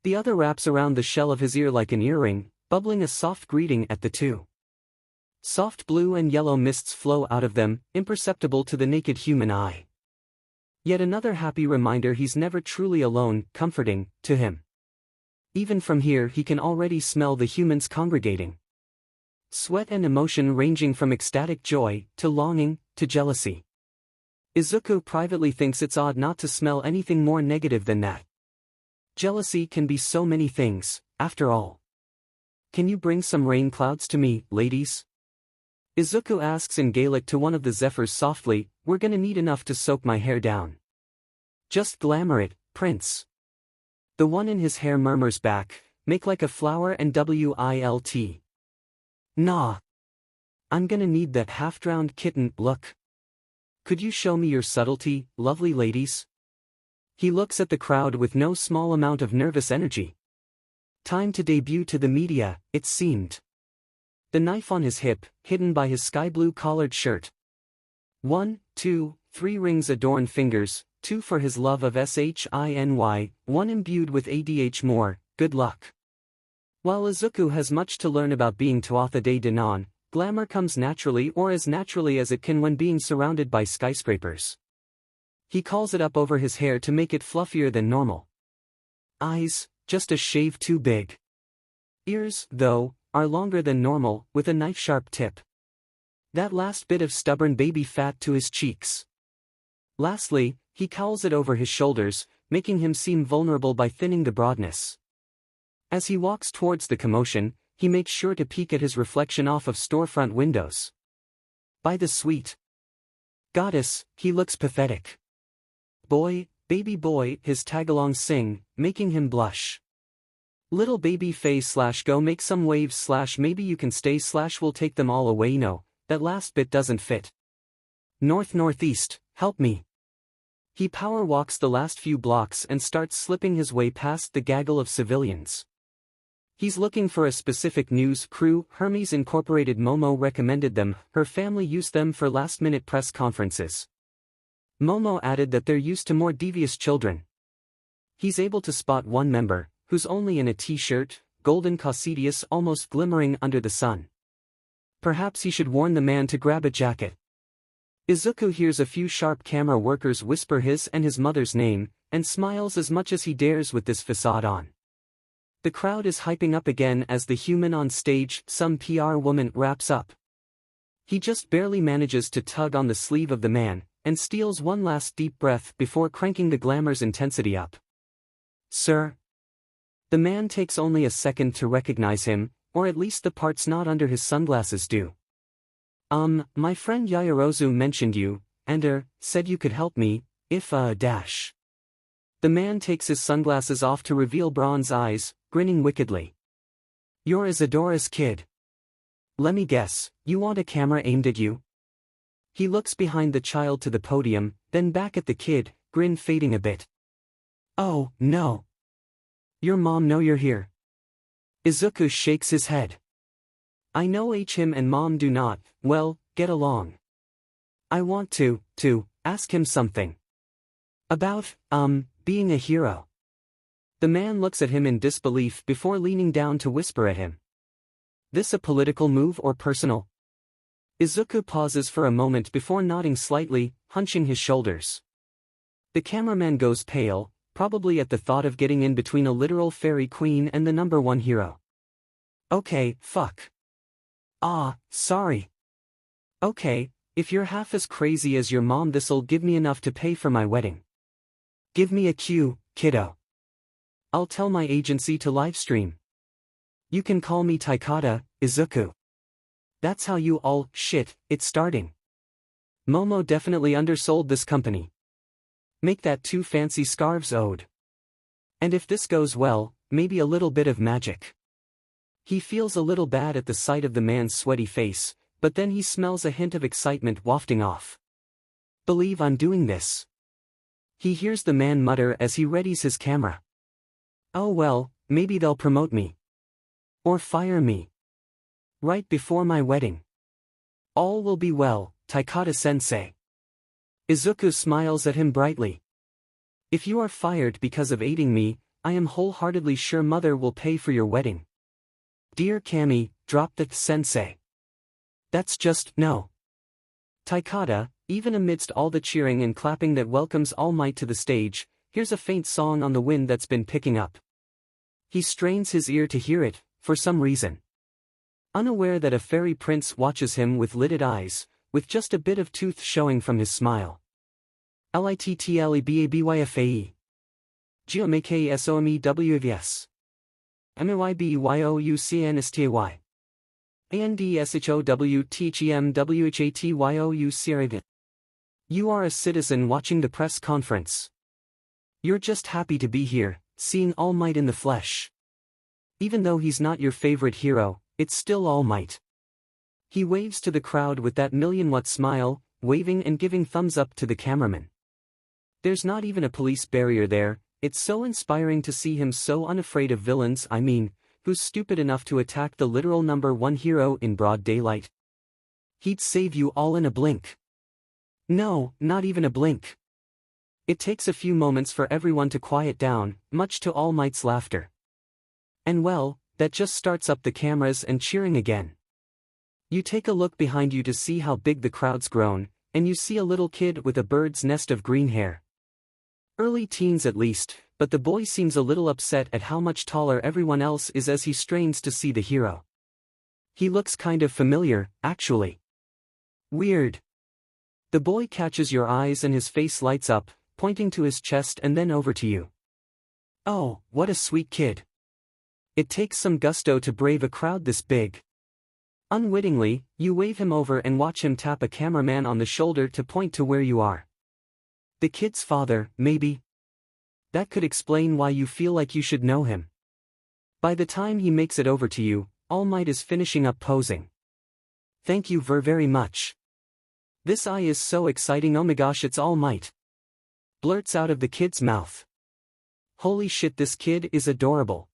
The other wraps around the shell of his ear like an earring, bubbling a soft greeting at the two. Soft blue and yellow mists flow out of them, imperceptible to the naked human eye. Yet another happy reminder he's never truly alone, comforting, to him. Even from here he can already smell the humans congregating. Sweat and emotion ranging from ecstatic joy, to longing, to jealousy. Izuku privately thinks it's odd not to smell anything more negative than that. Jealousy can be so many things, after all. Can you bring some rain clouds to me, ladies? Izuku asks in Gaelic to one of the zephyrs softly, we're gonna need enough to soak my hair down. Just glamour it, Prince. The one in his hair murmurs back, make like a flower and wilt. Nah. I'm gonna need that half-drowned kitten look. Could you show me your subtlety, lovely ladies? He looks at the crowd with no small amount of nervous energy. Time to debut to the media, it seemed. The knife on his hip, hidden by his sky-blue collared shirt. 1, 2, 3 rings adorn fingers, 2 for his love of SHINY, 1 imbued with ADH more, good luck. While Izuku has much to learn about being 𝗀𝗧 Danon, glamour comes naturally or as naturally as it can when being surrounded by skyscrapers. He calls it up over his hair to make it fluffier than normal. Eyes, just a shave too big. Ears, though, are longer than normal, with a knife-sharp tip. That last bit of stubborn baby fat to his cheeks. Lastly, he cowls it over his shoulders, making him seem vulnerable by thinning the broadness. As he walks towards the commotion, he makes sure to peek at his reflection off of storefront windows. By the sweet goddess, he looks pathetic. Boy, baby boy, his tagalongs sing, making him blush. Little baby Fae/go make some waves/ maybe you can stay/ we'll take them all away. No, that last bit doesn't fit. Northeast, help me. He power walks the last few blocks and starts slipping his way past the gaggle of civilians. He's looking for a specific news crew. Hermes Incorporated Momo recommended them, her family used them for last-minute press conferences. Momo added that they're used to more devious children. He's able to spot one member, who's only in a t-shirt, golden caucidius almost glimmering under the sun. Perhaps he should warn the man to grab a jacket. Izuku hears a few sharp camera workers whisper his and his mother's name, and smiles as much as he dares with this facade on. The crowd is hyping up again as the human on stage, some PR woman, wraps up. He just barely manages to tug on the sleeve of the man, and steals one last deep breath before cranking the glamour's intensity up. "Sir?" The man takes only a second to recognize him, or at least the parts not under his sunglasses do. My friend Yaoyorozu mentioned you, and said you could help me, if dash. The man takes his sunglasses off to reveal bronze eyes, grinning wickedly. "You're Isadora's kid. Let me guess, you want a camera aimed at you?" He looks behind the child to the podium, then back at the kid, grin fading a bit. "Oh, no. Your mom know you're here?" Izuku shakes his head. "I know him and mom do not, well, get along. I want to ask him something. About, being a hero." The man looks at him in disbelief before leaning down to whisper at him. "This a political move or personal?" Izuku pauses for a moment before nodding slightly, hunching his shoulders. The cameraman goes pale, probably at the thought of getting in between a literal fairy queen and the #1 hero. "Okay, fuck. Sorry. Okay, if you're half as crazy as your mom, this'll give me enough to pay for my wedding. Give me a cue, kiddo. I'll tell my agency to livestream. You can call me 𝐻𝐸𝗏, Izuku. That's how you all, it's starting. Momo definitely undersold this company. Make that 2 fancy scarves owed. And if this goes well, maybe a little bit of magic." He feels a little bad at the sight of the man's sweaty face, but then he smells a hint of excitement wafting off. "Believe I'm doing this." He hears the man mutter as he readies his camera. "Oh well, maybe they'll promote me. Or fire me. Right before my wedding. All will be well, 𝐻𝐸𝗏-sensei." Izuku smiles at him brightly. "If you are fired because of aiding me, I am wholeheartedly sure mother will pay for your wedding. Dear Cammy, drop the sensei. That's just no." 𝐻𝐸𝗏, even amidst all the cheering and clapping that welcomes All Might to the stage, hears a faint song on the wind that's been picking up. He strains his ear to hear it, for some reason. Unaware that a fairy prince watches him with lidded eyes, with just a bit of tooth showing from his smile. 𝐿𝐼TTLEBABYFAE. 𝐺𝐸𝐬 𝐬𝐈𝐵YOUCNSTAY. ANDSHOWTGMWHATYOUCRAV. You are a citizen watching the press conference. You're just happy to be here, seeing All Might in the flesh. Even though he's not your favorite hero, it's still All Might. He waves to the crowd with that million-watt smile, waving and giving thumbs up to the cameraman. There's not even a police barrier there. It's so inspiring to see him so unafraid of villains, who's stupid enough to attack the literal #1 hero in broad daylight. He'd save you all in a blink. No, not even a blink. It takes a few moments for everyone to quiet down, much to All Might's laughter. And well, that just starts up the cameras and cheering again. You take a look behind you to see how big the crowd's grown, and you see a little kid with a bird's nest of green hair. Early teens at least, but the boy seems a little upset at how much taller everyone else is as he strains to see the hero. He looks kind of familiar, actually. Weird. The boy catches your eyes and his face lights up, pointing to his chest and then over to you. Oh, what a sweet kid. It takes some gusto to brave a crowd this big. Unwittingly, you wave him over and watch him tap a cameraman on the shoulder to point to where you are. The kid's father, maybe? That could explain why you feel like you should know him. By the time he makes it over to you, All Might is finishing up posing. Thank you very much. This eye is so exciting, oh my gosh, it's All Might. Blurts out of the kid's mouth. Holy shit, this kid is adorable.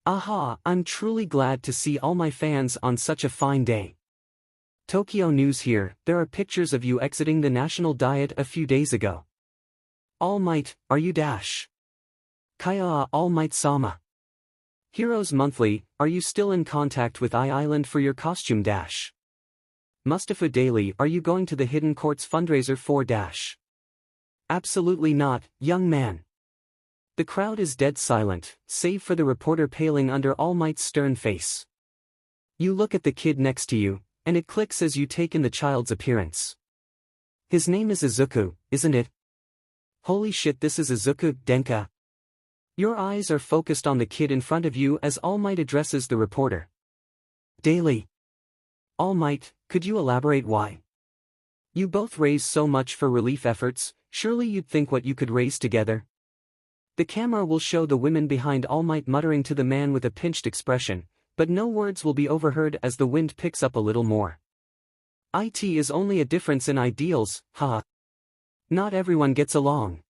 Aha, I'm truly glad to see all my fans on such a fine day. Tokyo News here, there are pictures of you exiting the national diet a few days ago. All Might, are you dash? Kaya All Might Sama. Heroes Monthly, are you still in contact with I-Island for your costume dash? Mustafa Daily, are you going to the Hidden Courts fundraiser for dash? Absolutely not, young man. The crowd is dead silent, save for the reporter paling under All Might's stern face. You look at the kid next to you, and it clicks as you take in the child's appearance. His name is Izuku, isn't it? Holy shit, this is Izuku, Denka. Your eyes are focused on the kid in front of you as All Might addresses the reporter. Daily. All Might, could you elaborate why? You both raise so much for relief efforts, surely you'd think what you could raise together. The camera will show the women behind All Might muttering to the man with a pinched expression, but no words will be overheard as the wind picks up a little more. It is only a difference in ideals, haha. Not everyone gets along.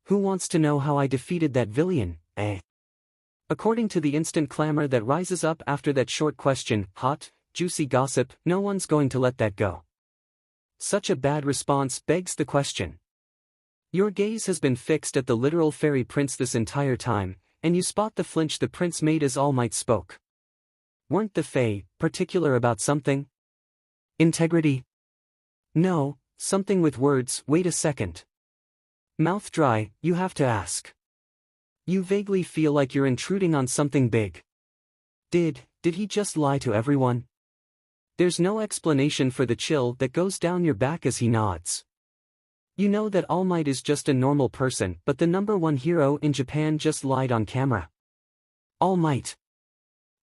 Who wants to know how I defeated that villain, eh? According to the instant clamor that rises up after that short question, hot, juicy gossip, no one's going to let that go. Such a bad response begs the question. Your gaze has been fixed at the literal fairy prince this entire time, and you spot the flinch the prince made as All Might spoke. Weren't the Fae particular about something? Integrity? No, something with words. Wait a second. Mouth dry, you have to ask. You vaguely feel like you're intruding on something big. Did he just lie to everyone? There's no explanation for the chill that goes down your back as he nods. You know that All Might is just a normal person, but the #1 hero in Japan just lied on camera. All Might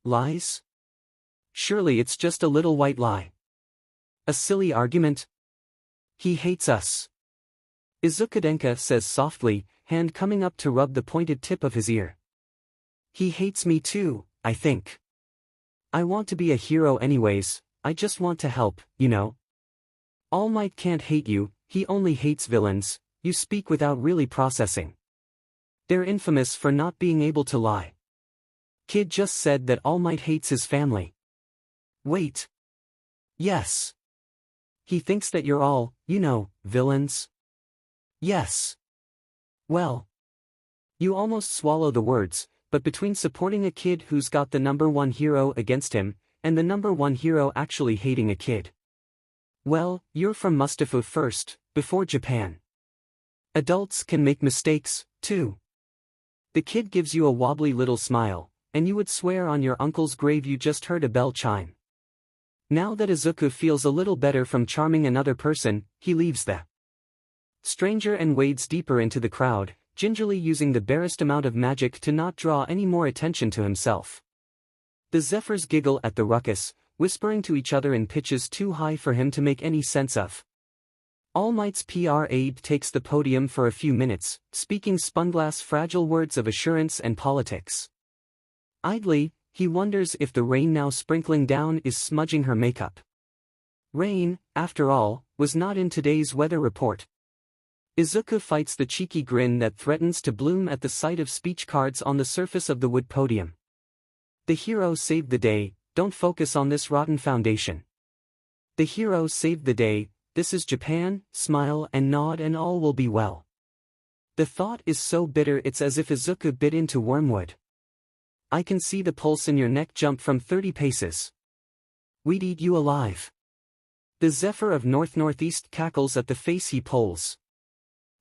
lies? Surely it's just a little white lie. A silly argument? He hates us. Izuku Denka says softly, hand coming up to rub the pointed tip of his ear. He hates me too, I think. I want to be a hero anyways, I just want to help, you know. All Might can't hate you, he only hates villains. You speak without really processing. They're infamous for not being able to lie. Kid just said that All Might hates his family. Wait. Yes. He thinks that you're all, you know, villains? Yes. Well. You almost swallow the words, but between supporting a kid who's got the #1 hero against him, and the #1 hero actually hating a kid. Well, you're from Mustafa first, before Japan. Adults can make mistakes, too. The kid gives you a wobbly little smile, and you would swear on your uncle's grave you just heard a bell chime. Now that Izuku feels a little better from charming another person, he leaves the stranger and wades deeper into the crowd, gingerly using the barest amount of magic to not draw any more attention to himself. The Zephyrs giggle at the ruckus, whispering to each other in pitches too high for him to make any sense of. All Might's PR aide takes the podium for a few minutes, speaking spunglass fragile words of assurance and politics. Idly, he wonders if the rain now sprinkling down is smudging her makeup. Rain, after all, was not in today's weather report. Izuku fights the cheeky grin that threatens to bloom at the sight of speech cards on the surface of the wood podium. The hero saved the day, don't focus on this rotten foundation. The hero saved the day, this is Japan, smile and nod and all will be well. The thought is so bitter it's as if Izuku bit into wormwood. I can see the pulse in your neck jump from 30 paces. We'd eat you alive. The Zephyr of North-Northeast cackles at the face he pulls.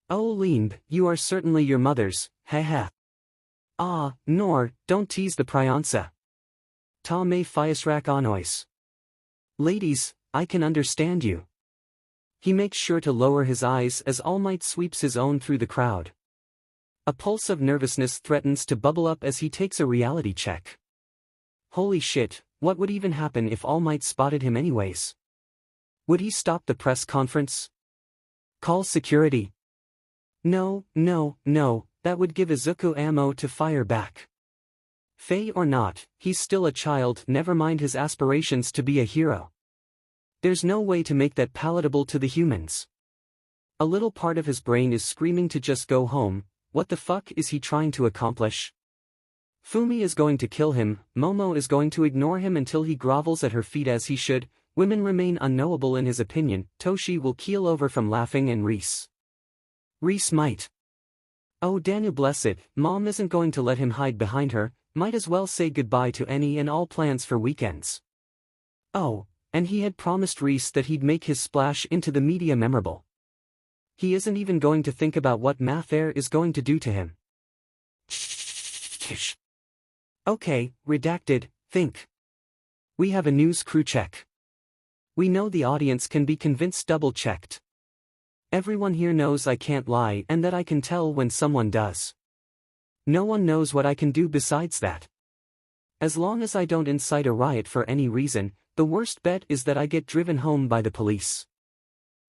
Oh Limb, you are certainly your mother's, haha. Ah, nor, don't tease the Pryansa. Ta me fiasrak onois. Ladies, I can understand you. He makes sure to lower his eyes as All Might sweeps his own through the crowd. A pulse of nervousness threatens to bubble up as he takes a reality check. Holy shit, what would even happen if All Might spotted him anyways? Would he stop the press conference? Call security? No, that would give Izuku ammo to fire back. Fae or not, he's still a child, never mind his aspirations to be a hero. There's no way to make that palatable to the humans. A little part of his brain is screaming to just go home. What the fuck is he trying to accomplish? Fumi is going to kill him, Momo is going to ignore him until he grovels at her feet as he should, women remain unknowable in his opinion, Toshi will keel over from laughing and Reese might. Oh Daniel bless it, Mom isn't going to let him hide behind her, might as well say goodbye to any and all plans for weekends. Oh, and he had promised Reese that he'd make his splash into the media memorable. He isn't even going to think about what 𝐴𝐻 is going to do to him. Okay, redacted, think. We have a news crew check. We know the audience can be convinced double-checked. Everyone here knows I can't lie and that I can tell when someone does. No one knows what I can do besides that. As long as I don't incite a riot for any reason, the worst bet is that I get driven home by the police.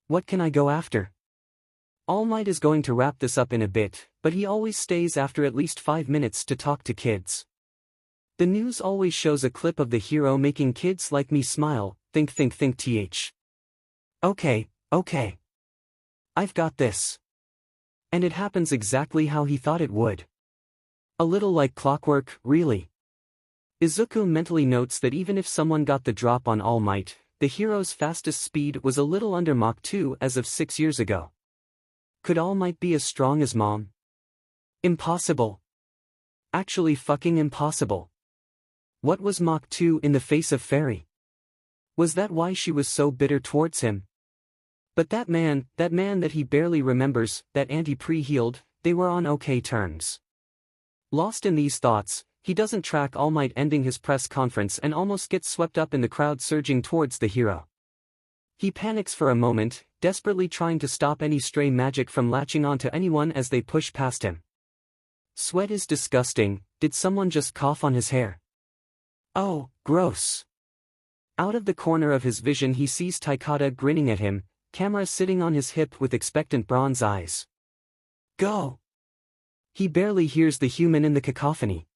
What can I go after? All Might is going to wrap this up in a bit, but he always stays after at least 5 minutes to talk to kids. The news always shows a clip of the hero making kids like me smile, think th. Okay. I've got this. And it happens exactly how he thought it would. A little like clockwork, really. Izuku mentally notes that even if someone got the drop on All Might, the hero's fastest speed was a little under Mach 2 as of 6 years ago. Could All Might be as strong as Mom? Impossible. Actually fucking impossible. What was Mach 2 in the face of Faerie? Was that why she was so bitter towards him? But that man that he barely remembers, that anti-pre-healed, they were on okay terms. Lost in these thoughts, he doesn't track All Might ending his press conference and almost gets swept up in the crowd surging towards the hero. He panics for a moment, desperately trying to stop any stray magic from latching onto anyone as they push past him. Sweat is disgusting. Did someone just cough on his hair? Oh, gross. Out of the corner of his vision he sees 𝗀𝗏𝗏 grinning at him, camera sitting on his hip with expectant bronze eyes. Go! He barely hears the human in the cacophony.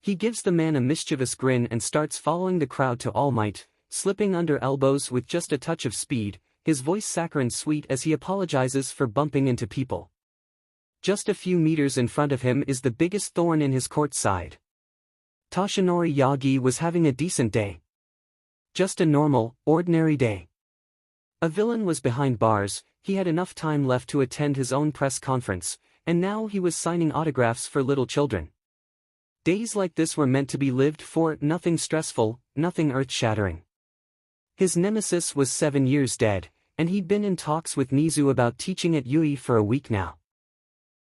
He gives the man a mischievous grin and starts following the crowd to All Might, slipping under elbows with just a touch of speed, his voice saccharine sweet as he apologizes for bumping into people. Just a few meters in front of him is the biggest thorn in his court side. Toshinori Yagi was having a decent day. Just a normal, ordinary day. A villain was behind bars, he had enough time left to attend his own press conference, and now he was signing autographs for little children. Days like this were meant to be lived for, nothing stressful, nothing earth-shattering. His nemesis was 7 years dead, and he'd been in talks with Nizu about teaching at Yui for a week now.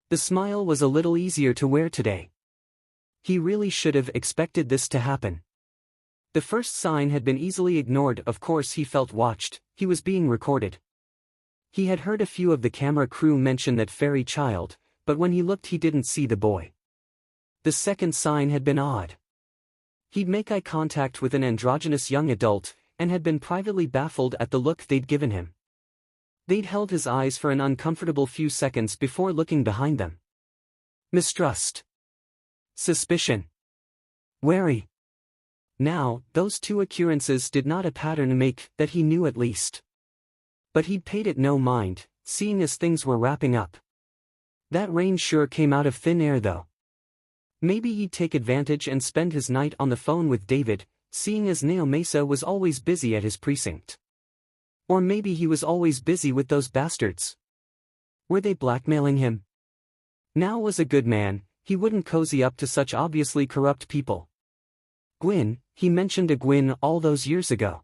The smile was a little easier to wear today. He really should have expected this to happen. The first sign had been easily ignored. Of course he felt watched, he was being recorded. He had heard a few of the camera crew mention that Faerie child, but when he looked he didn't see the boy. The second sign had been odd. He'd make eye contact with an androgynous young adult, and had been privately baffled at the look they'd given him. They'd held his eyes for an uncomfortable few seconds before looking behind them. Mistrust. Suspicion. Wary. Now, those two occurrences did not a pattern make, that he knew at least. But he'd paid it no mind, seeing as things were wrapping up. That rain sure came out of thin air though. Maybe he'd take advantage and spend his night on the phone with David, seeing as 𝐀𝐦 was always busy at his precinct. Or maybe he was always busy with those bastards. Were they blackmailing him? Now was a good man, he wouldn't cozy up to such obviously corrupt people. Gwyn, he mentioned a Gwyn all those years ago.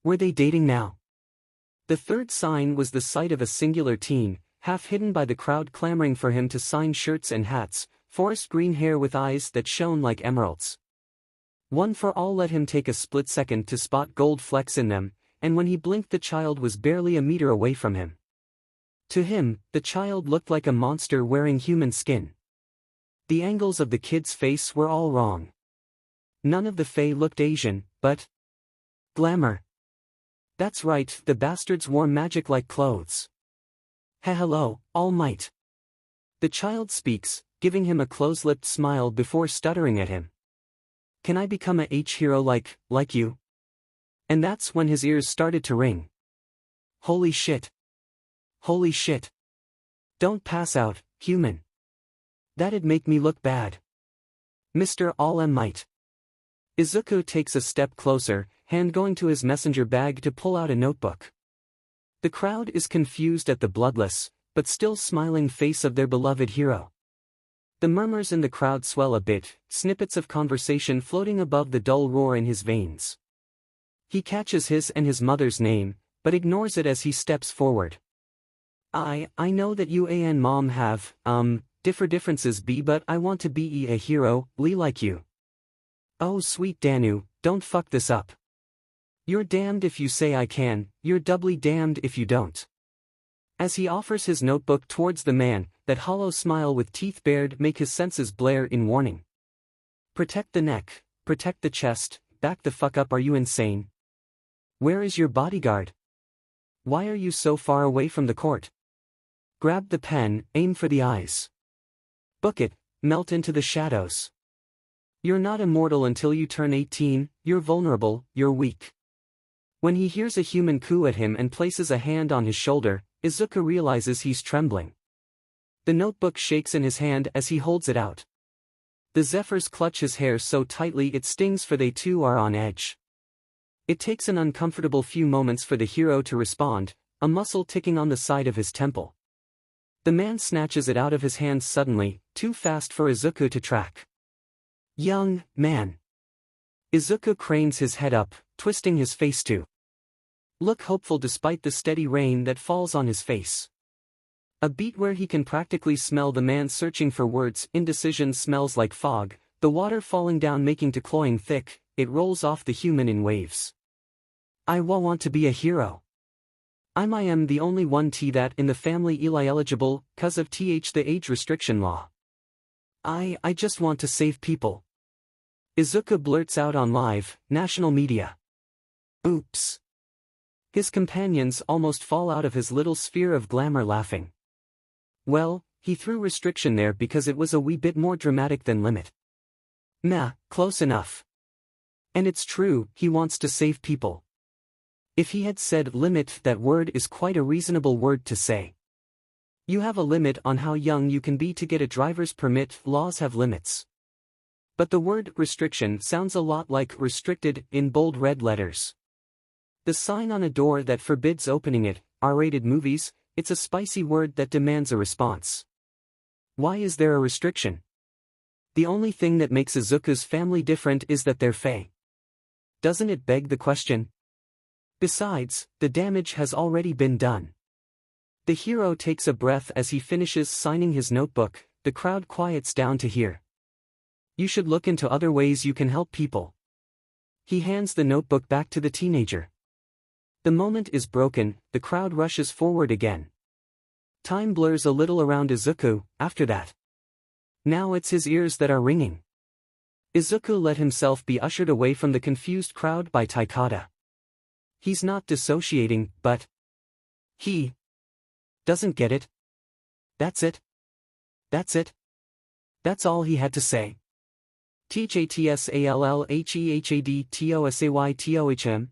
Were they dating now? The third sign was the sight of a singular teen, half hidden by the crowd clamoring for him to sign shirts and hats, forest green hair with eyes that shone like emeralds. One for All let him take a split second to spot gold flecks in them, and when he blinked the child was barely a meter away from him. To him, the child looked like a monster wearing human skin. The angles of the kid's face were all wrong. None of the Fae looked Asian, but glamour. That's right, the bastards wore magic-like clothes. Hello, All Might. The child speaks, giving him a close-lipped smile before stuttering at him. Can I become a hero like you? And that's when his ears started to ring. Holy shit. Holy shit. Don't pass out, human. That'd make me look bad. Mr. All Might. Izuku takes a step closer, hand going to his messenger bag to pull out a notebook. The crowd is confused at the bloodless, but still smiling face of their beloved hero. The murmurs in the crowd swell a bit, snippets of conversation floating above the dull roar in his veins. He catches his and his mother's name, but ignores it as he steps forward. I know that you and Mom have, differences but I want to be a hero, like you. Oh sweet Danu, don't fuck this up. You're damned if you say I can, you're doubly damned if you don't. As he offers his notebook towards the man, that hollow smile with teeth bared make his senses blare in warning. Protect the neck, protect the chest, back the fuck up, are you insane? Where is your bodyguard? Why are you so far away from the court? Grab the pen, aim for the eyes. Book it, melt into the shadows. You're not immortal until you turn 18, you're vulnerable, you're weak. When he hears a human coo at him and places a hand on his shoulder, Izuku realizes he's trembling. The notebook shakes in his hand as he holds it out. The zephyrs clutch his hair so tightly it stings, for they too are on edge. It takes an uncomfortable few moments for the hero to respond, a muscle ticking on the side of his temple. The man snatches it out of his hands suddenly, too fast for Izuku to track. Young man. Izuku cranes his head up, twisting his face to look hopeful despite the steady rain that falls on his face. A beat where he can practically smell the man searching for words. Indecision smells like fog, the water falling down making 𝗀𝐻𝐬 thick, it rolls off the human in waves. I want to be a hero. I am the only one that in the family eligible, 'cause of the age restriction law. I just want to save people. Izuku blurts out on live, national media. Oops. His companions almost fall out of his little sphere of glamour laughing. Well, he threw restriction there because it was a wee bit more dramatic than limit. Nah, close enough. And it's true, he wants to save people. If he had said limit, that word is quite a reasonable word to say. You have a limit on how young you can be to get a driver's permit, laws have limits. But the word restriction sounds a lot like restricted in bold red letters. The sign on a door that forbids opening it, R-rated movies, it's a spicy word that demands a response. Why is there a restriction? The only thing that makes Izuku's family different is that they're Fae. Doesn't it beg the question? Besides, the damage has already been done. The hero takes a breath as he finishes signing his notebook, the crowd quiets down to hear. You should look into other ways you can help people. He hands the notebook back to the teenager. The moment is broken, the crowd rushes forward again. Time blurs a little around Izuku, after that. Now it's his ears that are ringing. Izuku let himself be ushered away from the confused crowd by 𝗀𝗏𝗀𝗏. He's not dissociating, but he doesn't get it. That's it. That's it. That's all he had to say. 𝐻𝐴TSALLHEHADTOSAYTOHM.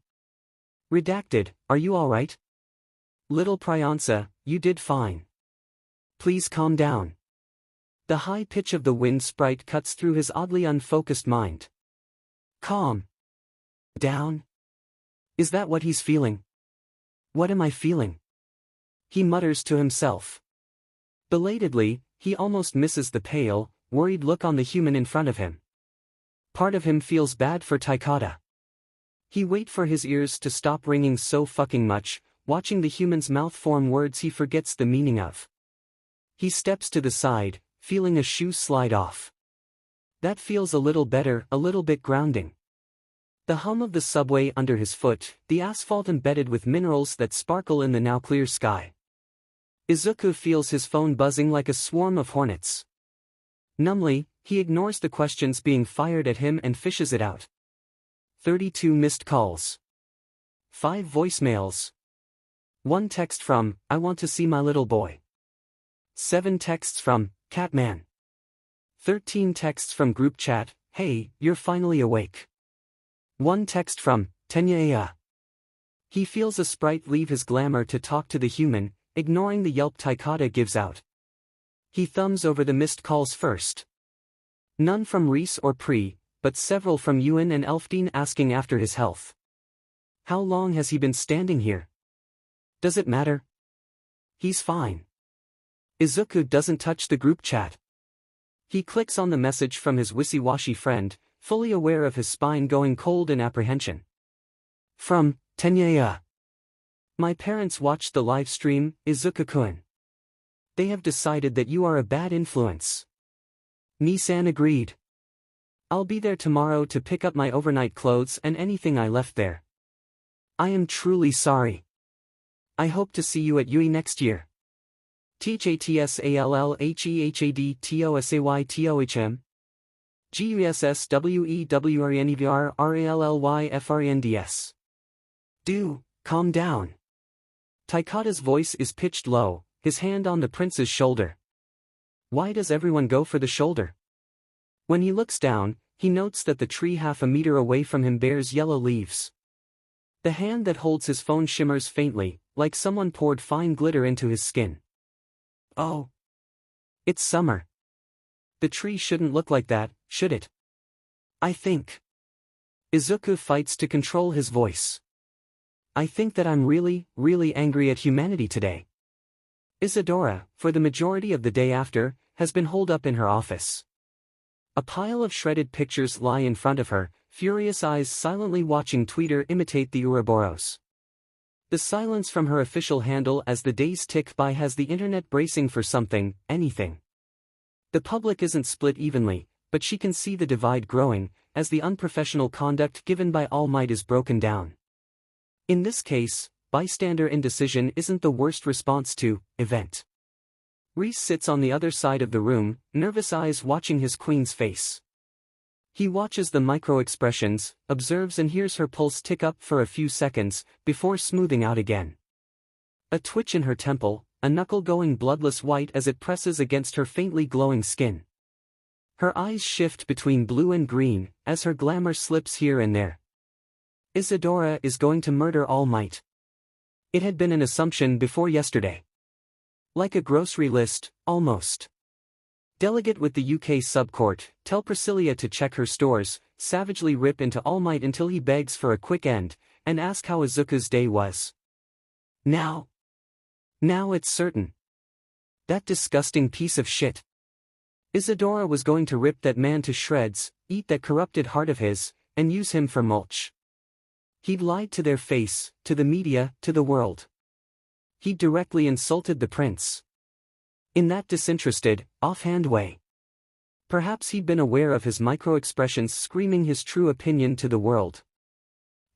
Redacted, are you alright? Little Priyansa, you did fine. Please calm down. The high pitch of the wind sprite cuts through his oddly unfocused mind. Calm down? Is that what he's feeling? What am I feeling? He mutters to himself. Belatedly, he almost misses the pale, worried look on the human in front of him. Part of him feels bad for 𝗀𝗏𝗀𝗏. He waits for his ears to stop ringing so fucking much, watching the human's mouth form words he forgets the meaning of. He steps to the side, feeling a shoe slide off. That feels a little better, a little bit grounding. The hum of the subway under his foot, the asphalt embedded with minerals that sparkle in the now clear sky. Izuku feels his phone buzzing like a swarm of hornets. Numbly, he ignores the questions being fired at him and fishes it out. 32 missed calls. 5 voicemails. 1 text from, I want to see my little boy. 7 texts from, Catman. 13 texts from group chat, hey, you're finally awake. 1 text from, 𝗀𝐻𝐬. He feels a sprite leave his glamour to talk to the human, ignoring the yelp 𝗀𝗏𝗀𝗏 gives out. He thumbs over the missed calls first. None from Reese or Pri, but several from Ewan and Elfdine asking after his health. How long has he been standing here? Does it matter? He's fine. Izuku doesn't touch the group chat. He clicks on the message from his wishy-washy friend, fully aware of his spine going cold in apprehension. From 𝗀𝐻𝐬. My parents watched the live stream, Izuku-kun. They have decided that you are a bad influence. Nissan agreed. I'll be there tomorrow to pick up my overnight clothes and anything I left there. I am truly sorry. I hope to see you at UI next year. 𝐻𝐴TSALLHEHADTOSAYTOHM GUSSWEWERNEVRRELLYFRNDS. Do, calm down. Taikata's voice is pitched low, his hand on the prince's shoulder. Why does everyone go for the shoulder? When he looks down, he notes that the tree half a meter away from him bears yellow leaves. The hand that holds his phone shimmers faintly, like someone poured fine glitter into his skin. Oh. It's summer. The tree shouldn't look like that, should it? I think. Izuku fights to control his voice. I think that I'm really, really angry at humanity today. Isadora, for the majority of the day after, has been holed up in her office. A pile of shredded pictures lie in front of her, furious eyes silently watching Twitter imitate the Ouroboros. The silence from her official handle as the days tick by has the internet bracing for something, anything. The public isn't split evenly, but she can see the divide growing, as the unprofessional conduct given by All Might is broken down. In this case, bystander indecision isn't the worst response to event. Reese sits on the other side of the room, nervous eyes watching his queen's face. He watches the micro-expressions, observes and hears her pulse tick up for a few seconds, before smoothing out again. A twitch in her temple, a knuckle going bloodless white as it presses against her faintly glowing skin. Her eyes shift between blue and green, as her glamour slips here and there. Isadora is going to murder All Might. It had been an assumption before yesterday. Like a grocery list, almost. Delegate with the UK subcourt, tell Priscilla to check her stores, savagely rip into All Might until he begs for a quick end, and ask how Izuku's day was. Now it's certain. That disgusting piece of shit. Isadora was going to rip that man to shreds, eat that corrupted heart of his, and use him for mulch. He'd lied to their face, to the media, to the world. He'd directly insulted the prince. In that disinterested, offhand way. Perhaps he'd been aware of his micro-expressions screaming his true opinion to the world.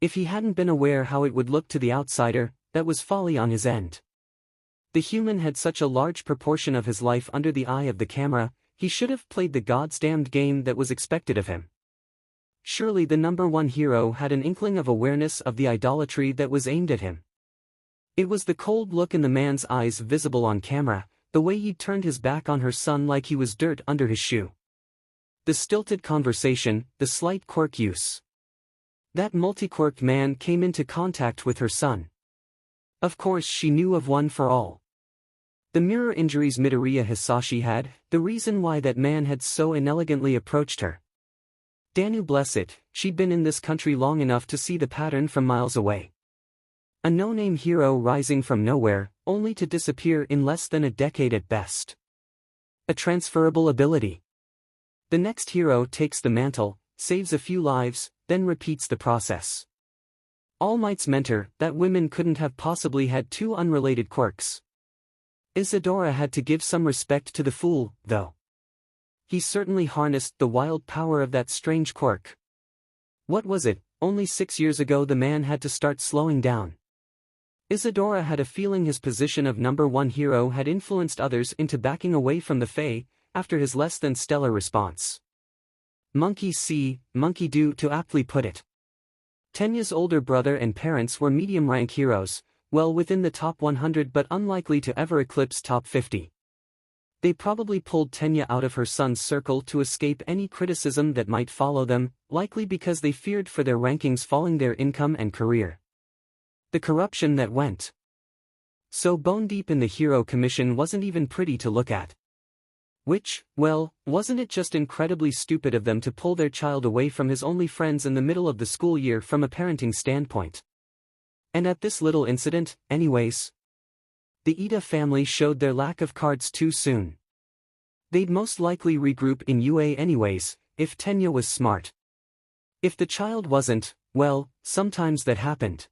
If he hadn't been aware how it would look to the outsider, that was folly on his end. The human had such a large proportion of his life under the eye of the camera, he should have played the goddamned game that was expected of him. Surely the #1 hero had an inkling of awareness of the idolatry that was aimed at him. It was the cold look in the man's eyes visible on camera, the way he'd turned his back on her son like he was dirt under his shoe. The stilted conversation, the slight quirk use. That multi-quirked man came into contact with her son. Of course she knew of one for all. The mirror injuries Midoriya Hisashi had, the reason why that man had so inelegantly approached her. Danu bless it, she'd been in this country long enough to see the pattern from miles away. A no-name hero rising from nowhere, only to disappear in less than a decade at best. A transferable ability. The next hero takes the mantle, saves a few lives, then repeats the process. All Might's mentor, that women couldn't have possibly had two unrelated quirks. Isadora had to give some respect to the fool, though. He certainly harnessed the wild power of that strange quirk. What was it? Only 6 years ago the man had to start slowing down. Isadora had a feeling his position of #1 hero had influenced others into backing away from the Fae, after his less than stellar response. Monkey see, monkey do, to aptly put it. 𝐀𝐦's older brother and parents were medium-rank heroes, well within the top 100 but unlikely to ever eclipse top 50. They probably pulled 𝐀𝐦 out of her son's circle to escape any criticism that might follow them, likely because they feared for their rankings falling their income and career. The corruption that went so bone deep in the Hero Commission wasn't even pretty to look at. Which, well, wasn't it just incredibly stupid of them to pull their child away from his only friends in the middle of the school year from a parenting standpoint? And at this little incident, anyways. The Iida family showed their lack of cards too soon. They'd most likely regroup in UA anyways, if 𝐀𝐦 was smart. If the child wasn't, well, sometimes that happened.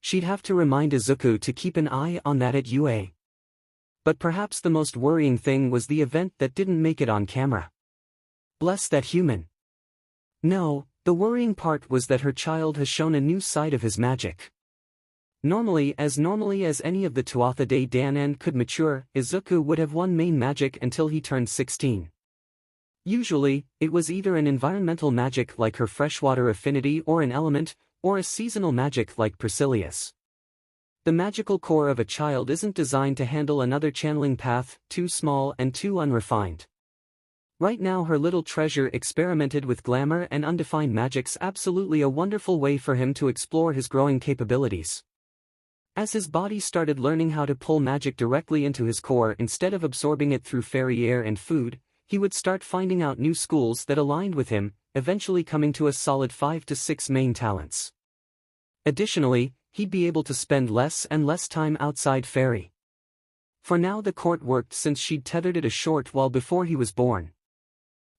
She'd have to remind Izuku to keep an eye on that at UA. But perhaps the most worrying thing was the event that didn't make it on camera. Bless that human. No, the worrying part was that her child has shown a new side of his magic. Normally as any of the 𝗬𝗧𝗡 Dannen could mature, Izuku would have won main magic until he turned 16. Usually, it was either an environmental magic like her freshwater affinity or an element, or a seasonal magic like Priscillius. The magical core of a child isn't designed to handle another channeling path, too small and too unrefined. Right now her little treasure experimented with glamour and undefined magics, absolutely a wonderful way for him to explore his growing capabilities. As his body started learning how to pull magic directly into his core instead of absorbing it through fairy air and food, he would start finding out new schools that aligned with him, eventually coming to a solid 5 to 6 main talents. Additionally, he'd be able to spend less and less time outside Faerie. For now the court worked since she'd tethered it a short while before he was born.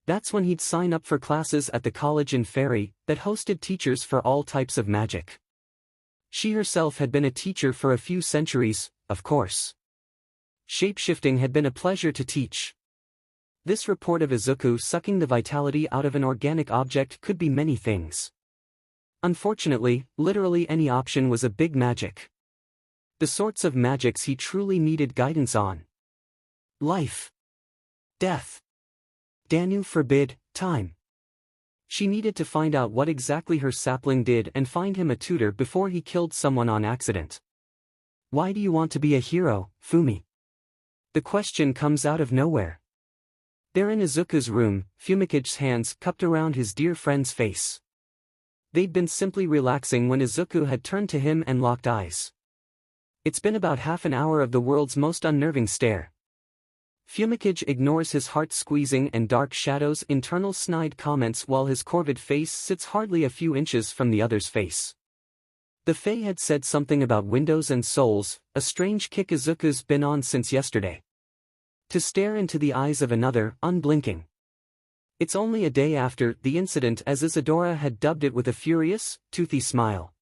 That's when he'd sign up for classes at the college in Faerie that hosted teachers for all types of magic. She herself had been a teacher for a few centuries, of course. Shapeshifting had been a pleasure to teach. This report of Izuku sucking the vitality out of an organic object could be many things. Unfortunately, literally any option was a big magic. The sorts of magics he truly needed guidance on. Life. Death. Danu forbid, time. She needed to find out what exactly her sapling did and find him a tutor before he killed someone on accident. Why do you want to be a hero, Fumi? The question comes out of nowhere. There in Izuku's room, 𝗪𝐽's hands cupped around his dear friend's face. They'd been simply relaxing when Izuku had turned to him and locked eyes. It's been about half an hour of the world's most unnerving stare. 𝗪𝐽 ignores his heart squeezing and dark shadows' internal snide comments while his corvid face sits hardly a few inches from the other's face. The Fae had said something about windows and souls, a strange kick Izuku's been on since yesterday. To stare into the eyes of another, unblinking. It's only a day after the incident, as Isadora had dubbed it, with a furious, toothy smile.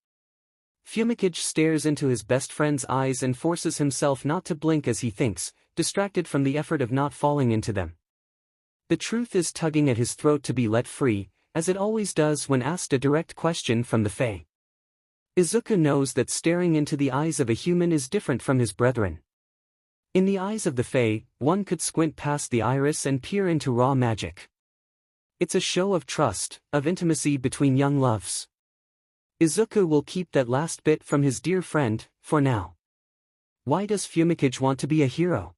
𝗪𝐽 stares into his best friend's eyes and forces himself not to blink as he thinks, distracted from the effort of not falling into them. The truth is tugging at his throat to be let free, as it always does when asked a direct question from the Fae. Izuku knows that staring into the eyes of a human is different from his brethren. In the eyes of the Fae, one could squint past the iris and peer into raw magic. It's a show of trust, of intimacy between young loves. Izuku will keep that last bit from his dear friend, for now. Why does 𝗪𝐽 want to be a hero?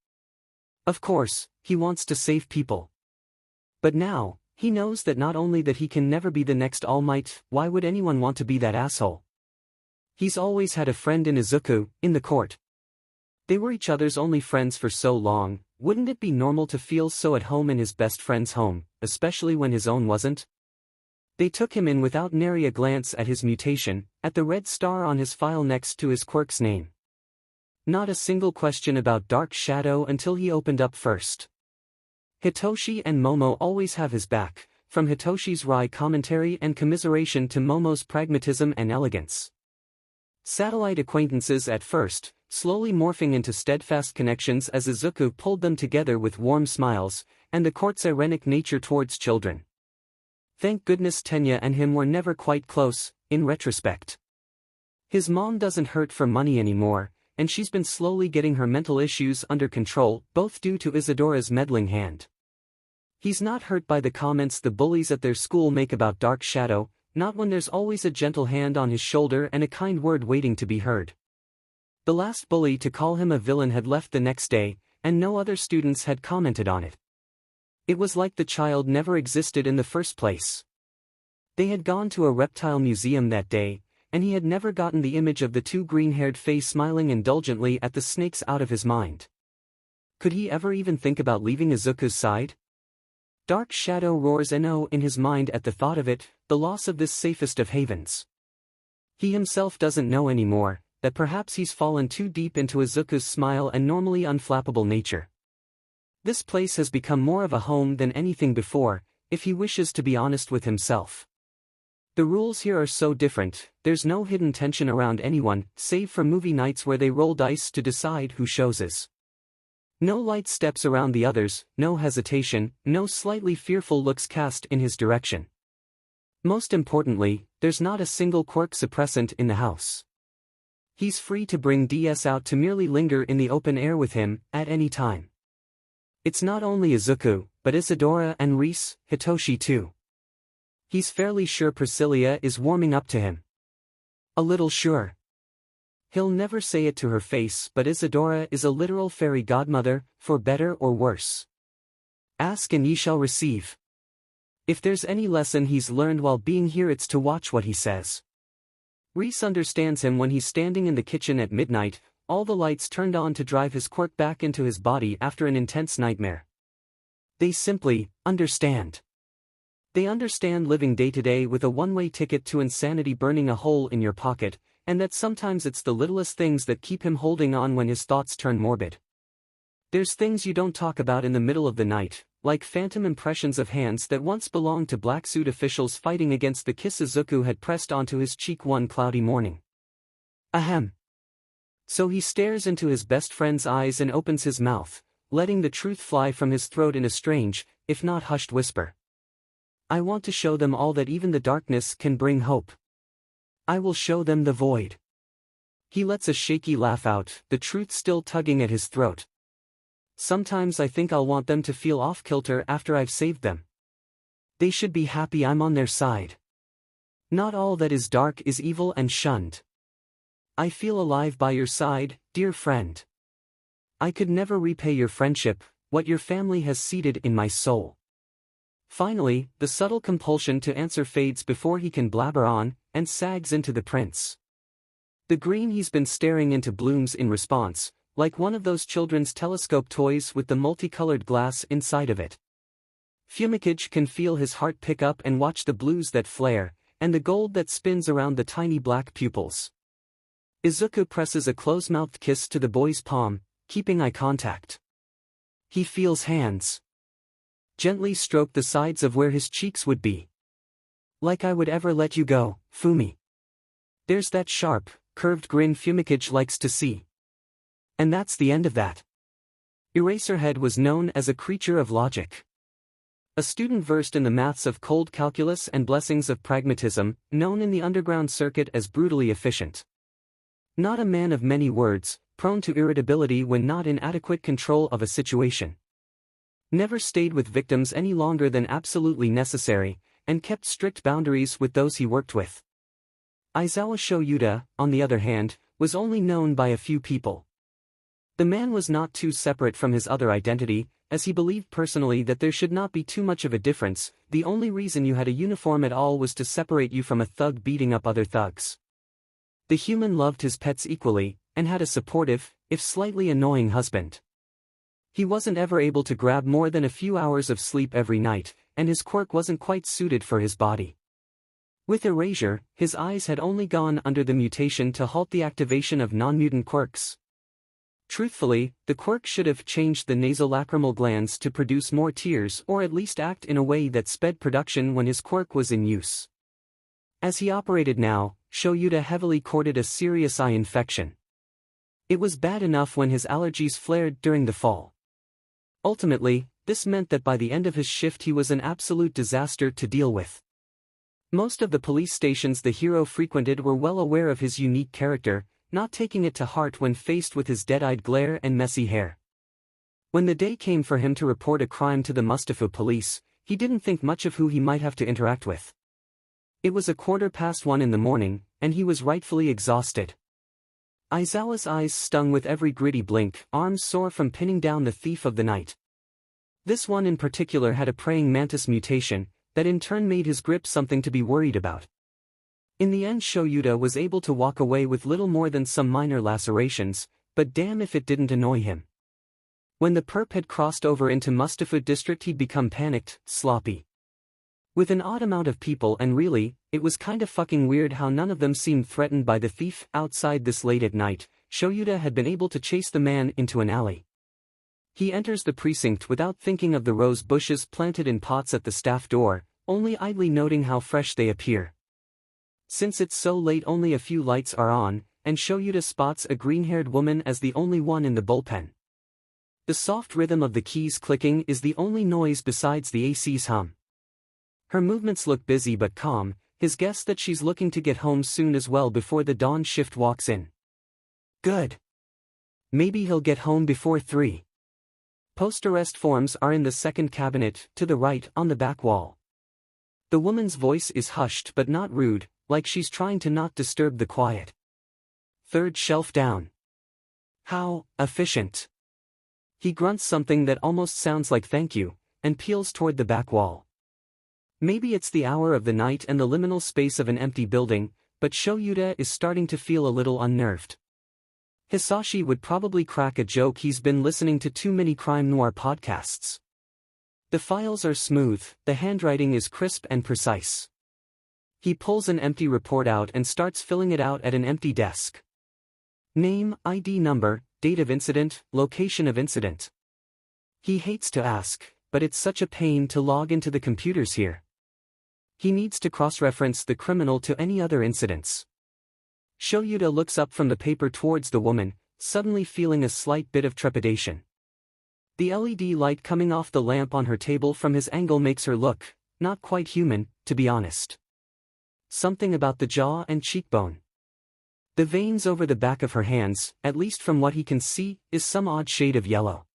Of course, he wants to save people. But now, he knows that not only that he can never be the next All Might, why would anyone want to be that asshole? He's always had a friend in Izuku, in the court. They were each other's only friends for so long, wouldn't it be normal to feel so at home in his best friend's home, especially when his own wasn't? They took him in without nary a glance at his mutation, at the red star on his file next to his quirk's name. Not a single question about Dark Shadow until he opened up first. Hitoshi and Momo always have his back, from Hitoshi's wry commentary and commiseration to Momo's pragmatism and elegance. Satellite acquaintances at first, slowly morphing into steadfast connections as Izuku pulled them together with warm smiles, and the court's irenic nature towards children. Thank goodness Tenya and him were never quite close, in retrospect. His mom doesn't hurt for money anymore, and she's been slowly getting her mental issues under control, both due to Isadora's meddling hand. He's not hurt by the comments the bullies at their school make about Dark Shadow, not when there's always a gentle hand on his shoulder and a kind word waiting to be heard. The last bully to call him a villain had left the next day, and no other students had commented on it. It was like the child never existed in the first place. They had gone to a reptile museum that day, and he had never gotten the image of the two green-haired Fae smiling indulgently at the snakes out of his mind. Could he ever even think about leaving Izuku's side? Dark Shadow roars no in his mind at the thought of it, the loss of this safest of havens. He himself doesn't know anymore, that perhaps he's fallen too deep into Izuku's smile and normally unflappable nature. This place has become more of a home than anything before, if he wishes to be honest with himself. The rules here are so different, there's no hidden tension around anyone, save for movie nights where they roll dice to decide who chooses. No light steps around the others, no hesitation, no slightly fearful looks cast in his direction. Most importantly, there's not a single quirk suppressant in the house. He's free to bring DS out to merely linger in the open air with him, at any time. It's not only Izuku, but Isadora and Reese, Hitoshi too. He's fairly sure Priscilla is warming up to him. A little sure. He'll never say it to her face, but Isadora is a literal fairy godmother, for better or worse. Ask and ye shall receive. If there's any lesson he's learned while being here, it's to watch what he says. Reese understands him when he's standing in the kitchen at midnight, all the lights turned on to drive his quirk back into his body after an intense nightmare. They simply understand. They understand living day to day with a one-way ticket to insanity burning a hole in your pocket, and that sometimes it's the littlest things that keep him holding on when his thoughts turn morbid. There's things you don't talk about in the middle of the night, like phantom impressions of hands that once belonged to black suit officials fighting against the kiss Izuku had pressed onto his cheek one cloudy morning. Ahem. So he stares into his best friend's eyes and opens his mouth, letting the truth fly from his throat in a strange, if not hushed whisper. I want to show them all that even the darkness can bring hope. I will show them the void. He lets a shaky laugh out, the truth still tugging at his throat. Sometimes I think I'll want them to feel off-kilter after I've saved them. They should be happy I'm on their side. Not all that is dark is evil and shunned. I feel alive by your side, dear friend. I could never repay your friendship, what your family has seeded in my soul. Finally, the subtle compulsion to answer fades before he can blabber on, and sags into the prince. The green he's been staring into blooms in response, like one of those children's telescope toys with the multicolored glass inside of it. 𝗪𝐻𝐻 can feel his heart pick up and watch the blues that flare, and the gold that spins around the tiny black pupils. Izuku presses a close-mouthed kiss to the boy's palm, keeping eye contact. He feels hands gently stroke the sides of where his cheeks would be. Like I would ever let you go, Fumi. There's that sharp, curved grin 𝗪𝐻𝐻 likes to see. And that's the end of that. Eraserhead was known as a creature of logic. A student versed in the maths of cold calculus and blessings of pragmatism, known in the underground circuit as brutally efficient. Not a man of many words, prone to irritability when not in adequate control of a situation. Never stayed with victims any longer than absolutely necessary, and kept strict boundaries with those he worked with. Aizawa Shoyuta, on the other hand, was only known by a few people. The man was not too separate from his other identity, as he believed personally that there should not be too much of a difference. The only reason you had a uniform at all was to separate you from a thug beating up other thugs. The human loved his pets equally, and had a supportive, if slightly annoying husband. He wasn't ever able to grab more than a few hours of sleep every night, and his quirk wasn't quite suited for his body. With erasure, his eyes had only gone under the mutation to halt the activation of non-mutant quirks. Truthfully, the quirk should have changed the nasolacrimal glands to produce more tears or at least act in a way that sped production when his quirk was in use. As he operated now, Shoyuta heavily courted a serious eye infection. It was bad enough when his allergies flared during the fall. Ultimately, this meant that by the end of his shift he was an absolute disaster to deal with. Most of the police stations the hero frequented were well aware of his unique character, not taking it to heart when faced with his dead-eyed glare and messy hair. When the day came for him to report a crime to the Mustafa police, he didn't think much of who he might have to interact with. It was 1:15 in the morning, and he was rightfully exhausted. Aizawa's eyes stung with every gritty blink, arms sore from pinning down the thief of the night. This one in particular had a praying mantis mutation, that in turn made his grip something to be worried about. In the end Shoyuta was able to walk away with little more than some minor lacerations, but damn if it didn't annoy him. When the perp had crossed over into Mustafa district he'd become panicked, sloppy. With an odd amount of people, and really, it was kinda fucking weird how none of them seemed threatened by the thief outside this late at night. Shoyuta had been able to chase the man into an alley. He enters the precinct without thinking of the rose bushes planted in pots at the staff door, only idly noting how fresh they appear. Since it's so late only a few lights are on, and Shoyuta spots a green-haired woman as the only one in the bullpen. The soft rhythm of the keys clicking is the only noise besides the AC's hum. Her movements look busy but calm, his guess that she's looking to get home soon as well before the dawn shift walks in. Good. Maybe he'll get home before 3. Post-arrest forms are in the second cabinet, to the right, on the back wall. The woman's voice is hushed but not rude, like she's trying to not disturb the quiet. Third shelf down. How efficient. He grunts something that almost sounds like thank you, and peels toward the back wall. Maybe it's the hour of the night and the liminal space of an empty building, but 𝐀𝐦 is starting to feel a little unnerved. Hisashi would probably crack a joke he's been listening to too many crime noir podcasts. The files are smooth, the handwriting is crisp and precise. He pulls an empty report out and starts filling it out at an empty desk. Name, ID number, date of incident, location of incident. He hates to ask, but it's such a pain to log into the computers here. He needs to cross-reference the criminal to any other incidents. 𝐀𝐦 looks up from the paper towards the woman, suddenly feeling a slight bit of trepidation. The LED light coming off the lamp on her table from his angle makes her look, not quite human, to be honest. Something about the jaw and cheekbone. The veins over the back of her hands, at least from what he can see, is some odd shade of yellow.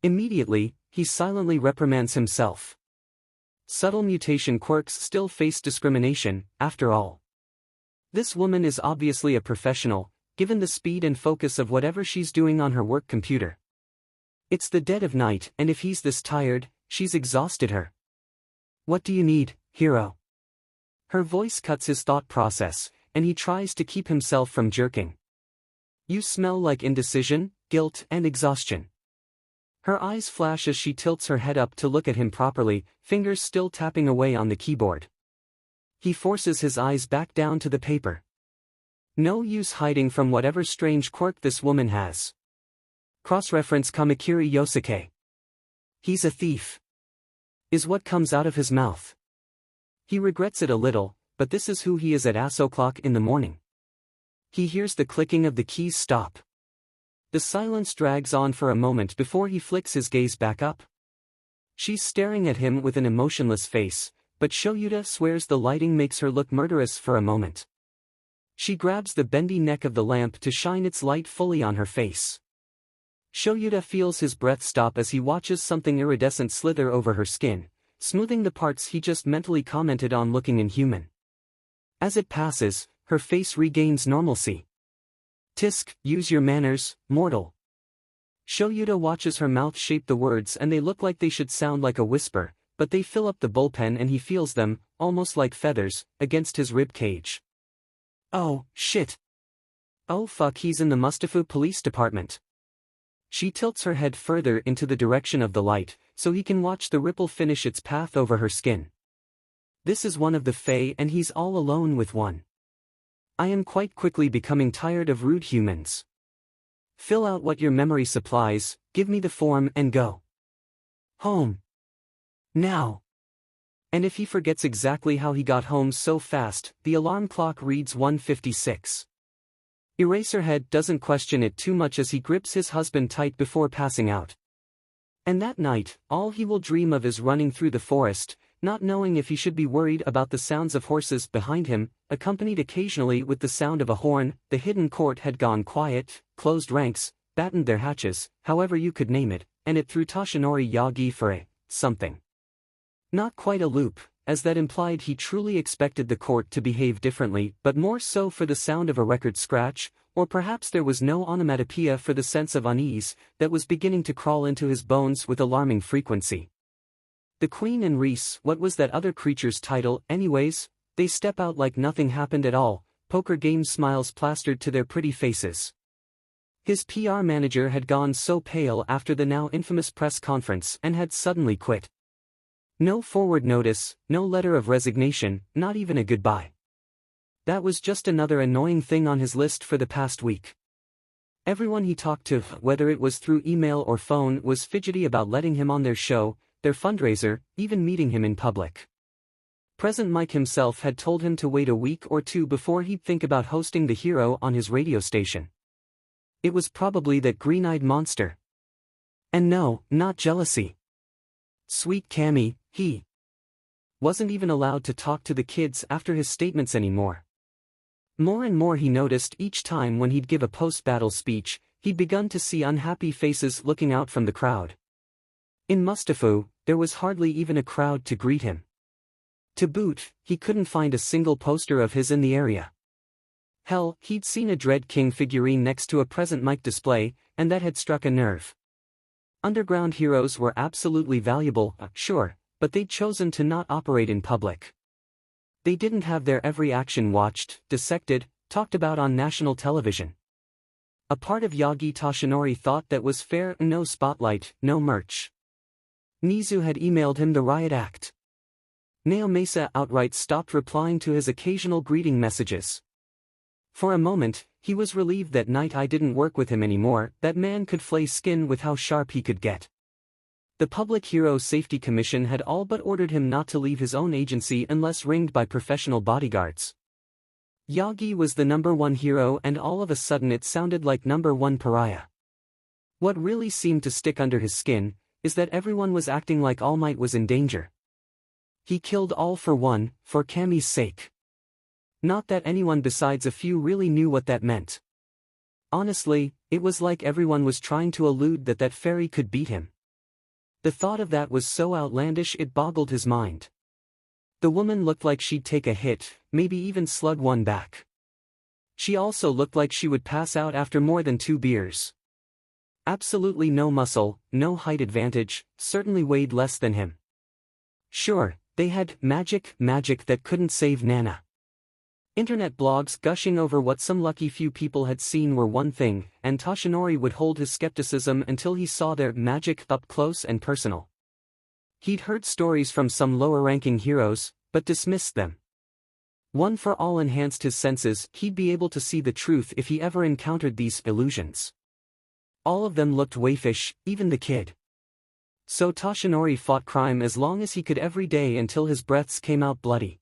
Immediately, he silently reprimands himself. Subtle mutation quirks still face discrimination, after all. This woman is obviously a professional, given the speed and focus of whatever she's doing on her work computer. It's the dead of night, and if he's this tired, she's exhausted her. What do you need, hero? Her voice cuts his thought process, and he tries to keep himself from jerking. You smell like indecision, guilt, and exhaustion. Her eyes flash as she tilts her head up to look at him properly, fingers still tapping away on the keyboard. He forces his eyes back down to the paper. No use hiding from whatever strange quirk this woman has. Cross-reference 𝐀𝐦 𝐍𝐭. He's a thief. Is what comes out of his mouth. He regrets it a little, but this is who he is at 𝐴𝐴 in the morning. He hears the clicking of the keys stop. The silence drags on for a moment before he flicks his gaze back up. She's staring at him with an emotionless face, but 𝐀𝐦 swears the lighting makes her look murderous for a moment. She grabs the bendy neck of the lamp to shine its light fully on her face. 𝐀𝐦 feels his breath stop as he watches something iridescent slither over her skin, smoothing the parts he just mentally commented on looking inhuman. As it passes, her face regains normalcy. Tisk, use your manners, mortal. 𝐀𝐦 watches her mouth shape the words and they look like they should sound like a whisper, but they fill up the bullpen and he feels them, almost like feathers, against his rib cage. Oh, shit. Oh fuck, he's in the 𝗵𝗲 police department. She tilts her head further into the direction of the light, so he can watch the ripple finish its path over her skin. This is one of the Fae and he's all alone with one. I am quite quickly becoming tired of rude humans. Fill out what your memory supplies, give me the form and go. Home. Now. And if he forgets exactly how he got home so fast, the alarm clock reads 1:56. Eraserhead doesn't question it too much as he grips his husband tight before passing out. And that night, all he will dream of is running through the forest, not knowing if he should be worried about the sounds of horses behind him, accompanied occasionally with the sound of a horn. The hidden court had gone quiet, closed ranks, battened their hatches, however you could name it, and it threw 𝗏𝗏 𝐻𝐸 something. Not quite a loop, as that implied he truly expected the court to behave differently, but more so for the sound of a record scratch, or perhaps there was no onomatopoeia for the sense of unease that was beginning to crawl into his bones with alarming frequency. The Queen and Reese, what was that other creature's title, anyways? They step out like nothing happened at all, poker game smiles plastered to their pretty faces. His PR manager had gone so pale after the now infamous press conference and had suddenly quit. No forward notice, no letter of resignation, not even a goodbye. That was just another annoying thing on his list for the past week. Everyone he talked to, whether it was through email or phone, was fidgety about letting him on their show, their fundraiser, even meeting him in public. President Mike himself had told him to wait a week or two before he'd think about hosting the hero on his radio station. It was probably that green-eyed monster. And no, not jealousy. Sweet 𝐀𝐦, he wasn't even allowed to talk to the kids after his statements anymore. More and more he noticed each time when he'd give a post-battle speech, he'd begun to see unhappy faces looking out from the crowd. In Mustafu, there was hardly even a crowd to greet him. To boot, he couldn't find a single poster of his in the area. Hell, he'd seen a Dread King figurine next to a present mic display, and that had struck a nerve. Underground heroes were absolutely valuable, sure, but they'd chosen to not operate in public. They didn't have their every action watched, dissected, talked about on national television. A part of Yagi Toshinori thought that was fair, no spotlight, no merch. Nizu had emailed him the riot act. Naomasa outright stopped replying to his occasional greeting messages. For a moment, he was relieved that Night Eye didn't work with him anymore, that man could flay skin with how sharp he could get. The Public Hero Safety Commission had all but ordered him not to leave his own agency unless ringed by professional bodyguards. Yagi was the #1 hero and all of a sudden it sounded like #1 pariah. What really seemed to stick under his skin is that everyone was acting like All Might was in danger. He killed all for one, for 𝐀𝐦's sake. Not that anyone besides a few really knew what that meant. Honestly, it was like everyone was trying to allude that Faerie could beat him. The thought of that was so outlandish it boggled his mind. The woman looked like she'd take a hit, maybe even slug one back. She also looked like she would pass out after more than 2 beers. Absolutely no muscle, no height advantage, certainly weighed less than him. Sure, they had magic that couldn't save Nana. Internet blogs gushing over what some lucky few people had seen were one thing, and Toshinori would hold his skepticism until he saw their magic up close and personal. He'd heard stories from some lower-ranking heroes, but dismissed them. One for all enhanced his senses, he'd be able to see the truth if he ever encountered these illusions. All of them looked waifish, even the kid. So Toshinori fought crime as long as he could every day until his breaths came out bloody.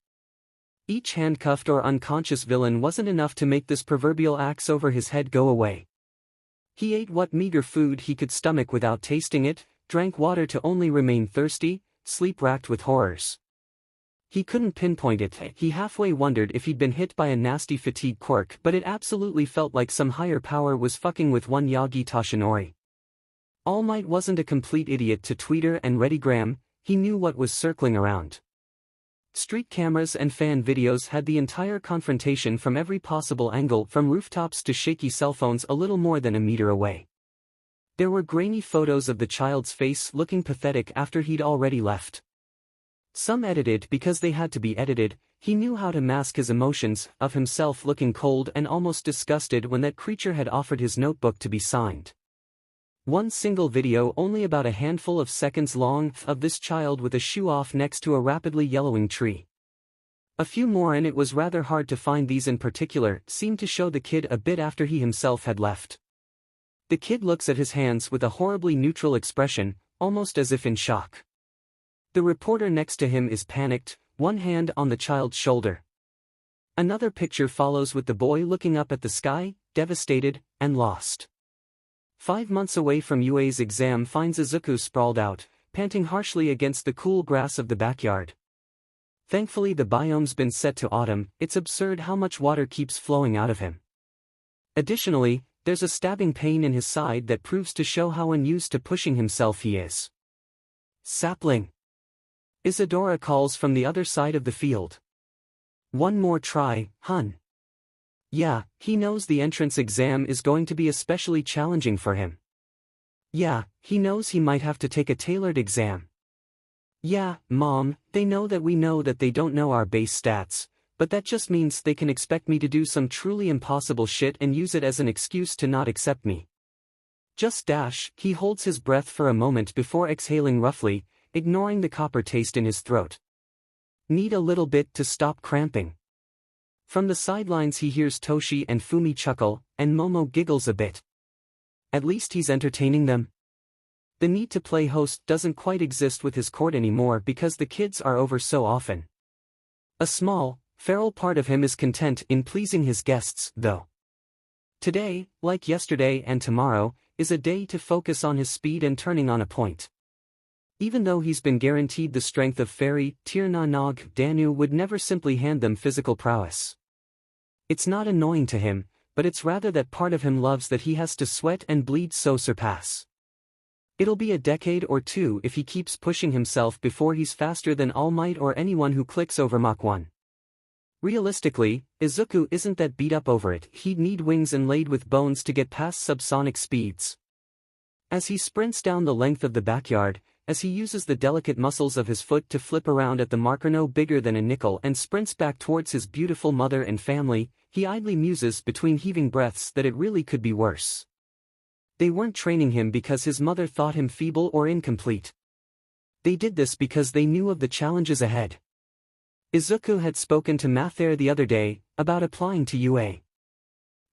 Each handcuffed or unconscious villain wasn't enough to make this proverbial axe over his head go away. He ate what meager food he could stomach without tasting it, drank water to only remain thirsty, sleep-racked with horrors. He couldn't pinpoint it, he halfway wondered if he'd been hit by a nasty fatigue quirk, but it absolutely felt like some higher power was fucking with one Yagi Toshinori. All Might wasn't a complete idiot to Twitter and Reddigram, he knew what was circling around. Street cameras and fan videos had the entire confrontation from every possible angle, from rooftops to shaky cell phones a little more than a meter away. There were grainy photos of the child's face looking pathetic after he'd already left. Some edited because they had to be edited. He knew how to mask his emotions, of himself looking cold and almost disgusted when that creature had offered his notebook to be signed. One single video, only about a handful of seconds long, of this child with a shoe off next to a rapidly yellowing tree. A few more, and it was rather hard to find. These in particular seemed to show the kid a bit after he himself had left. The kid looks at his hands with a horribly neutral expression, almost as if in shock. The reporter next to him is panicked, one hand on the child's shoulder. Another picture follows with the boy looking up at the sky, devastated, and lost. 5 months away from UA's exam finds Izuku sprawled out, panting harshly against the cool grass of the backyard. Thankfully the biome's been set to autumn. It's absurd how much water keeps flowing out of him. Additionally, there's a stabbing pain in his side that proves to show how unused to pushing himself he is. Sapling! Isadora calls from the other side of the field. One more try, hun. Yeah, he knows the entrance exam is going to be especially challenging for him. Yeah, he knows he might have to take a tailored exam. Yeah, Mom, they know that they don't know our base stats, but that just means they can expect me to do some truly impossible shit and use it as an excuse to not accept me. Just dash. He holds his breath for a moment before exhaling roughly, ignoring the copper taste in his throat. Need a little bit to stop cramping. From the sidelines he hears Toshi and Fumi chuckle, and Momo giggles a bit. At least he's entertaining them. The need to play host doesn't quite exist with his court anymore because the kids are over so often. A small, feral part of him is content in pleasing his guests, though. Today, like yesterday and tomorrow, is a day to focus on his speed and turning on a point. Even though he's been guaranteed the strength of Faerie, Tirna Nog, Danu would never simply hand them physical prowess. It's not annoying to him, but it's rather that part of him loves that he has to sweat and bleed so surpass. It'll be a decade or two if he keeps pushing himself before he's faster than All Might or anyone who clicks over Mach 1. Realistically, Izuku isn't that beat up over it. He'd need wings inlaid with bones to get past subsonic speeds. As he sprints down the length of the backyard, as he uses the delicate muscles of his foot to flip around at the marker no bigger than a nickel and sprints back towards his beautiful mother and family, he idly muses between heaving breaths that it really could be worse. They weren't training him because his mother thought him feeble or incomplete. They did this because they knew of the challenges ahead. Izuku had spoken to 𝐴𝐻𝐼𝐸 the other day, about applying to UA.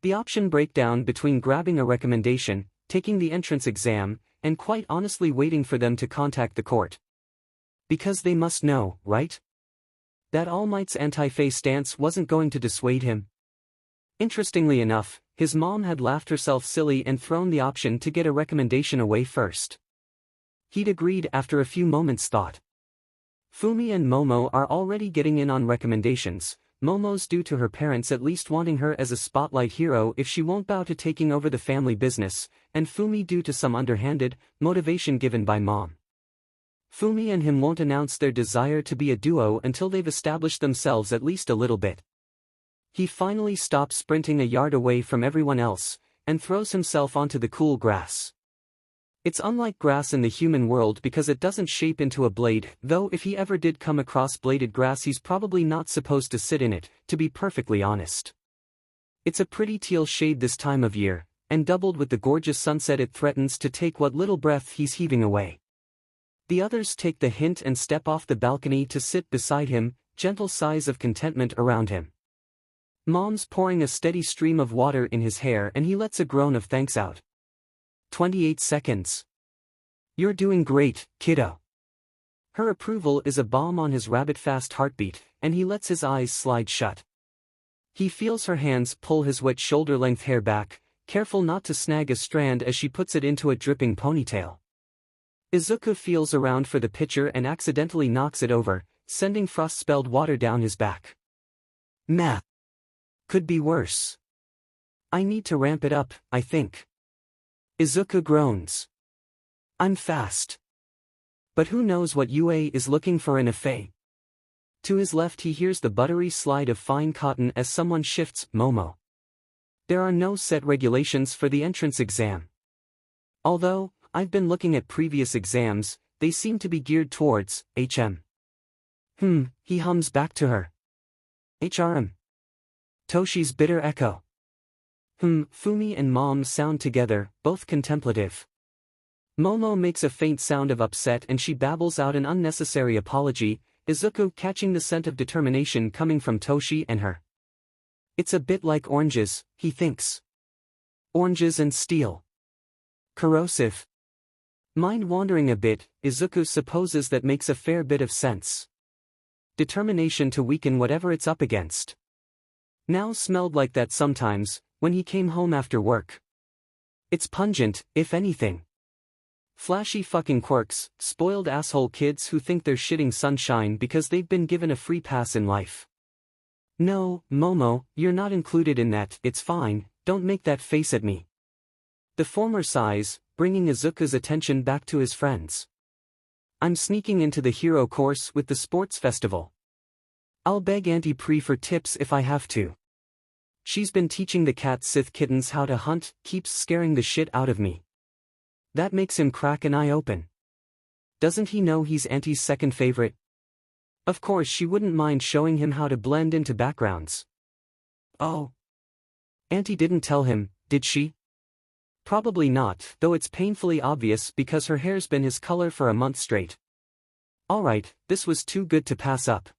The option breakdown between grabbing a recommendation, taking the entrance exam, and quite honestly waiting for them to contact the court. Because they must know, right? That All Might's anti-Fae stance wasn't going to dissuade him. Interestingly enough, his mom had laughed herself silly and thrown the option to get a recommendation away first. He'd agreed after a few moments' thought. Fumi and Momo are already getting in on recommendations. Momo's due to her parents at least wanting her as a spotlight hero if she won't bow to taking over the family business, and Fumi due to some underhanded motivation given by mom. Fumi and him won't announce their desire to be a duo until they've established themselves at least a little bit. He finally stops sprinting a yard away from everyone else, and throws himself onto the cool grass. It's unlike grass in the human world because it doesn't shape into a blade, though if he ever did come across bladed grass he's probably not supposed to sit in it, to be perfectly honest. It's a pretty teal shade this time of year, and doubled with the gorgeous sunset it threatens to take what little breath he's heaving away. The others take the hint and step off the balcony to sit beside him, gentle sighs of contentment around him. Mom's pouring a steady stream of water in his hair and he lets a groan of thanks out. 28 seconds. You're doing great, kiddo. Her approval is a balm on his rabbit-fast heartbeat, and he lets his eyes slide shut. He feels her hands pull his wet shoulder-length hair back, careful not to snag a strand as she puts it into a dripping ponytail. Izuku feels around for the pitcher and accidentally knocks it over, sending frost-spelled water down his back. Math. Could be worse. I need to ramp it up, I think. Izuku groans. I'm fast. But who knows what UA is looking for in a Fae? To his left he hears the buttery slide of fine cotton as someone shifts Momo. There are no set regulations for the entrance exam. Although, I've been looking at previous exams, they seem to be geared towards HM. He hums back to her. HRM. Toshi's bitter echo. Fumi and Mom sound together, both contemplative. Momo makes a faint sound of upset and she babbles out an unnecessary apology, Izuku catching the scent of determination coming from Toshi and her. It's a bit like oranges, he thinks. Oranges and steel. Corrosive. Mind wandering a bit, Izuku supposes that makes a fair bit of sense. Determination to weaken whatever it's up against. Now smelled like that sometimes, when he came home after work. It's pungent, if anything. Flashy fucking quirks, spoiled asshole kids who think they're shitting sunshine because they've been given a free pass in life. No, Momo, you're not included in that, it's fine, don't make that face at me. The former sighs, bringing Izuku's attention back to his friends. I'm sneaking into the hero course with the sports festival. I'll beg Auntie Pri for tips if I have to. She's been teaching the cat Sith kittens how to hunt, keeps scaring the shit out of me. That makes him crack an eye open. Doesn't he know he's Auntie's second favorite? Of course she wouldn't mind showing him how to blend into backgrounds. Oh. Auntie didn't tell him, did she? Probably not, though it's painfully obvious because her hair's been his color for a month straight. Alright, this was too good to pass up.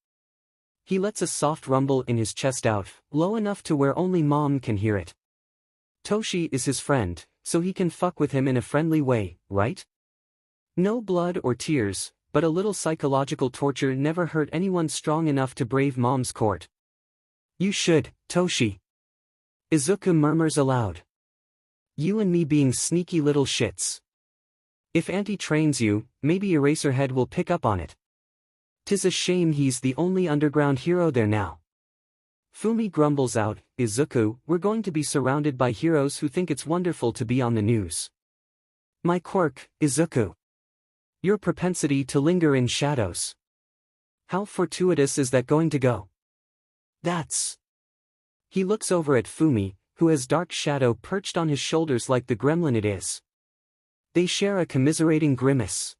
He lets a soft rumble in his chest out, low enough to where only Mom can hear it. Toshi is his friend, so he can fuck with him in a friendly way, right? No blood or tears, but a little psychological torture never hurt anyone strong enough to brave Mom's court. You should, Toshi. Izuku murmurs aloud. You and me being sneaky little shits. If Auntie trains you, maybe Eraserhead will pick up on it. 'Tis a shame he's the only underground hero there now. Fumi grumbles out, Izuku, we're going to be surrounded by heroes who think it's wonderful to be on the news. My quirk, Izuku. Your propensity to linger in shadows. How fortuitous is that going to go? That's... He looks over at Fumi, who has dark shadow perched on his shoulders like the gremlin it is. They share a commiserating grimace.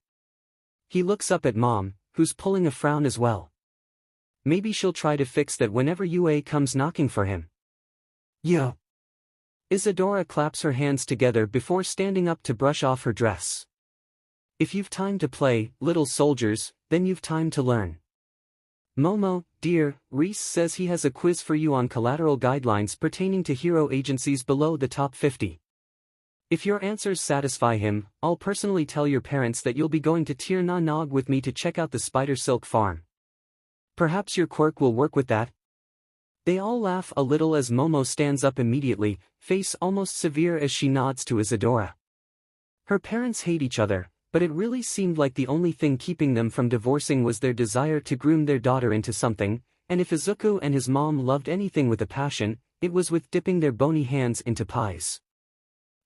He looks up at Mom, who's pulling a frown as well. Maybe she'll try to fix that whenever UA comes knocking for him. Yo. Isadora claps her hands together before standing up to brush off her dress. If you've time to play, little soldiers, then you've time to learn. Momo, dear, Reese says he has a quiz for you on collateral guidelines pertaining to hero agencies below the top 50. If your answers satisfy him, I'll personally tell your parents that you'll be going to 𝗀𝗏𝗏 with me to check out the spider silk farm. Perhaps your quirk will work with that? They all laugh a little as Momo stands up immediately, face almost severe as she nods to Isadora. Her parents hate each other, but it really seemed like the only thing keeping them from divorcing was their desire to groom their daughter into something, and if Izuku and his mom loved anything with a passion, it was with dipping their bony hands into pies.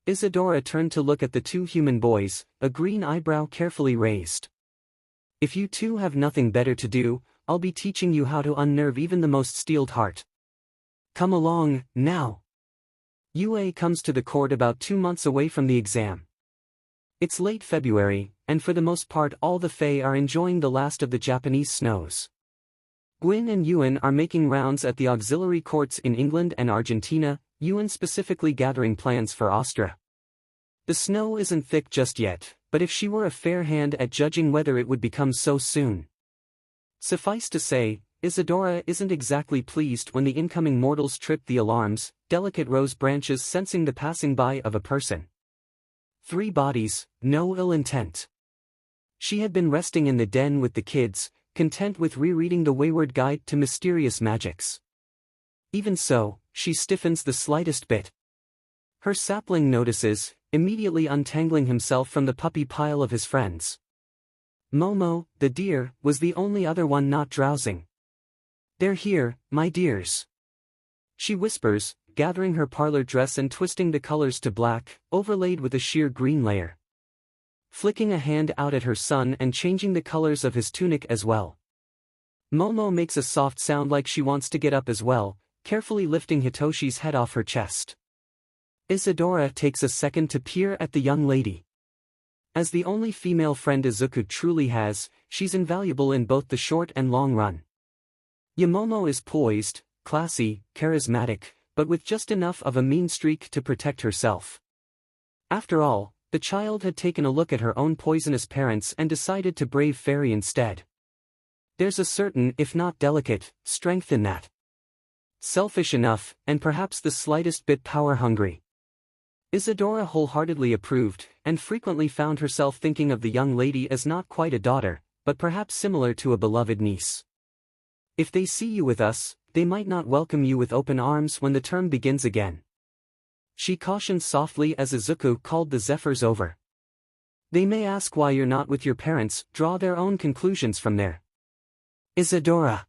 Isadora turned to look at the two human boys, a green eyebrow carefully raised. If you two have nothing better to do, I'll be teaching you how to unnerve even the most steeled heart. Come along, now. UA comes to the court about 2 months away from the exam. It's late February, and for the most part all the Fae are enjoying the last of the Japanese snows. Gwyn and Ewan are making rounds at the auxiliary courts in England and Argentina, Ewan specifically gathering plans for Austria. The snow isn't thick just yet, but if she were a fair hand at judging whether it would become so soon. Suffice to say, Isadora isn't exactly pleased when the incoming mortals trip the alarms, delicate rose branches sensing the passing by of a person. 3 bodies, no ill intent. She had been resting in the den with the kids, content with rereading the Wayward Guide to Mysterious Magics. Even so, she stiffens the slightest bit. Her sapling notices, immediately untangling himself from the puppy pile of his friends. Momo, the deer, was the only other one not drowsing. They're here, my dears. She whispers, gathering her parlor dress and twisting the colors to black, overlaid with a sheer green layer. Flicking a hand out at her son and changing the colors of his tunic as well. Momo makes a soft sound like she wants to get up as well, carefully lifting Hitoshi's head off her chest. Isadora takes a second to peer at the young lady. As the only female friend Izuku truly has, she's invaluable in both the short and long run. Momo is poised, classy, charismatic, but with just enough of a mean streak to protect herself. After all, the child had taken a look at her own poisonous parents and decided to brave Faerie instead. There's a certain, if not delicate, strength in that. Selfish enough, and perhaps the slightest bit power-hungry. Isadora wholeheartedly approved, and frequently found herself thinking of the young lady as not quite a daughter, but perhaps similar to a beloved niece. If they see you with us, they might not welcome you with open arms when the term begins again. She cautioned softly as Izuku called the Zephyrs over. They may ask why you're not with your parents, draw their own conclusions from there. Isadora.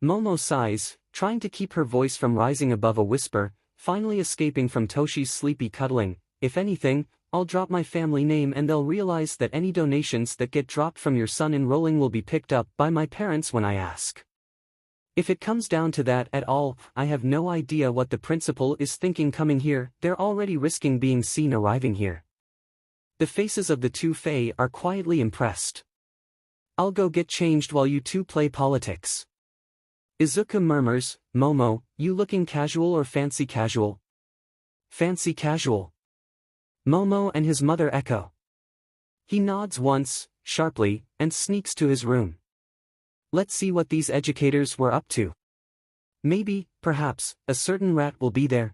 Momo sighs, trying to keep her voice from rising above a whisper, finally escaping from Toshi's sleepy cuddling. If anything, I'll drop my family name and they'll realize that any donations that get dropped from your son enrolling will be picked up by my parents when I ask. If it comes down to that at all, I have no idea what the principal is thinking coming here. They're already risking being seen arriving here. The faces of the two Fae are quietly impressed. I'll go get changed while you two play politics. Izuku murmurs, Momo, you looking casual or fancy casual? Fancy casual. Momo and his mother echo. He nods once, sharply, and sneaks to his room. Let's see what these educators were up to. Maybe, perhaps, a certain rat will be there.